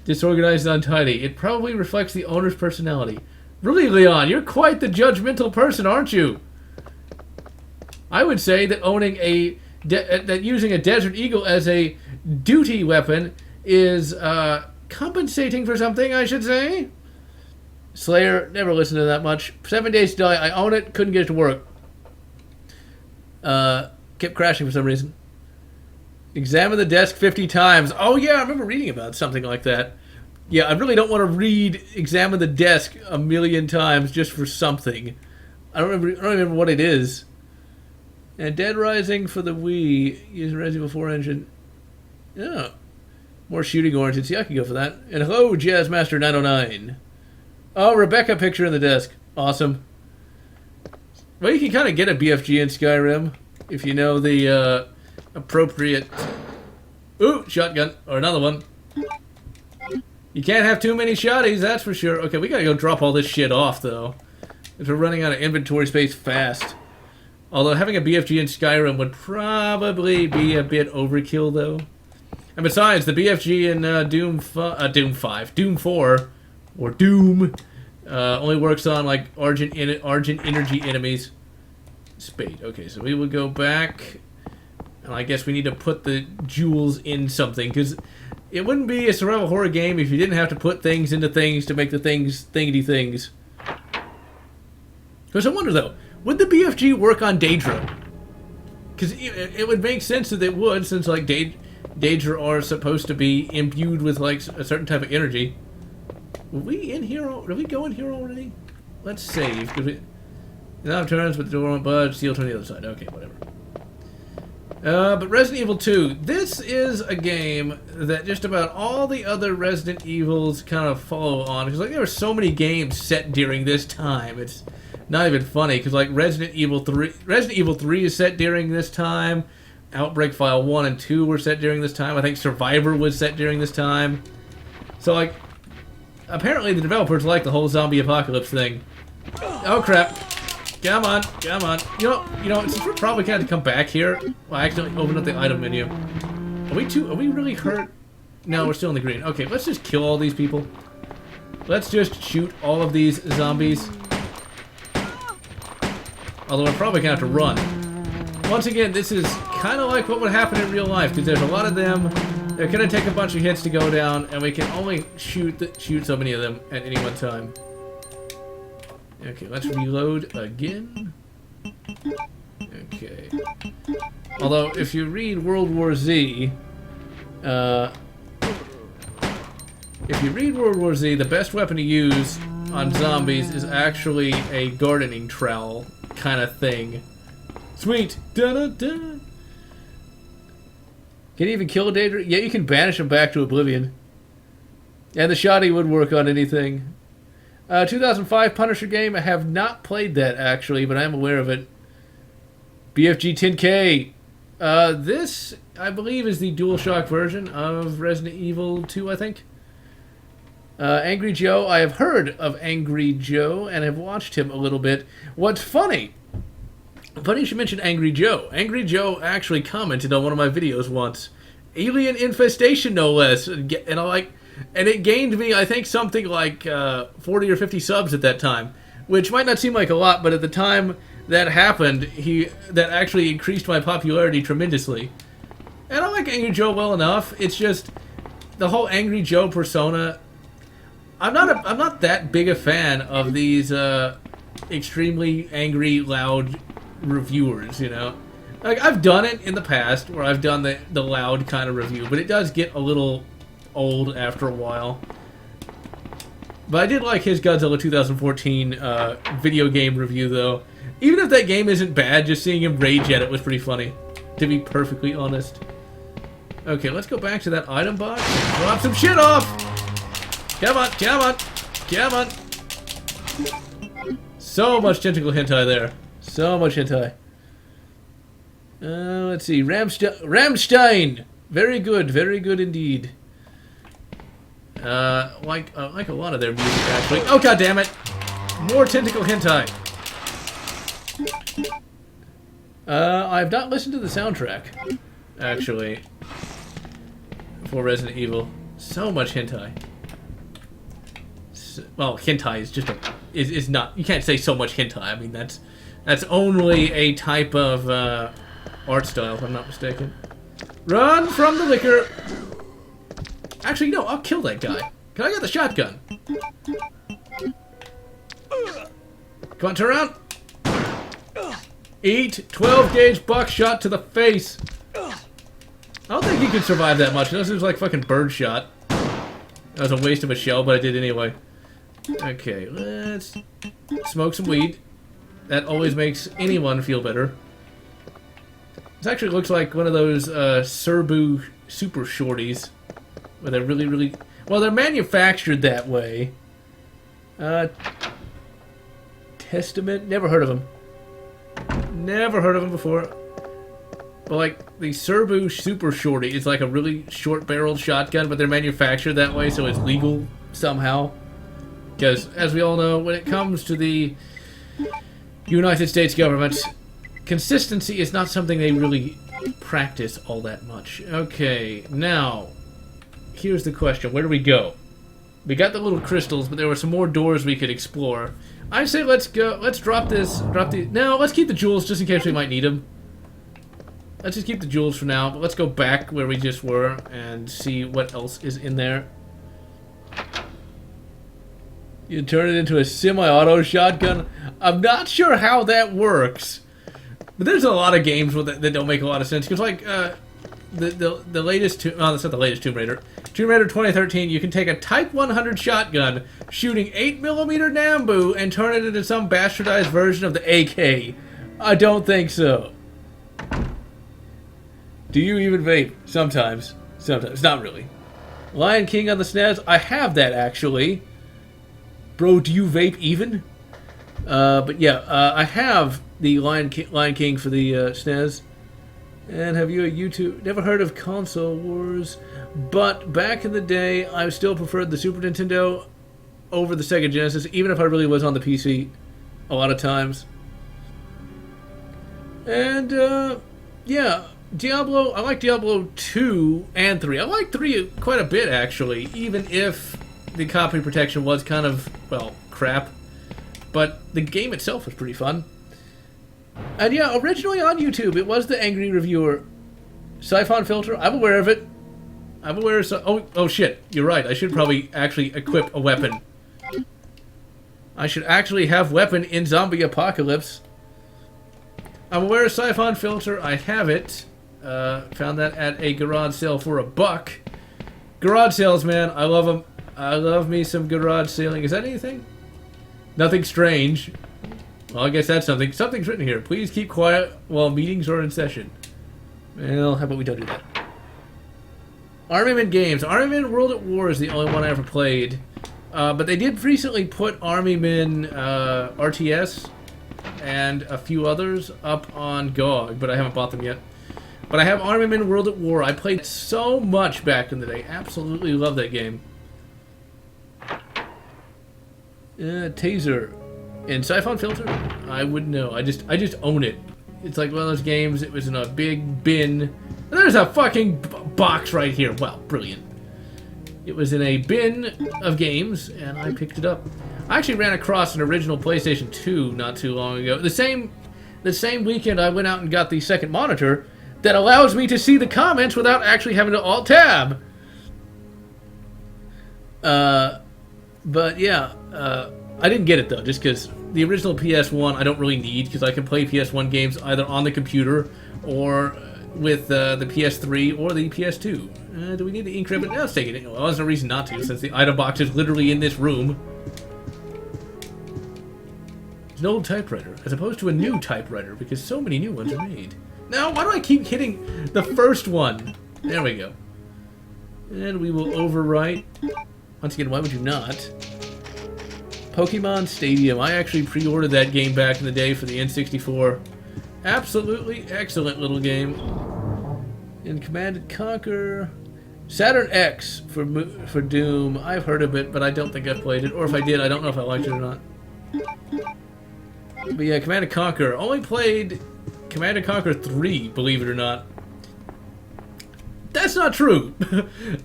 Disorganized and untidy. It probably reflects the owner's personality. Really, Leon, you're quite the judgmental person, aren't you? I would say that owning that using a Desert Eagle as a duty weapon is compensating for something, I should say. Slayer, never listened to that much. 7 Days to Die, I own it, couldn't get it to work. Kept crashing for some reason. Examine the desk 50 times. Oh yeah, I remember reading about something like that. Yeah, I really don't want to read Examine the Desk a million times just for something. I don't remember what it is. And Dead Rising for the Wii, using Resident Evil 4 engine. Yeah. More shooting oriented. See, I can go for that. And hello, Jazzmaster 909. Oh, Rebecca picture in the desk. Awesome. Well, you can kind of get a BFG in Skyrim if you know the appropriate... Ooh, shotgun. Or another one. You can't have too many shotties, that's for sure. Okay, we gotta go drop all this shit off, though. Because we're running out of inventory space fast. Although having a BFG in Skyrim would probably be a bit overkill, though. And besides, the BFG in Doom 4, or Doom, only works on, like, Argent Energy enemies. Spade. Okay, so we will go back... And I guess we need to put the jewels in something, because it wouldn't be a survival horror game if you didn't have to put things into things to make the things thingy things. Because I wonder, though, would the BFG work on Daedra? Because it would make sense that it would, since, like, Daedra are supposed to be imbued with, like, a certain type of energy. Were we in here? Did we go in here already? Let's save, because we... Now turns, but the door won't budge, steel turn the other side. Okay, whatever. But Resident Evil 2, this is a game that just about all the other Resident Evils kind of follow on. Because, like, there are so many games set during this time. It's not even funny. Because, like, Resident Evil 3 is set during this time. Outbreak File 1 and 2 were set during this time. I think Survivor was set during this time. So, like, apparently the developers like the whole zombie apocalypse thing. Oh, crap. Come on, come on. You know, since we're probably going to come back here, well, I accidentally opened up the item menu. Are we really hurt? No, we're still in the green. Okay, let's just kill all these people. Let's just shoot all of these zombies. Although we're probably going to have to run. Once again, this is kind of like what would happen in real life, because there's a lot of them. They're going to take a bunch of hits to go down, and we can only shoot so many of them at any one time. Okay, let's reload again. Okay. Although, if you read World War Z, the best weapon to use on zombies is actually a gardening trowel kind of thing. Sweet! Da-da-da! Can you even kill a Daedra? Yeah, you can banish them back to oblivion. And the shotty would work on anything. 2005 Punisher game. I have not played that, actually, but I am aware of it. BFG 10K. This, I believe, is the DualShock version of Resident Evil 2, I think. Angry Joe. I have heard of Angry Joe, and have watched him a little bit. What's funny you should mention Angry Joe. Angry Joe actually commented on one of my videos once. Alien Infestation, no less. And it gained me, I think, something like 40 or 50 subs at that time, which might not seem like a lot, but at the time that happened, that actually increased my popularity tremendously. And I like Angry Joe well enough. It's just the whole Angry Joe persona. I'm not that big a fan of these extremely angry, loud reviewers. You know, like I've done it in the past where I've done the loud kind of review, but it does get a little old after a while. But I did like his Godzilla 2014 video game review, though. Even if that game isn't bad, just seeing him rage at it was pretty funny, to be perfectly honest. Okay, let's go back to that item box and drop some shit off! Come on, come on, come on! So much tentacle hentai there. So much hentai. Let's see, Rammstein! Very good indeed. Like a lot of their music, actually. Oh, god damn it! More tentacle hentai! I've not listened to the soundtrack, actually, for Resident Evil. So much hentai. Well, hentai is just is not. You can't say so much hentai. I mean, that's only a type of art style, if I'm not mistaken. Run from the liquor. Actually, no. I'll kill that guy. Can I get the shotgun? Come on, turn around. Eat 12-gauge buckshot to the face. I don't think he could survive that much. Unless it was like fucking birdshot. That was a waste of a shell, but I did anyway. Okay, let's smoke some weed. That always makes anyone feel better. This actually looks like one of those Serbu super shorties. Where they're really... Well, they're manufactured that way. Testament? Never heard of them. Never heard of them before. But like, the Serbu Super Shorty is like a really short-barreled shotgun, but they're manufactured that way, so it's legal somehow. Because, as we all know, when it comes to the United States government, consistency is not something they really practice all that much. Okay, now, here's the question. Where do we go? We got the little crystals, but there were some more doors we could explore. I say let's go. Let's drop this. No, let's keep the jewels just in case we might need them. Let's just keep the jewels for now. But let's go back where we just were and see what else is in there. You turn it into a semi-auto shotgun. I'm not sure how that works, but there's a lot of games with that don't make a lot of sense. Because like the latest, oh, that's not the latest Tomb Raider. Tomb Raider 2013, you can take a Type 100 shotgun, shooting 8mm Nambu, and turn it into some bastardized version of the AK. I don't think so. Do you even vape? Sometimes. Sometimes. Not really. Lion King on the SNES? I have that, actually. Bro, do you vape even? But yeah, I have the Lion King for the SNES. And have you a YouTube? Never heard of Console Wars, but back in the day, I still preferred the Super Nintendo over the Sega Genesis, even if I really was on the PC a lot of times. And, yeah, Diablo, I like Diablo 2 and 3. I like 3 quite a bit, actually, even if the copy protection was kind of, well, crap. But the game itself was pretty fun. And yeah, originally on YouTube, it was the Angry Reviewer. Siphon Filter, I'm aware of it. I'm aware of... Oh shit, you're right. I should probably actually equip a weapon. I should actually have weapon in Zombie Apocalypse. I'm aware of Siphon Filter. I have it. Found that at a garage sale for $1. Garage sales, man. I love them. I love me some garage sailing. Is that anything? Nothing strange. Well, I guess that's something. Something's written here. Please keep quiet while meetings are in session. Well, how about we don't do that? Army Men games. Army Men World at War is the only one I ever played. But they did recently put Army Men RTS and a few others up on GOG, but I haven't bought them yet. But I have Army Men World at War. I played so much back in the day. Absolutely love that game. Taser. In Siphon Filter? I wouldn't know. I just own it. It's like one of those games, it was in a big bin. And there's a fucking box right here. Wow, brilliant. It was in a bin of games, and I picked it up. I actually ran across an original PlayStation 2 not too long ago. The same weekend I went out and got the second monitor that allows me to see the comments without actually having to Alt-Tab. But yeah, I didn't get it though, just because the original PS1 I don't really need, because I can play PS1 games either on the computer or with the PS3 or the PS2. Do we need the ink ribbon? No, let's take it. Well, there's no reason not to, since the item box is literally in this room. It's an old typewriter, as opposed to a new typewriter, because so many new ones are made. Now, why do I keep hitting the first one? There we go. And we will overwrite. Once again, why would you not? Pokemon Stadium. I actually pre-ordered that game back in the day for the N64. Absolutely excellent little game. And Command & Conquer. Saturn X for Doom. I've heard of it, but I don't think I've played it. Or if I did, I don't know if I liked it or not. But yeah, Command & Conquer. Only played Command & Conquer 3, believe it or not. That's not true.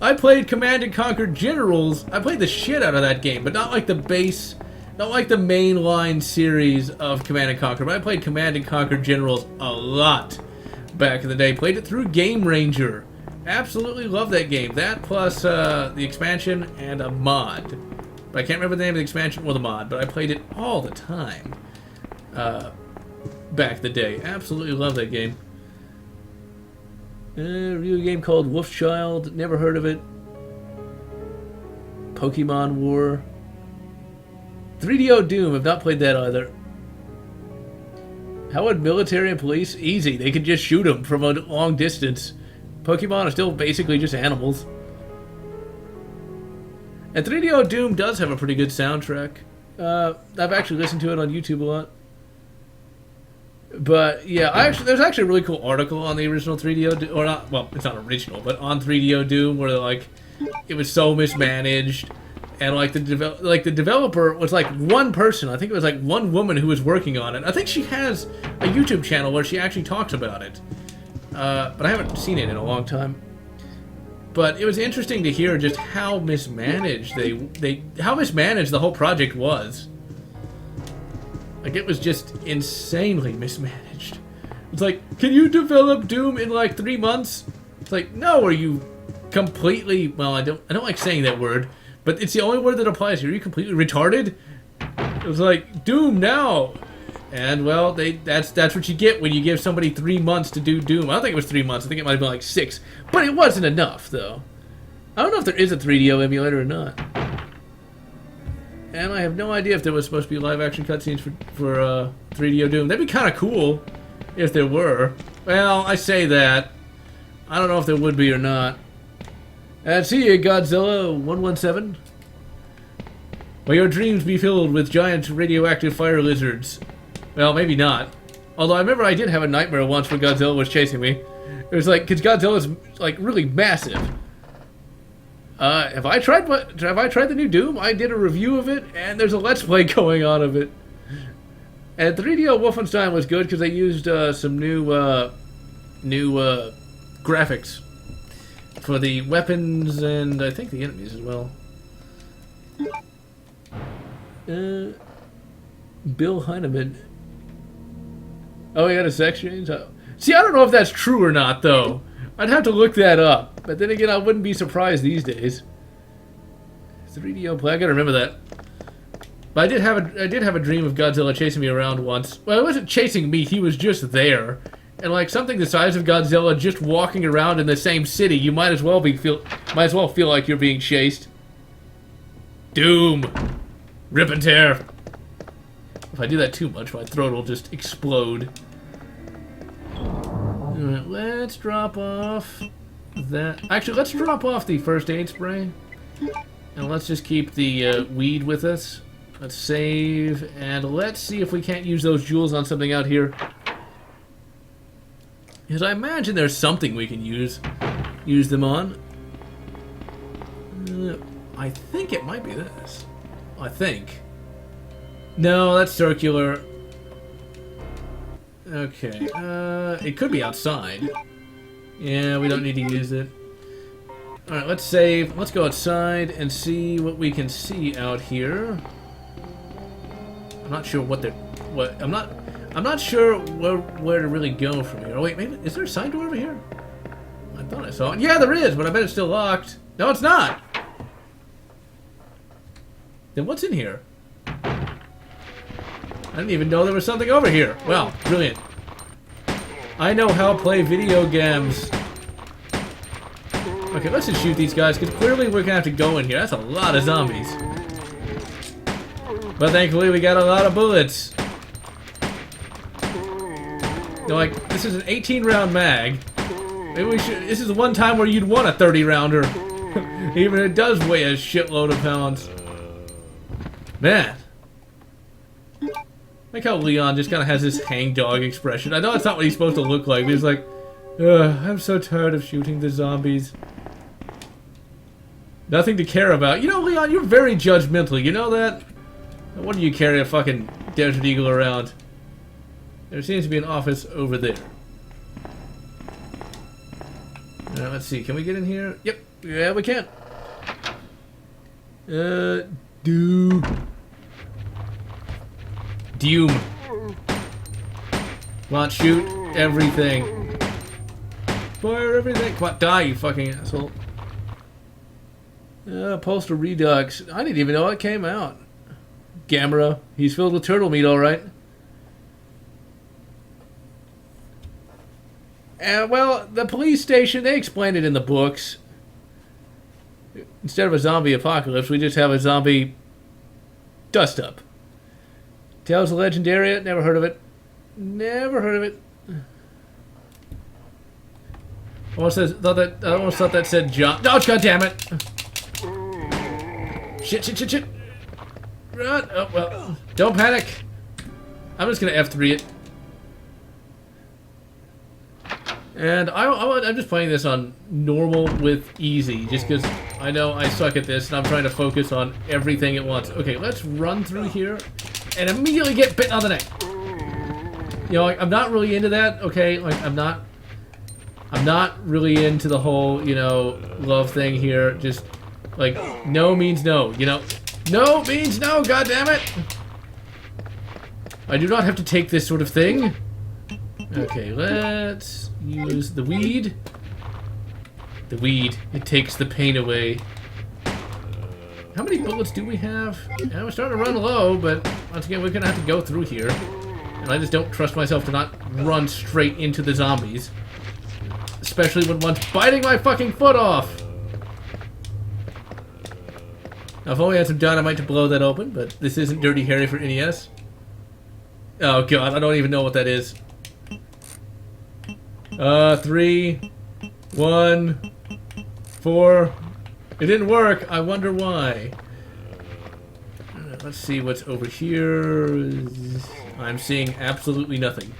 I played Command & Conquer Generals. I played the shit out of that game, but not like the base, not like the mainline series of Command & Conquer. But I played Command & Conquer Generals a lot back in the day. Played it through Game Ranger. Absolutely love that game. That plus the expansion and a mod. But I can't remember the name of the expansion or the mod, but I played it all the time back in the day. Absolutely love that game. Real game called Wolfchild. Never heard of it. Pokemon War. 3DO Doom. Have not played that either. How would military and police? Easy. They could just shoot them from a long distance. Pokemon are still basically just animals. And 3DO Doom does have a pretty good soundtrack. I've actually listened to it on YouTube a lot. But yeah, there's actually a really cool article on the original 3DO Doom, or not. Well, it's not original, but on 3DO Doom, where like it was so mismanaged, and like the developer was like one person. I think it was like one woman who was working on it. I think she has a YouTube channel where she actually talks about it, but I haven't seen it in a long time. But it was interesting to hear just how mismanaged how mismanaged the whole project was. Like, it was just insanely mismanaged. It's like, can you develop Doom in like 3 months? It's like, no, are you completely, well, I don't like saying that word, but it's the only word that applies here. Are you completely retarded? It was like, Doom now. And well, that's what you get when you give somebody 3 months to do Doom. I don't think it was 3 months. I think it might have been like 6. But it wasn't enough, though. I don't know if there is a 3DO emulator or not. And I have no idea if there was supposed to be live-action cutscenes for 3DO Doom. That'd be kind of cool if there were. Well, I say that. I don't know if there would be or not. And see you, Godzilla 117. May your dreams be filled with giant radioactive fire lizards. Well, maybe not. Although I remember I did have a nightmare once when Godzilla was chasing me. It was like, because Godzilla's like really massive. Have I tried the new Doom? I did a review of it, and there's a Let's Play going on of it. And 3DO Wolfenstein was good because they used some new graphics for the weapons and I think the enemies as well. Bill Heineman. Oh, he got a sex change? See, I don't know if that's true or not, though. I'd have to look that up. But then again, I wouldn't be surprised these days. 3DO play. I gotta remember that. But I did have a dream of Godzilla chasing me around once. Well, it wasn't chasing me. He was just there. And like something the size of Godzilla just walking around in the same city, you might as well feel like you're being chased. Doom. Rip and tear. If I do that too much, my throat will just explode. Alright, let's drop off that. Actually, let's drop off the first aid spray. And let's just keep the weed with us. Let's save, and let's see if we can't use those jewels on something out here. Because I imagine there's something we can use them on. I think it might be this. I think. No, that's circular. Okay, it could be outside. Yeah, we don't need to use it. Alright, let's save. Let's go outside and see what we can see out here. I'm not sure I'm not sure where to really go from here. Oh wait, maybe, is there a side door over here? I thought I saw it. Yeah, there is, but I bet it's still locked. No, it's not! Then what's in here? I didn't even know there was something over here. Wow, brilliant. I know how to play video games. Okay, let's just shoot these guys, because clearly we're gonna have to go in here. That's a lot of zombies. But thankfully we got a lot of bullets. You know, like, this is an 18-round mag. Maybe we should... This is the one time where you'd want a 30-rounder. Even it does weigh a shitload of pounds. Man. Like how Leon just kind of has this hangdog expression. I know it's not what he's supposed to look like, but he's like, I'm so tired of shooting the zombies. Nothing to care about. You know, Leon, you're very judgmental. You know that? No wonder you carry a fucking Desert Eagle around. There seems to be an office over there. Let's see. Can we get in here? Yep. Yeah, we can. Doom. Come on, shoot everything. Fire everything. Come on, die, you fucking asshole. Postal Redux. I didn't even know it came out. Gamera. He's filled with turtle meat, alright. Well, the police station, they explained it in the books. Instead of a zombie apocalypse, we just have a zombie dust-up. Tales of Legendaria, never heard of it. Never heard of it. I almost thought that said John. Oh, God damn it! Shit. Run! Oh, well. Don't panic. I'm just gonna F3 it. And I'm just playing this on normal with easy, just because I know I suck at this and I'm trying to focus on everything at once. Okay, let's run through here and immediately get bitten on the neck. You know, like, I'm not really into that, okay? Like, I'm not really into the whole, you know, love thing here. Just, like, no means no, you know? No means no, goddammit! I do not have to take this sort of thing. Okay, let's use the weed. The weed, it takes the pain away. How many bullets do we have? Yeah, we're starting to run low, but once again, we're gonna have to go through here. And I just don't trust myself to not run straight into the zombies. Especially when one's biting my fucking foot off! Now, if only I had some dynamite to blow that open, but this isn't Dirty Harry for NES. Oh god, I don't even know what that is. 3, 1, 4. It didn't work. I wonder why. Let's see what's over here. I'm seeing absolutely nothing.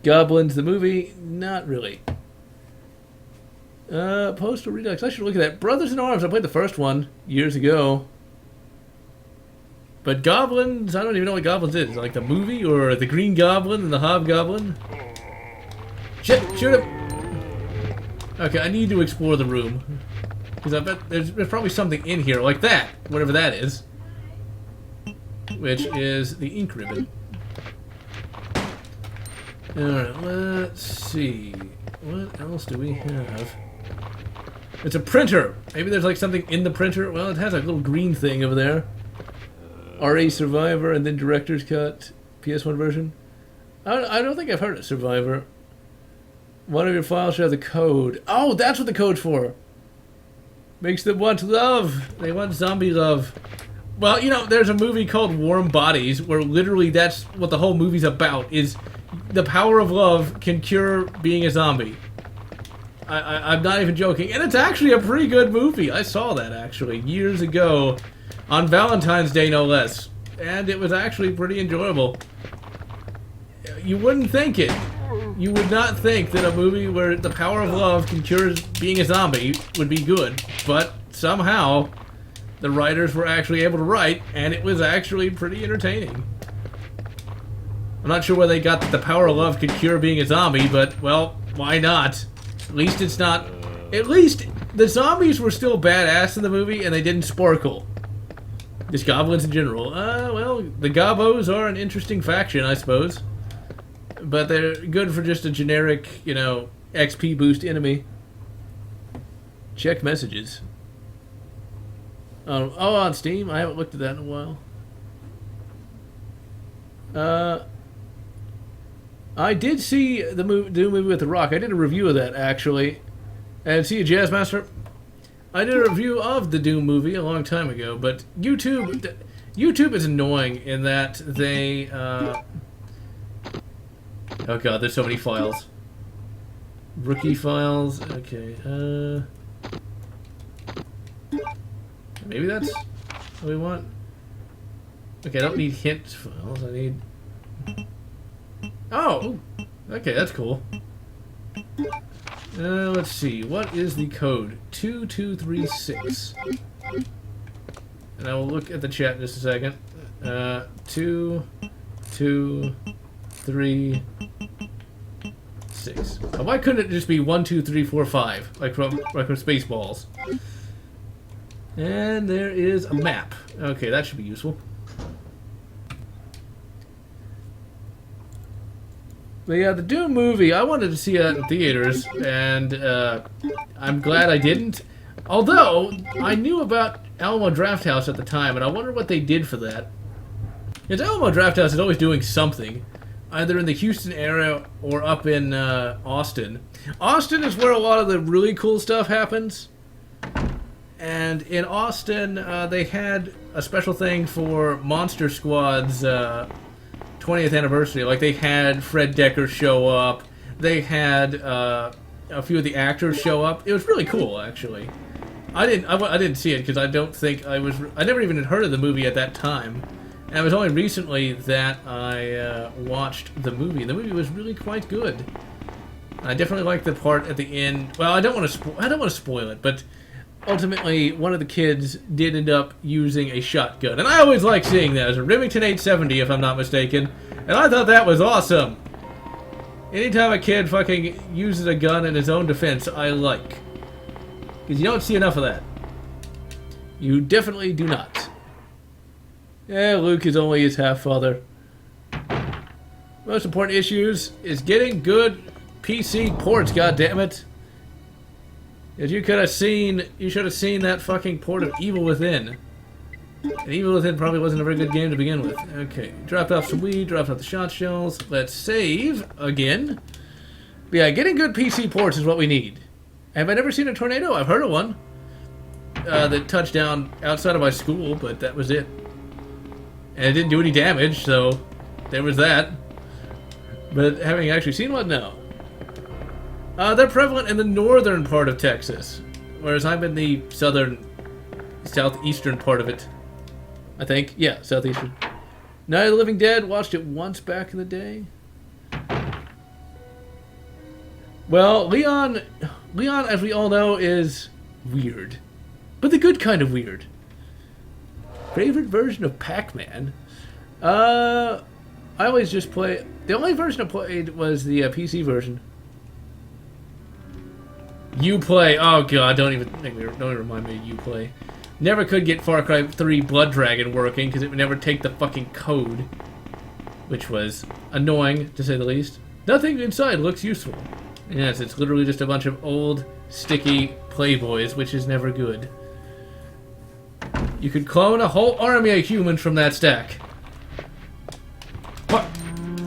Goblins, the movie? Not really. Postal Redux. I should look at that. Brothers in Arms. I played the first one years ago. But Goblins, I don't even know what Goblins is. Like the movie or the Green Goblin and the Hobgoblin? Shit, shoot him! Okay, I need to explore the room. Because I bet there's probably something in here like that. Whatever that is. Which is the ink ribbon. Alright, let's see. What else do we have? It's a printer! Maybe there's like something in the printer. Well, it has a little green thing over there. RA Survivor and then Director's Cut. PS1 version. I don't think I've heard of Survivor. One of your files should have the code. Oh, that's what the code's for! Makes them want love! They want zombie love. Well, you know, there's a movie called Warm Bodies where literally that's what the whole movie's about, is the power of love can cure being a zombie. I'm not even joking. And it's actually a pretty good movie. I saw that, actually, years ago. On Valentine's Day, no less. And it was actually pretty enjoyable. You wouldn't think it. You would not think that a movie where the power of love can cure being a zombie would be good. But somehow, the writers were actually able to write, and it was actually pretty entertaining. I'm not sure where they got that the power of love could cure being a zombie, but, well, why not? At least it's not... At least the zombies were still badass in the movie, and they didn't sparkle. Just goblins in general. Well, the Gobos are an interesting faction, I suppose. But they're good for just a generic, you know, XP boost enemy. Check messages. Oh, on Steam? I haven't looked at that in a while. I did see the new movie with The Rock. I did a review of that, actually. And see you, Jazzmaster. I did a review of the Doom movie a long time ago, but YouTube is annoying in that they... oh god, there's so many files. Rookie files, okay, maybe that's what we want? Okay, I don't need hint files, I need... Oh! Okay, that's cool. Let's see, what is the code? 2236. And I will look at the chat in just a second. 2, 2, 3, 6. Oh, why couldn't it just be 1, 2, 3, 4, 5? Like from Spaceballs. And there is a map. Okay, that should be useful. But yeah, the Doom movie, I wanted to see that in theaters, and I'm glad I didn't. Although, I knew about Alamo Drafthouse at the time, and I wonder what they did for that. Because Alamo Drafthouse is always doing something, either in the Houston area or up in Austin. Austin is where a lot of the really cool stuff happens. And in Austin, they had a special thing for Monster Squad's 20th anniversary. Like, they had Fred Decker show up. They had a few of the actors show up. It was really cool, actually. I didn't see it because I don't think I never even had heard of the movie at that time. And it was only recently that I watched the movie. The movie was really quite good. I definitely liked the part at the end. Well, I don't want to spoil it, but ultimately one of the kids did end up using a shotgun, and I always like seeing that. It was a Remington 870, if I'm not mistaken, and I thought that was awesome. Anytime a kid fucking uses a gun in his own defense, I like. Because you don't see enough of that. You definitely do not. Yeah, Luke is only his half-father. Most important issues is getting good PC ports, goddammit. As you should have seen that fucking port of Evil Within. And Evil Within probably wasn't a very good game to begin with. Okay, dropped off some weed, dropped off the shot shells. Let's save again. But yeah, getting good PC ports is what we need. Have I never seen a tornado? I've heard of one that touched down outside of my school, but that was it. And it didn't do any damage, so there was that. But having actually seen one, no. They're prevalent in the northern part of Texas, whereas I'm in the southeastern part of it. I think. Yeah, southeastern. Night of the Living Dead, watched it once back in the day. Well, Leon, as we all know, is weird. But the good kind of weird. Favorite version of Pac-Man? I always just play... The only version I played was the PC version. Uplay. Oh god, don't even remind me of Uplay. Never could get Far Cry 3 Blood Dragon working because it would never take the fucking code. Which was annoying, to say the least. Nothing inside looks useful. Yes, it's literally just a bunch of old, sticky Playboys, which is never good. You could clone a whole army of humans from that stack. What?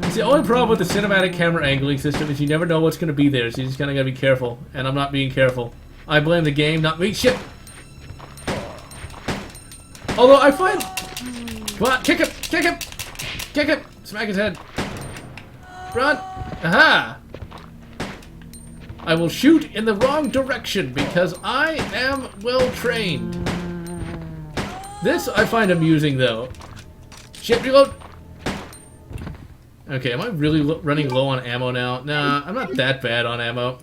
It's the only problem with the cinematic camera angling system is you never know what's going to be there, so you just kind of got to be careful. And I'm not being careful. I blame the game, not me. Shit! Although I find... Come on, kick him! Kick him! Kick him! Smack his head. Run! Aha! I will shoot in the wrong direction because I am well trained. This I find amusing though. Shit, reload! Okay, am I really running low on ammo now? Nah, I'm not that bad on ammo.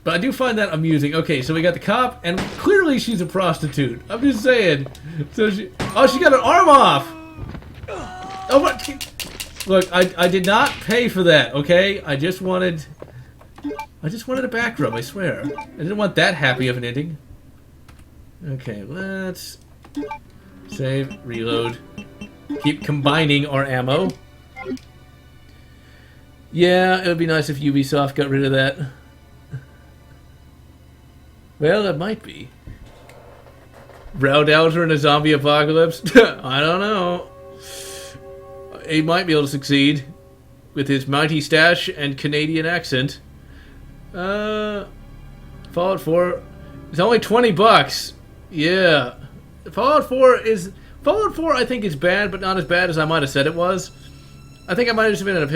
But I do find that amusing. Okay, so we got the cop, and clearly she's a prostitute. I'm just saying. So she got an arm off! Oh, what? Look, I did not pay for that, okay? I just wanted a back rub, I swear. I didn't want that happy of an ending. Okay, let's save, reload. Keep combining our ammo. Yeah, it would be nice if Ubisoft got rid of that. Well, it might be. Router in a zombie apocalypse? I don't know. He might be able to succeed with his mighty stash and Canadian accent. Fallout 4. It's only $20. Yeah. Fallout 4 I think is bad, but not as bad as I might have said it was. I think I might have just been in a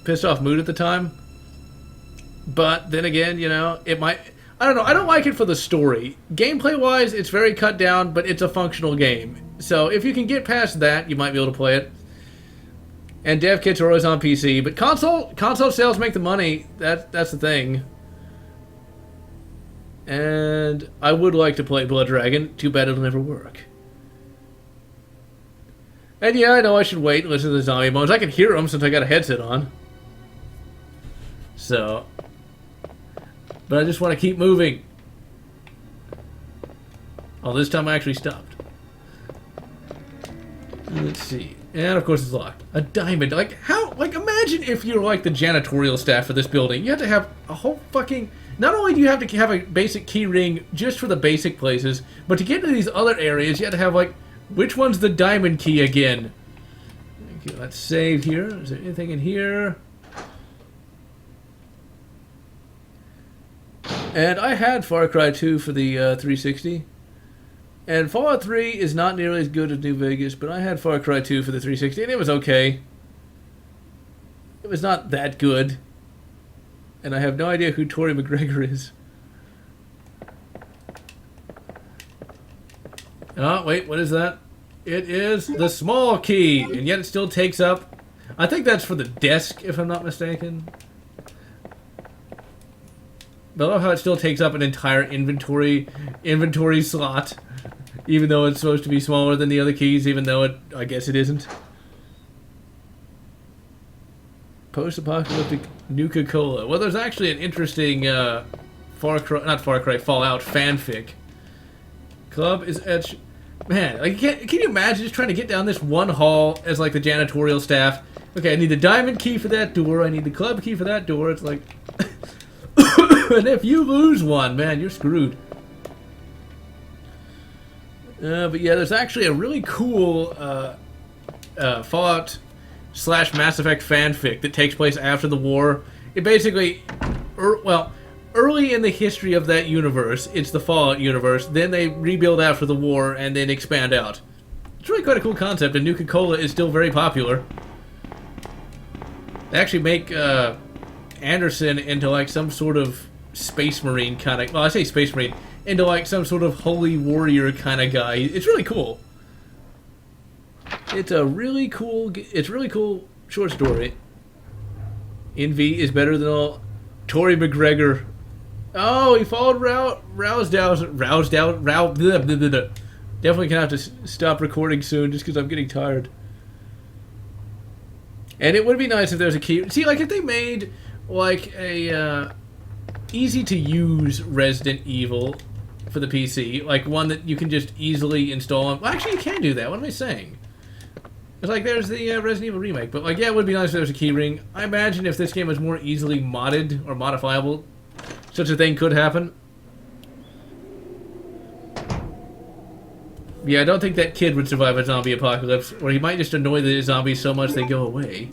pissed off mood at the time. But then again, you know, it might... I don't know. I don't like it for the story. Gameplay-wise, it's very cut down, but it's a functional game. So if you can get past that, you might be able to play it. And dev kits are always on PC, but console sales make the money. That's the thing. And I would like to play Blood Dragon. Too bad it'll never work. And yeah, I know I should wait and listen to the zombie moans. I can hear them since I got a headset on. So... But I just want to keep moving. Oh, this time I actually stopped. Let's see. And of course it's locked. A diamond. Like, how? Like, imagine if you're like the janitorial staff for this building. You have to have a whole fucking... Not only do you have to have a basic key ring just for the basic places, but to get into these other areas, you have to have, like, which one's the diamond key again? Okay, let's save here. Is there anything in here? And I had Far Cry 2 for the 360. And Fallout 3 is not nearly as good as New Vegas, but I had Far Cry 2 for the 360, and it was okay. It was not that good. And I have no idea who Tori McGregor is. Oh, wait, what is that? It is the small key, and yet it still takes up... I think that's for the desk, if I'm not mistaken. But I love how it still takes up an entire inventory slot, even though it's supposed to be smaller than the other keys, even though I guess it isn't. Post-apocalyptic Nuka-Cola. Well, there's actually an interesting Fallout fanfic. Club is etched. Man, like, can you imagine just trying to get down this one hall as like the janitorial staff? Okay, I need the diamond key for that door. I need the club key for that door. It's like... And if you lose one, man, you're screwed. But yeah, there's actually a really cool Fallout / Mass Effect fanfic that takes place after the war. It basically, early in the history of that universe, it's the Fallout universe. Then they rebuild after the war and then expand out. It's really quite a cool concept, and Nuka-Cola is still very popular. They actually make Anderson into like some sort of Space Marine kind of... Well, I say Space Marine. Into like some sort of holy warrior kind of guy. It's really cool. It's a really cool... It's a really cool short story. Envy is better than all... Tori McGregor. Oh, he followed Definitely gonna have to stop recording soon just because I'm getting tired. And it would be nice if there's a key... See, like if they made like a... easy to use Resident Evil for the PC, like one that you can just easily install on. Well, actually, you can do that. What am I saying? It's like there's the Resident Evil remake, but like, yeah, it would be nice if there was a key ring. I imagine if this game was more easily modded or modifiable, such a thing could happen. Yeah, I don't think that kid would survive a zombie apocalypse, or he might just annoy the zombies so much they go away.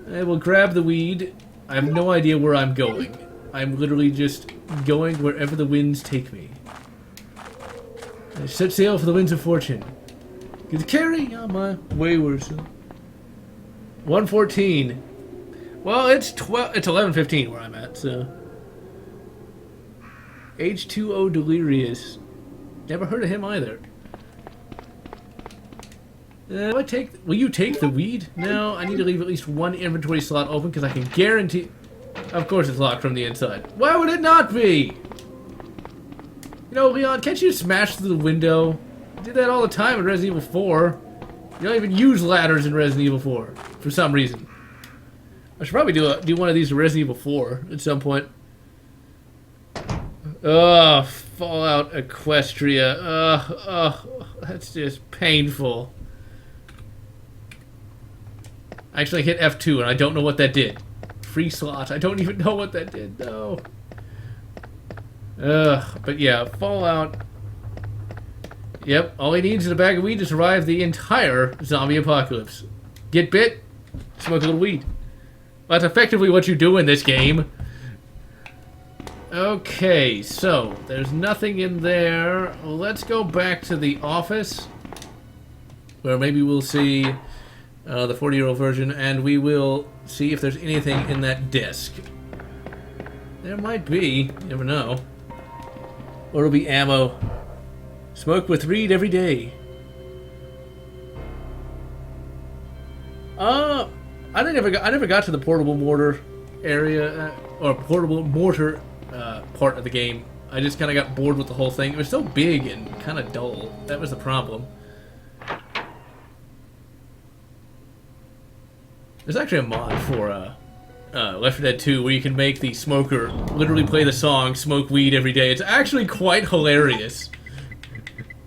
I will grab the weed. I have no idea where I'm going. I'm literally just going wherever the winds take me. I set sail for the winds of fortune. Get carry on my wayward son. 1:14. Well, it's 11:15 where I'm at, so. H2O Delirious. Never heard of him either. Will you take the weed? No, I need to leave at least one inventory slot open because I can guarantee... Of course it's locked from the inside. Why would it not be? You know, Leon, can't you smash through the window? I did that all the time in Resident Evil 4. You don't even use ladders in Resident Evil 4, for some reason. I should probably do one of these in Resident Evil 4 at some point. Ugh, Fallout Equestria. Ugh, that's just painful. I actually hit F2 and I don't know what that did. Free slot. I don't even know what that did, no. But yeah, Fallout. Yep, all he needs is a bag of weed to survive the entire zombie apocalypse. Get bit, smoke a little weed. That's effectively what you do in this game. Okay, so there's nothing in there. Let's go back to the office, where maybe we'll see the 40-year-old version, and we will see if there's anything in that disc. There might be. You never know. Or it'll be ammo. Smoke with Reed every day. I never got to the portable mortar area or portable mortar part of the game. I just kind of got bored with the whole thing. It was so big and kind of dull. That was the problem. There's actually a mod for Left 4 Dead 2 where you can make the smoker literally play the song "Smoke Weed Every Day." It's actually quite hilarious.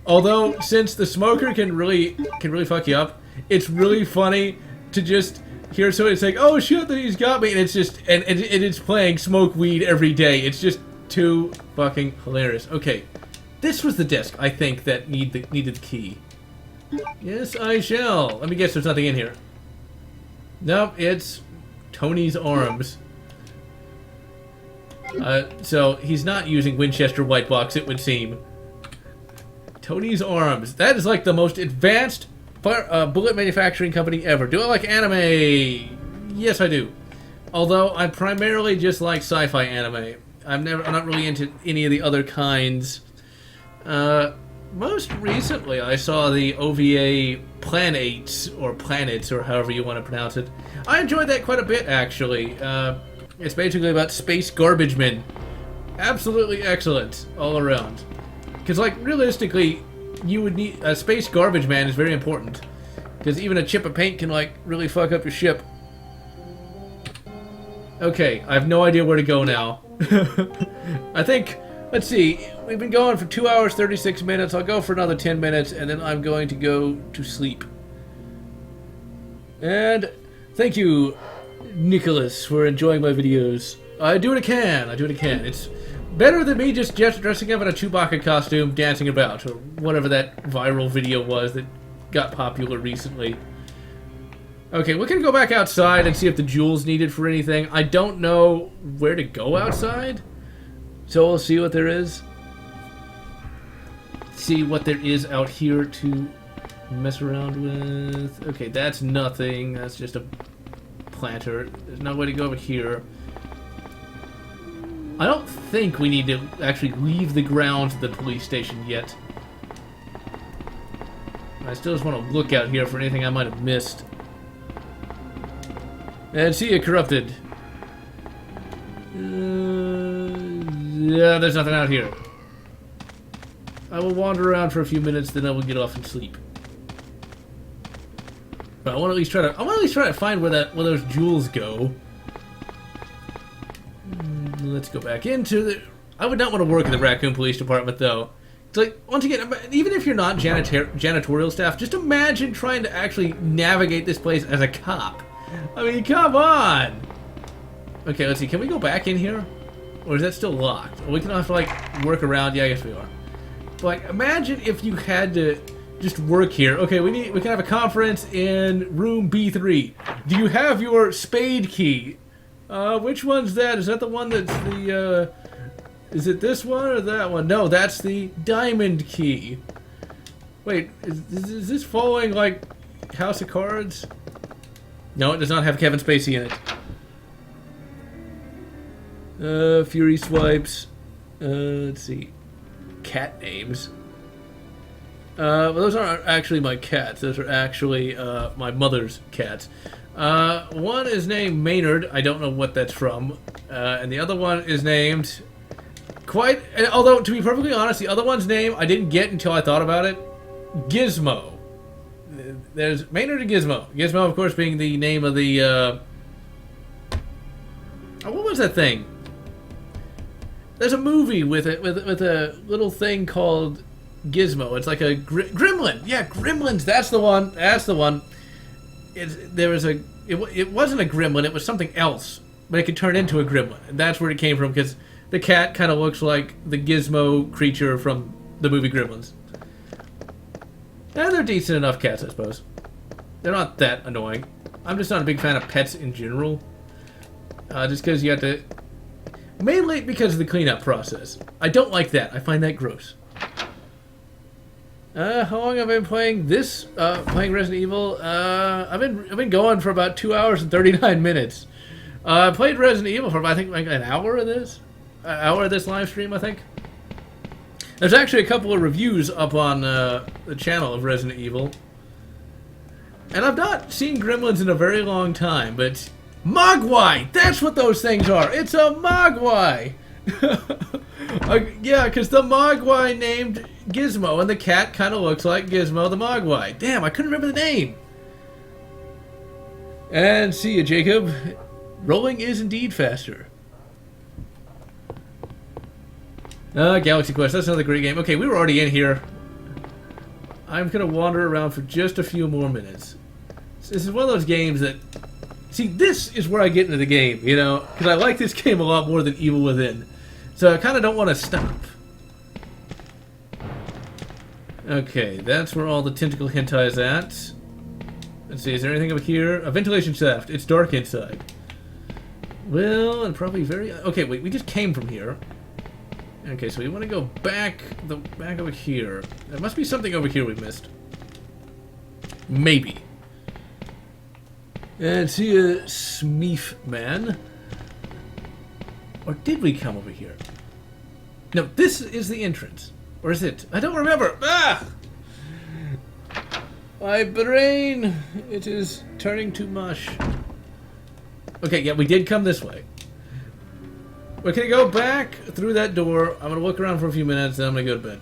Although, since the smoker can really fuck you up, it's really funny to just hear somebody saying, "Oh shit, he's got me," and it's just and it's playing "Smoke Weed Every Day." It's just too fucking hilarious. Okay, this was the disc I think that needed the key. Yes, I shall. Let me guess. There's nothing in here. Nope, it's Tony's arms. So he's not using Winchester White Box, it would seem. Tony's arms. That is like the most advanced bullet manufacturing company ever. Do I like anime? Yes, I do. Although I primarily just like sci-fi anime. I'm not really into any of the other kinds. Most recently, I saw the OVA Planets, or however you want to pronounce it. I enjoyed that quite a bit, actually. It's basically about space garbage men. Absolutely excellent, all around. Because, like, realistically, you would need... A space garbage man is very important. Because even a chip of paint can, like, really fuck up your ship. Okay, I have no idea where to go now. I think... Let's see, we've been going for 2 hours, 36 minutes. I'll go for another 10 minutes, and then I'm going to go to sleep. And thank you, Nicholas, for enjoying my videos. I do what I can. It's better than me just dressing up in a Chewbacca costume, dancing about, or whatever that viral video was that got popular recently. Okay, we're going to go back outside and see if the jewel's needed for anything. I don't know where to go outside. So we'll see what there is. See what there is out here to mess around with. Okay, that's nothing. That's just a planter. There's no way to go over here. I don't think we need to actually leave the grounds of the police station yet. I still just want to look out here for anything I might have missed. And see you, corrupted. Yeah, there's nothing out here. I will wander around for a few minutes, then I will get off and sleep. But I want to at least try to find where those jewels go. Let's go back into the... I would not want to work in the Raccoon Police Department, though. It's like, once again, even if you're not janitorial staff, just imagine trying to actually navigate this place as a cop. I mean, come on! Okay, let's see. Can we go back in here? Or is that still locked? Or we can have to, like, work around. Yeah, I guess we are. But, like, imagine if you had to just work here. Okay, we can have a conference in room B3. Do you have your spade key? Which one's that? Is that the one that's the, is it this one or that one? No, that's the diamond key. Wait, is this following, like, House of Cards? No, it does not have Kevin Spacey in it. Fury swipes. Let's see. Cat names. Well, those aren't actually my cats. Those are actually, my mother's cats. One is named Maynard. I don't know what that's from. And the other one is named... Although, to be perfectly honest, the other one's name I didn't get until I thought about it. Gizmo. There's Maynard and Gizmo. Gizmo, of course, being the name of the, what was that thing? There's a movie with a little thing called Gizmo. It's like a gremlin. Yeah, Gremlins. That's the one. That's the one. It wasn't a gremlin. It was something else, but it could turn into a gremlin. And that's where it came from, because the cat kind of looks like the Gizmo creature from the movie Gremlins. And they're decent enough cats, I suppose. They're not that annoying. I'm just not a big fan of pets in general. Just because you have to... Mainly because of the cleanup process. I don't like that. I find that gross. How long have I been playing this? Playing Resident Evil? I've been going for about 2 hours and 39 minutes. I played Resident Evil for I think like an hour of this. An hour of this live stream, I think. There's actually a couple of reviews up on the channel of Resident Evil. And I've not seen Gremlins in a very long time, but Mogwai! That's what those things are! It's a Mogwai! Yeah, because the Mogwai named Gizmo, and the cat kind of looks like Gizmo the Mogwai. Damn, I couldn't remember the name! And see ya, Jacob. Rolling is indeed faster. Galaxy Quest, that's another great game. Okay, we were already in here. I'm going to wander around for just a few more minutes. This is one of those games that... See, this is where I get into the game, you know? Because I like this game a lot more than Evil Within. So I kind of don't want to stop. Okay, that's where all the tentacle hentai is at. Let's see, is there anything over here? A ventilation shaft. It's dark inside. Well, and probably very... Okay, wait, we just came from here. Okay, so we want to go back over here. There must be something over here we missed. Maybe. And see a Smeef man. Or did we come over here? No, this is the entrance. Or is it? I don't remember. Ah! My brain, it is turning to mush. Okay, yeah, we did come this way. We're gonna go back through that door. I'm gonna look around for a few minutes, then I'm gonna go to bed.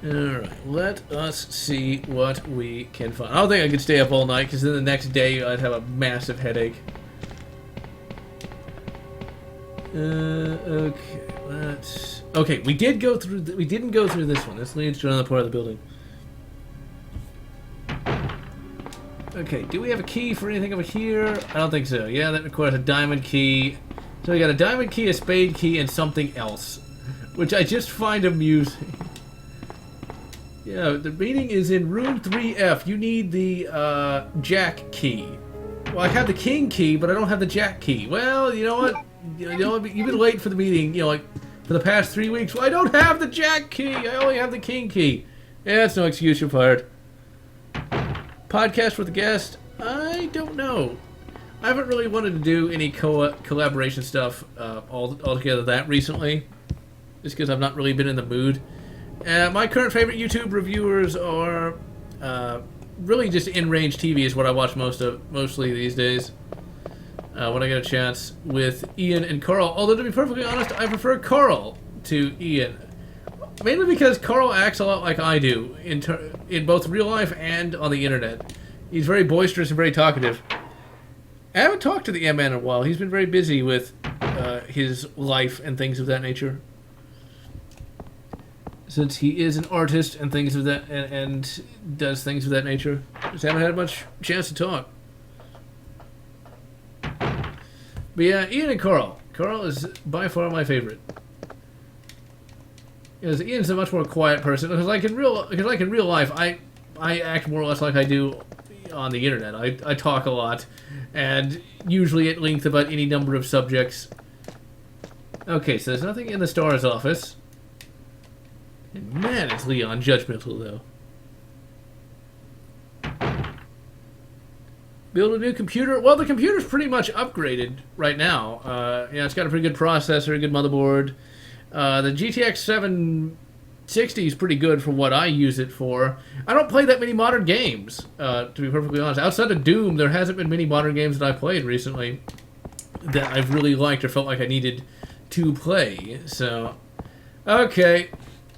Alright, let us see what we can find. I don't think I could stay up all night, because then the next day I'd have a massive headache. Okay, let's... Okay, we did go through... We didn't go through this one. This leads to another part of the building. Okay, do we have a key for anything over here? I don't think so. Yeah, that requires a diamond key. So we got a diamond key, a spade key, and something else. Which I just find amusing. Yeah, the meeting is in room 3F. You need the jack key. Well, I have the king key, but I don't have the jack key. Well, you know what? You know, you've been late for the meeting, you know, like, for the past 3 weeks. Well, I don't have the jack key. I only have the king key. Yeah, that's no excuse. You're fired. Podcast with a guest? I don't know. I haven't really wanted to do any collaboration stuff altogether that recently. Just because I've not really been in the mood. My current favorite YouTube reviewers are really just in-range TV is what I watch mostly these days. When I get a chance with Ian and Carl. Although to be perfectly honest, I prefer Carl to Ian. Mainly because Carl acts a lot like I do in both real life and on the internet. He's very boisterous and very talkative. I haven't talked to the M-Man in a while. He's been very busy with his life and things of that nature. Since he is an artist and things of that and does things of that nature, just haven't had much chance to talk. But yeah, Ian and Carl. Carl is by far my favorite. Because Ian's a much more quiet person. Because like in real life, I act more or less like I do on the internet. I talk a lot, and usually at length about any number of subjects. Okay, so there's nothing in the STAR's office. And man, is Leon judgmental, though. Build a new computer. Well, the computer's pretty much upgraded right now. Yeah, it's got a pretty good processor, a good motherboard. The GTX 760 is pretty good for what I use it for. I don't play that many modern games, to be perfectly honest. Outside of Doom, there hasn't been many modern games that I played recently that I've really liked or felt like I needed to play. So, okay.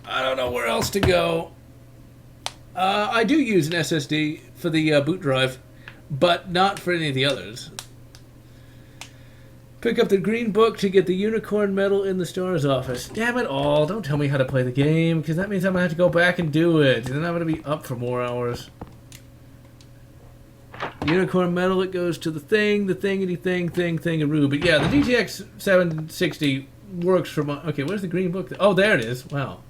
I don't know where else to go. I do use an SSD for the boot drive, but not for any of the others. Pick up the green book to get the unicorn medal in the STAR's office. Damn it all, don't tell me how to play the game, because that means I'm going to have to go back and do it, and then I'm going to be up for more hours. The unicorn medal, it goes to the thingaroo. But yeah, the GTX 760 works for my... Okay, where's the green book? Oh, there it is. Wow.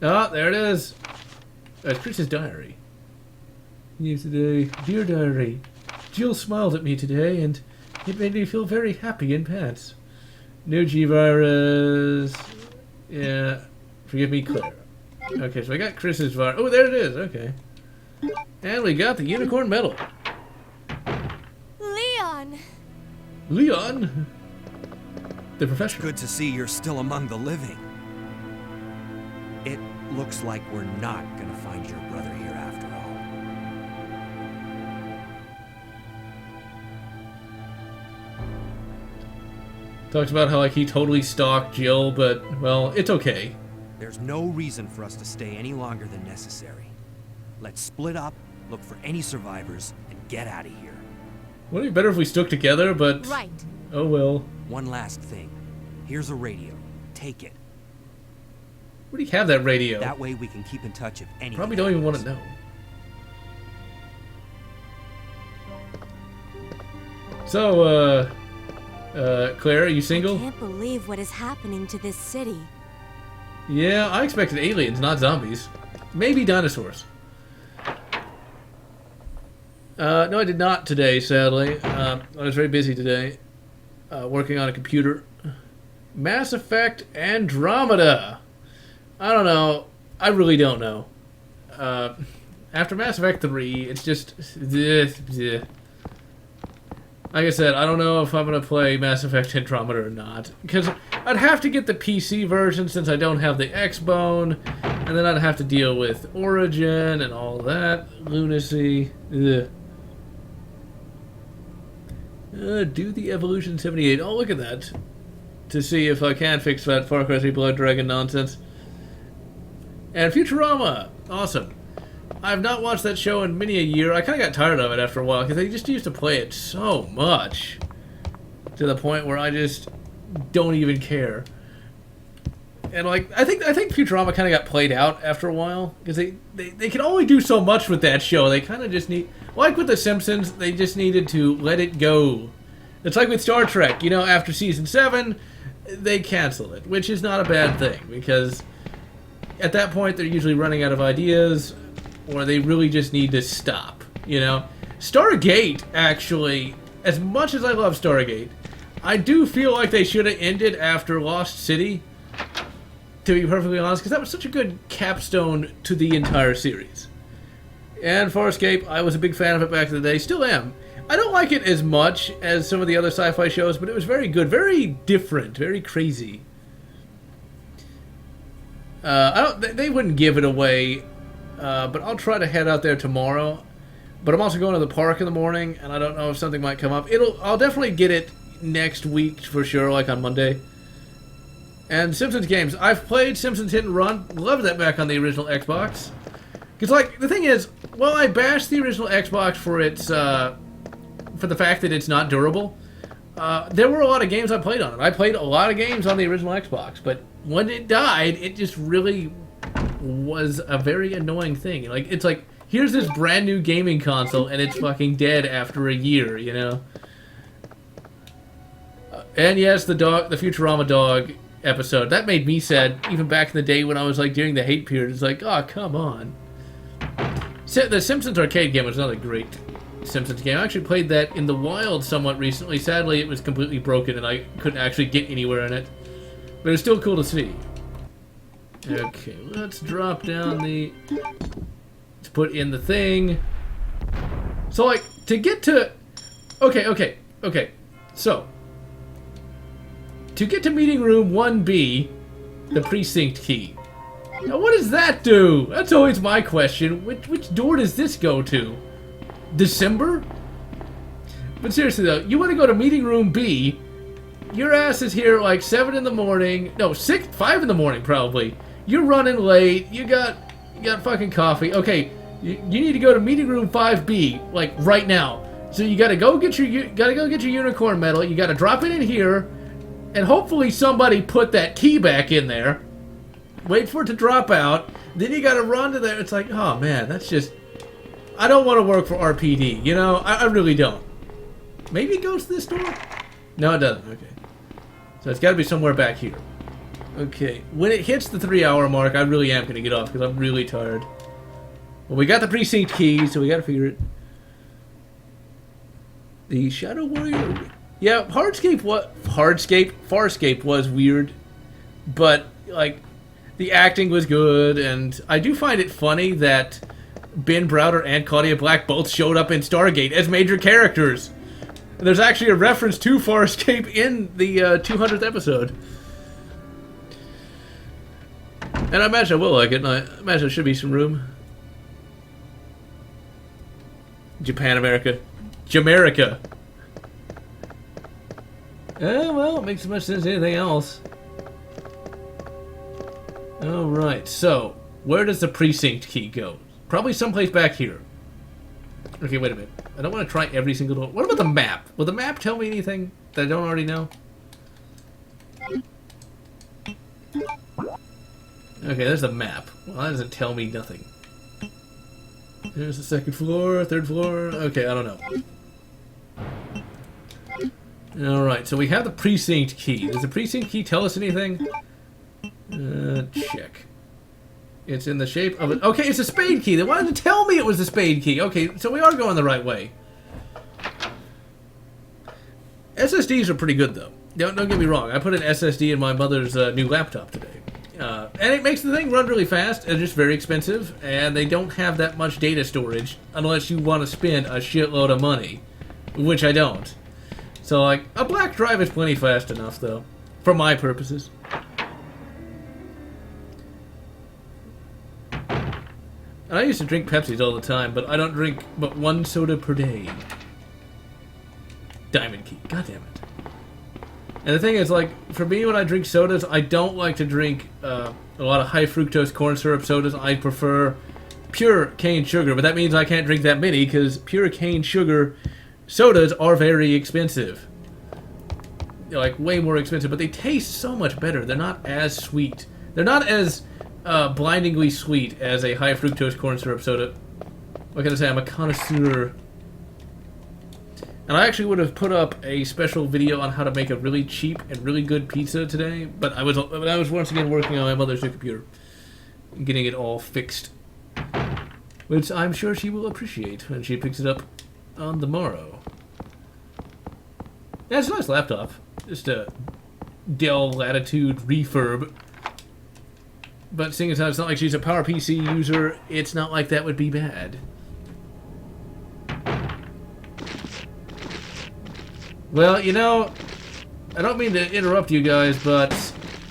Oh, there it is. It's Chris's diary. Yes, today. Dear diary. Jill smiled at me today, and It made me feel very happy in pants. New G-Virus. Yeah. Forgive me, Claire. Okay, so I got Chris's virus. Oh, there it is. Okay. And we got the unicorn medal. Leon! Leon? The professional. Good to see you're still among the living. It looks like we're not gonna find your brother here after all. Talks about how like he totally stalked Jill, but well, it's okay. There's no reason for us to stay any longer than necessary. Let's split up, look for any survivors, and get out of here. Wouldn't it be better if we stuck together, but... Right. Oh well. One last thing. Here's a radio. Take it. Where do you have that radio? That way we can keep in touch if anything Probably don't even want to know. So, Claire, are you single? I can't believe what is happening to this city. Yeah, I expected aliens, not zombies. Maybe dinosaurs. No, I did not today, sadly. I was very busy today, working on a computer. Mass Effect Andromeda. I don't know. I really don't know. After Mass Effect 3, it's just... Like I said, I don't know if I'm going to play Mass Effect Andromeda or not. Because I'd have to get the PC version since I don't have the X-Bone. And then I'd have to deal with Origin and all that lunacy. Ugh. Do the Evolution 78. Oh, look at that. To see if I can fix that Far Cry 3 Blood Dragon nonsense. And Futurama. Awesome. I've not watched that show in many a year. I kind of got tired of it after a while because they just used to play it so much to the point where I just don't even care. And like I think Futurama kind of got played out after a while because they can only do so much with that show. They kind of just need, like with The Simpsons, they just needed to let it go. It's like with Star Trek, you know, after season 7, they cancel it, which is not a bad thing because at that point they're usually running out of ideas. Or they really just need to stop, you know? Stargate, actually, as much as I love Stargate, I do feel like they should have ended after Lost City, to be perfectly honest, because that was such a good capstone to the entire series. And Farscape, I was a big fan of it back in the day, still am. I don't like it as much as some of the other sci-fi shows, but it was very good, very different, very crazy. They wouldn't give it away. But I'll try to head out there tomorrow. But I'm also going to the park in the morning, and I don't know if something might come up. I'll definitely get it next week for sure, like on Monday. And Simpsons games. I've played Simpsons Hit and Run. Loved that back on the original Xbox. Because, like, the thing is, well, I bashed the original Xbox for its, for the fact that it's not durable. There were a lot of games I played on it. I played a lot of games on the original Xbox, but when it died, it just really was a very annoying thing. Like, it's like, here's this brand new gaming console and it's fucking dead after a year, you know? And yes, the Futurama dog episode, that made me sad even back in the day when I was like during the hate period. It's like, oh, come on. The Simpsons arcade game was another great Simpsons game. I actually played that in the wild somewhat recently. Sadly, it was completely broken and I couldn't actually get anywhere in it. But it was still cool to see. Okay, let's drop down the... Let's put in the thing. So, like, to get to... Okay. So, to get to meeting room 1B, the precinct key. Now, what does that do? That's always my question. Which door does this go to? December? But seriously, though, you want to go to meeting room B, your ass is here like 7 in the morning. No, 5 in the morning, probably. You're running late. You got fucking coffee. Okay, you need to go to meeting room 5B, like right now. So you gotta go get your unicorn medal. You gotta drop it in here, and hopefully somebody put that key back in there. Wait for it to drop out. Then you gotta run to there. It's like, oh man, that's just. I don't want to work for RPD. You know, I really don't. Maybe it goes to this door. No, it doesn't. Okay, so it's got to be somewhere back here. Okay, when it hits the 3-hour mark, I really am going to get off because I'm really tired. Well, we got the precinct key, so we got to figure it. The Shadow Warrior Yeah, Farscape was weird, but like the acting was good, and I do find it funny that Ben Browder and Claudia Black both showed up in Stargate as major characters. And there's actually a reference to Farscape in the 200th episode. And I imagine I will like it, and I imagine there should be some room. Japan, America. Jamaica. Well, it makes as much sense as anything else. Alright, so, where does the precinct key go? Probably someplace back here. Okay, wait a minute. I don't want to try every single door. What about the map? Will the map tell me anything that I don't already know? Okay, there's the map. Well, that doesn't tell me nothing. There's the second floor, third floor. Okay, I don't know. Alright, so we have the precinct key. Does the precinct key tell us anything? Check. It's in the shape of it. Okay, it's a spade key. They wanted to tell me it was the spade key. Okay, so we are going the right way. SSDs are pretty good, though. Don't get me wrong. I put an SSD in my mother's new laptop today. And it makes the thing run really fast. It's just very expensive. And they don't have that much data storage unless you want to spend a shitload of money. Which I don't. So, like, a black drive is plenty fast enough, though. For my purposes. And I used to drink Pepsis all the time, but I don't drink but one soda per day. Diamond key. God damn it. And the thing is, like, for me, when I drink sodas, I don't like to drink a lot of high fructose corn syrup sodas. I prefer pure cane sugar, but that means I can't drink that many, because pure cane sugar sodas are very expensive. They're, like, way more expensive, but they taste so much better. They're not as sweet. They're not as blindingly sweet as a high fructose corn syrup soda. What can I say? I'm a connoisseur. And I actually would have put up a special video on how to make a really cheap and really good pizza today, but I was once again working on my mother's new computer, getting it all fixed, which I'm sure she will appreciate when she picks it up on the morrow. Yeah, it's a nice laptop. Just a Dell Latitude refurb. But seeing as how it's not like she's a PowerPC user, it's not like that would be bad. Well, you know, I don't mean to interrupt you guys, but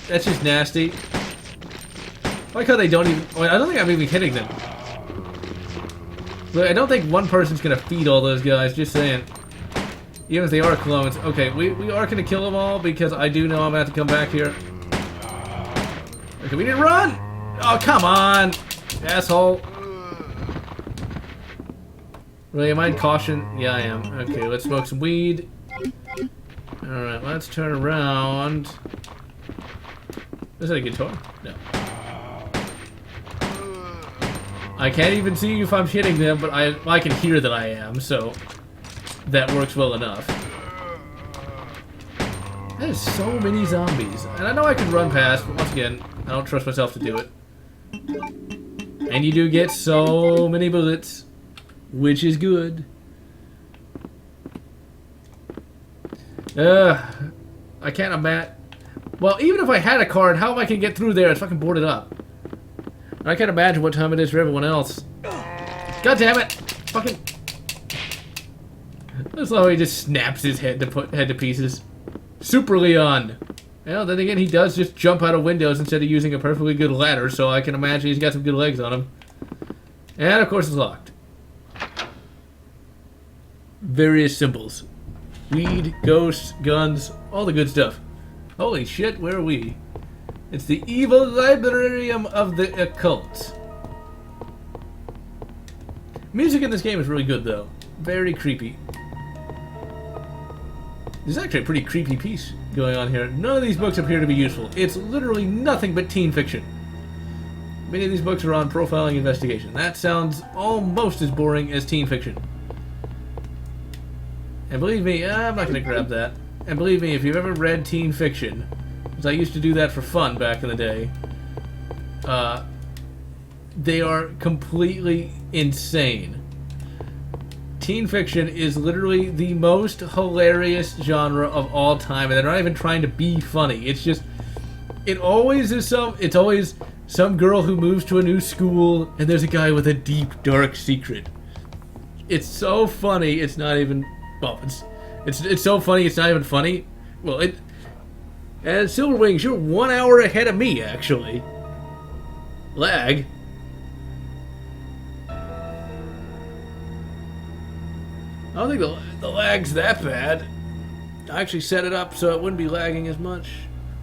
that's just nasty. I like how they don't even... I don't think I'm even hitting them. But I don't think one person's going to feed all those guys, just saying. Even if they are clones. Okay, we are going to kill them all because I do know I'm about to come back here. Okay, we need to run! Oh, come on! Asshole. Really, am I in caution? Yeah, I am. Okay, let's smoke some weed. Alright, let's turn around. Is that a guitar? No. I can't even see if I'm hitting them, but I can hear that I am, so that works well enough. There's so many zombies. And I know I can run past, but once again, I don't trust myself to do it. And you do get so many bullets, which is good. I can't imagine. Well, even if I had a card, how am I gonna get through there? It's fucking boarded up. I can't imagine what time it is for everyone else. God damn it! Fucking. That's how he just snaps his head to pieces. Super Leon. Well, then again, he does just jump out of windows instead of using a perfectly good ladder, so I can imagine he's got some good legs on him. And of course, it's locked. Various symbols. Weed, ghosts, guns, all the good stuff. Holy shit, where are we? It's the evil librarium of the occult. Music in this game is really good, though. Very creepy. There's actually a pretty creepy piece going on here. None of these books appear to be useful. It's literally nothing but teen fiction. Many of these books are on profiling investigation. That sounds almost as boring as teen fiction. And believe me, I'm not going to grab that. And believe me, if you've ever read teen fiction, because I used to do that for fun back in the day, they are completely insane. teen fiction is literally the most hilarious genre of all time, and they're not even trying to be funny. It's just, it's always some girl who moves to a new school, and there's a guy with a deep, dark secret. It's so funny, it's not even, well, it's so funny, it's not even funny. Well, and Silver Wings, you're 1 hour ahead of me, actually. Lag. I don't think the lag's that bad. I actually set it up so it wouldn't be lagging as much.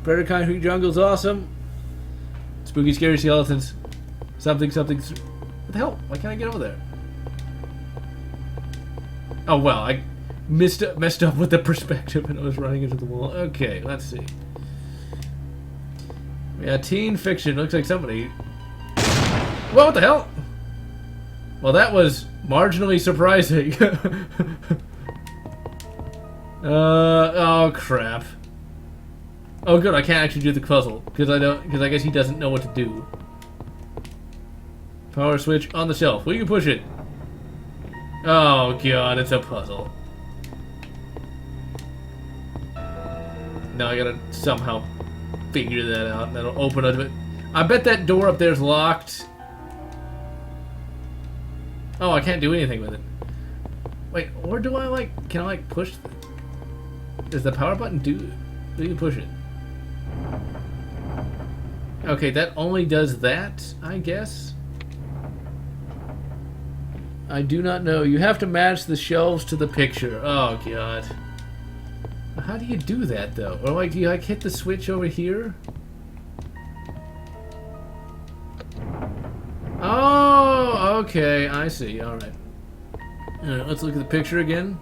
Predator Concrete Jungle's awesome. Spooky Scary Skeletons. Something. What the hell? Why can't I get over there? Oh well, I messed up with the perspective and I was running into the wall. Okay, let's see. Yeah, teen fiction. Looks like somebody... Well, what the hell? Well, that was marginally surprising. Oh crap. Oh good, I can't actually do the puzzle because I guess he doesn't know what to do. Power switch on the shelf. Well, you can push it. Oh god, it's a puzzle. Now I gotta somehow figure that out, and that'll open it. I bet that door up there's locked. Oh, I can't do anything with it. Wait, or do I can I push? Does the power button do you push it? Okay, that only does that, I guess. I do not know. You have to match the shelves to the picture. Oh god. How do you do that though? Or do you hit the switch over here? Oh, okay, I see. Alright. Alright, let's look at the picture again.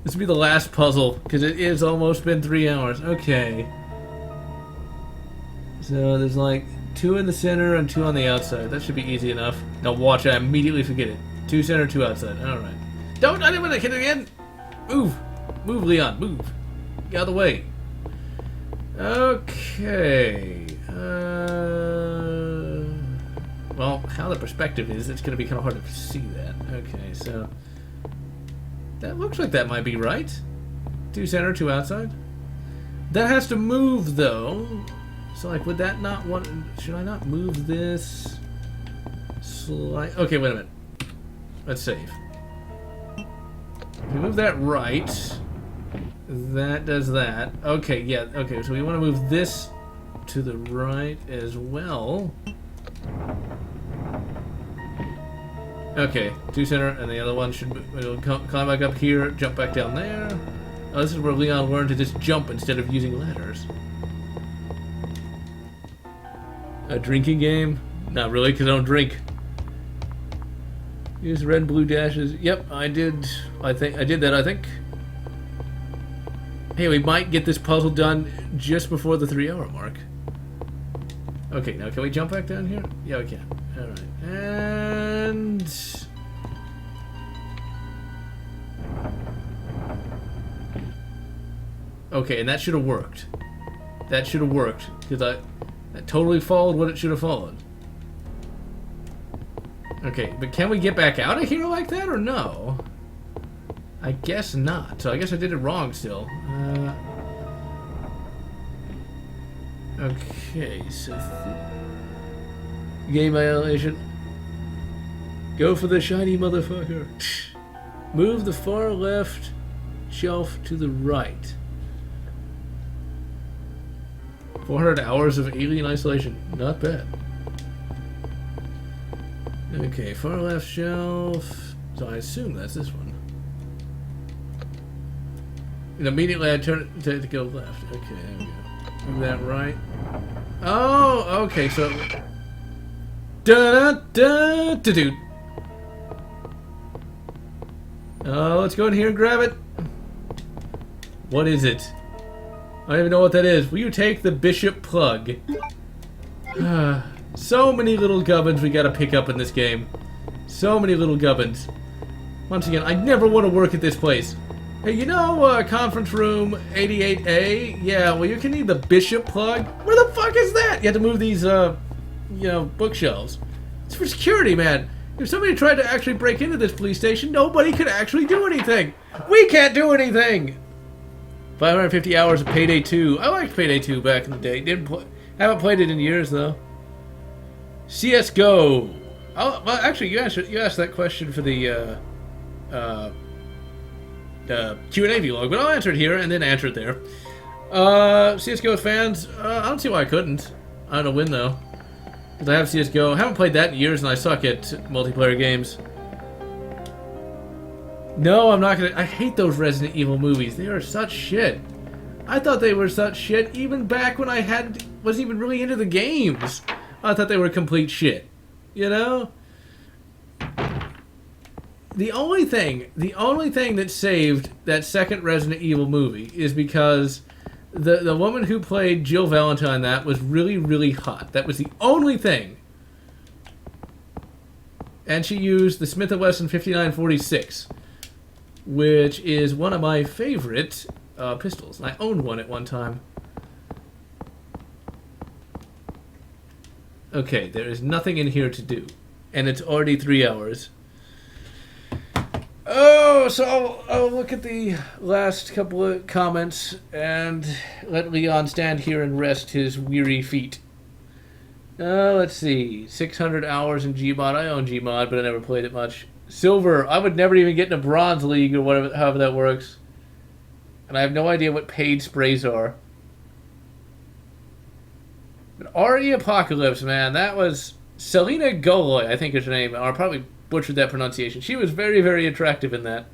This will be the last puzzle, because it is almost been 3 hours. Okay. So there's 2 in the center and 2 on the outside. That should be easy enough. Now watch, I immediately forget it. 2 center, 2 outside. Alright. Don't! I didn't want to hit it again! Move! Move, Leon, move! Get out of the way. Okay. Well, how the perspective is, it's going to be kind of hard to see that. Okay, so... That looks like that might be right. 2 center, 2 outside. That has to move, though. So, would that not want... Should I not move this? Okay, wait a minute. Let's save. If we move that right, that does that. Okay, yeah, okay, so we want to move this to the right as well. Okay, 2 center, and the other one will climb back up here, jump back down there. Oh, this is where Leon learned to just jump instead of using ladders. A drinking game? Not really, because I don't drink. Use red and blue dashes. Yep, I did. I did that, I think. Hey, we might get this puzzle done just before the 3-hour mark. Okay, now can we jump back down here? Yeah, we can. Alright. And... Okay, and that should have worked. That should have worked, because that totally followed what it should have followed. Okay, but can we get back out of here like that, or no? I guess not. So I guess I did it wrong still. Okay, so... Game violation. Go for the shiny motherfucker. Move the far left shelf to the right. 400 hours of alien isolation. Not bad. Okay, far left shelf. So I assume that's this one. And immediately I turn it to go left. Okay, there we go. Move that right. Oh, okay, so... Da-da-da-da-do. Let's go in here and grab it. What is it? I don't even know what that is. Will you take the bishop plug? So many little gubbins we gotta pick up in this game. So many little gubbins. Once again, I never want to work at this place. Hey, you know, conference room 88A? Yeah, well, you can need the bishop plug. Where the fuck is that? You have to move these, you know, bookshelves. It's for security, man. If somebody tried to actually break into this police station, nobody could actually do anything. We can't do anything. 550 hours of Payday 2. I liked Payday 2 back in the day. Haven't played it in years though. CS:GO. Oh, well, actually, you asked that question for the Q&A vlog, but I'll answer it here and then answer it there. CS:GO fans, I don't see why I couldn't. I don't win though. Because I have CS:GO. I haven't played that in years and I suck at multiplayer games. No, I'm not gonna. I hate those Resident Evil movies. They are such shit. I thought they were such shit even back when I wasn't even really into the games. I thought they were complete shit. You know? The only thing that saved that second Resident Evil movie is because the woman who played Jill Valentine that was really, really hot. That was the only thing. And she used the Smith & Wesson 5946, which is one of my favorite pistols. I owned one at one time. Okay, there is nothing in here to do. And it's already 3 hours. Oh, so I'll look at the last couple of comments and let Leon stand here and rest his weary feet. Let's see. 600 hours in Gmod. I own Gmod, but I never played it much. Silver. I would never even get in a bronze league or whatever, however that works. And I have no idea what paid sprays are. But RE Apocalypse, man, that was Selena Goloy, I think is her name. I probably butchered that pronunciation. She was very, very attractive in that.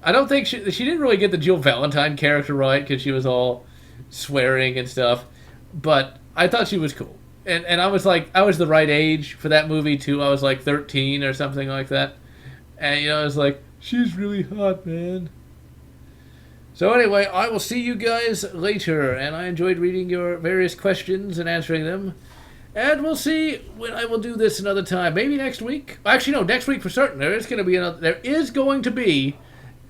I don't think she didn't really get the Jill Valentine character right because she was all swearing and stuff. But I thought she was cool. And I was like, I was the right age for that movie too. I was like 13 or something like that. And, you know, I was like, she's really hot, man. So anyway, I will see you guys later. And I enjoyed reading your various questions and answering them. And we'll see when I will do this another time. Maybe next week. Actually, no, next week for certain. There is going to be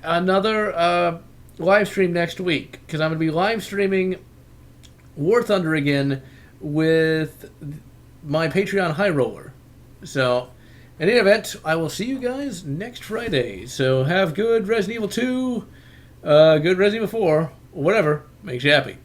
another live stream next week. Because I'm going to be live streaming War Thunder again with my Patreon High Roller. So, in any event, I will see you guys next Friday. So, have good Resident Evil 2, good Resident Evil 4, whatever makes you happy.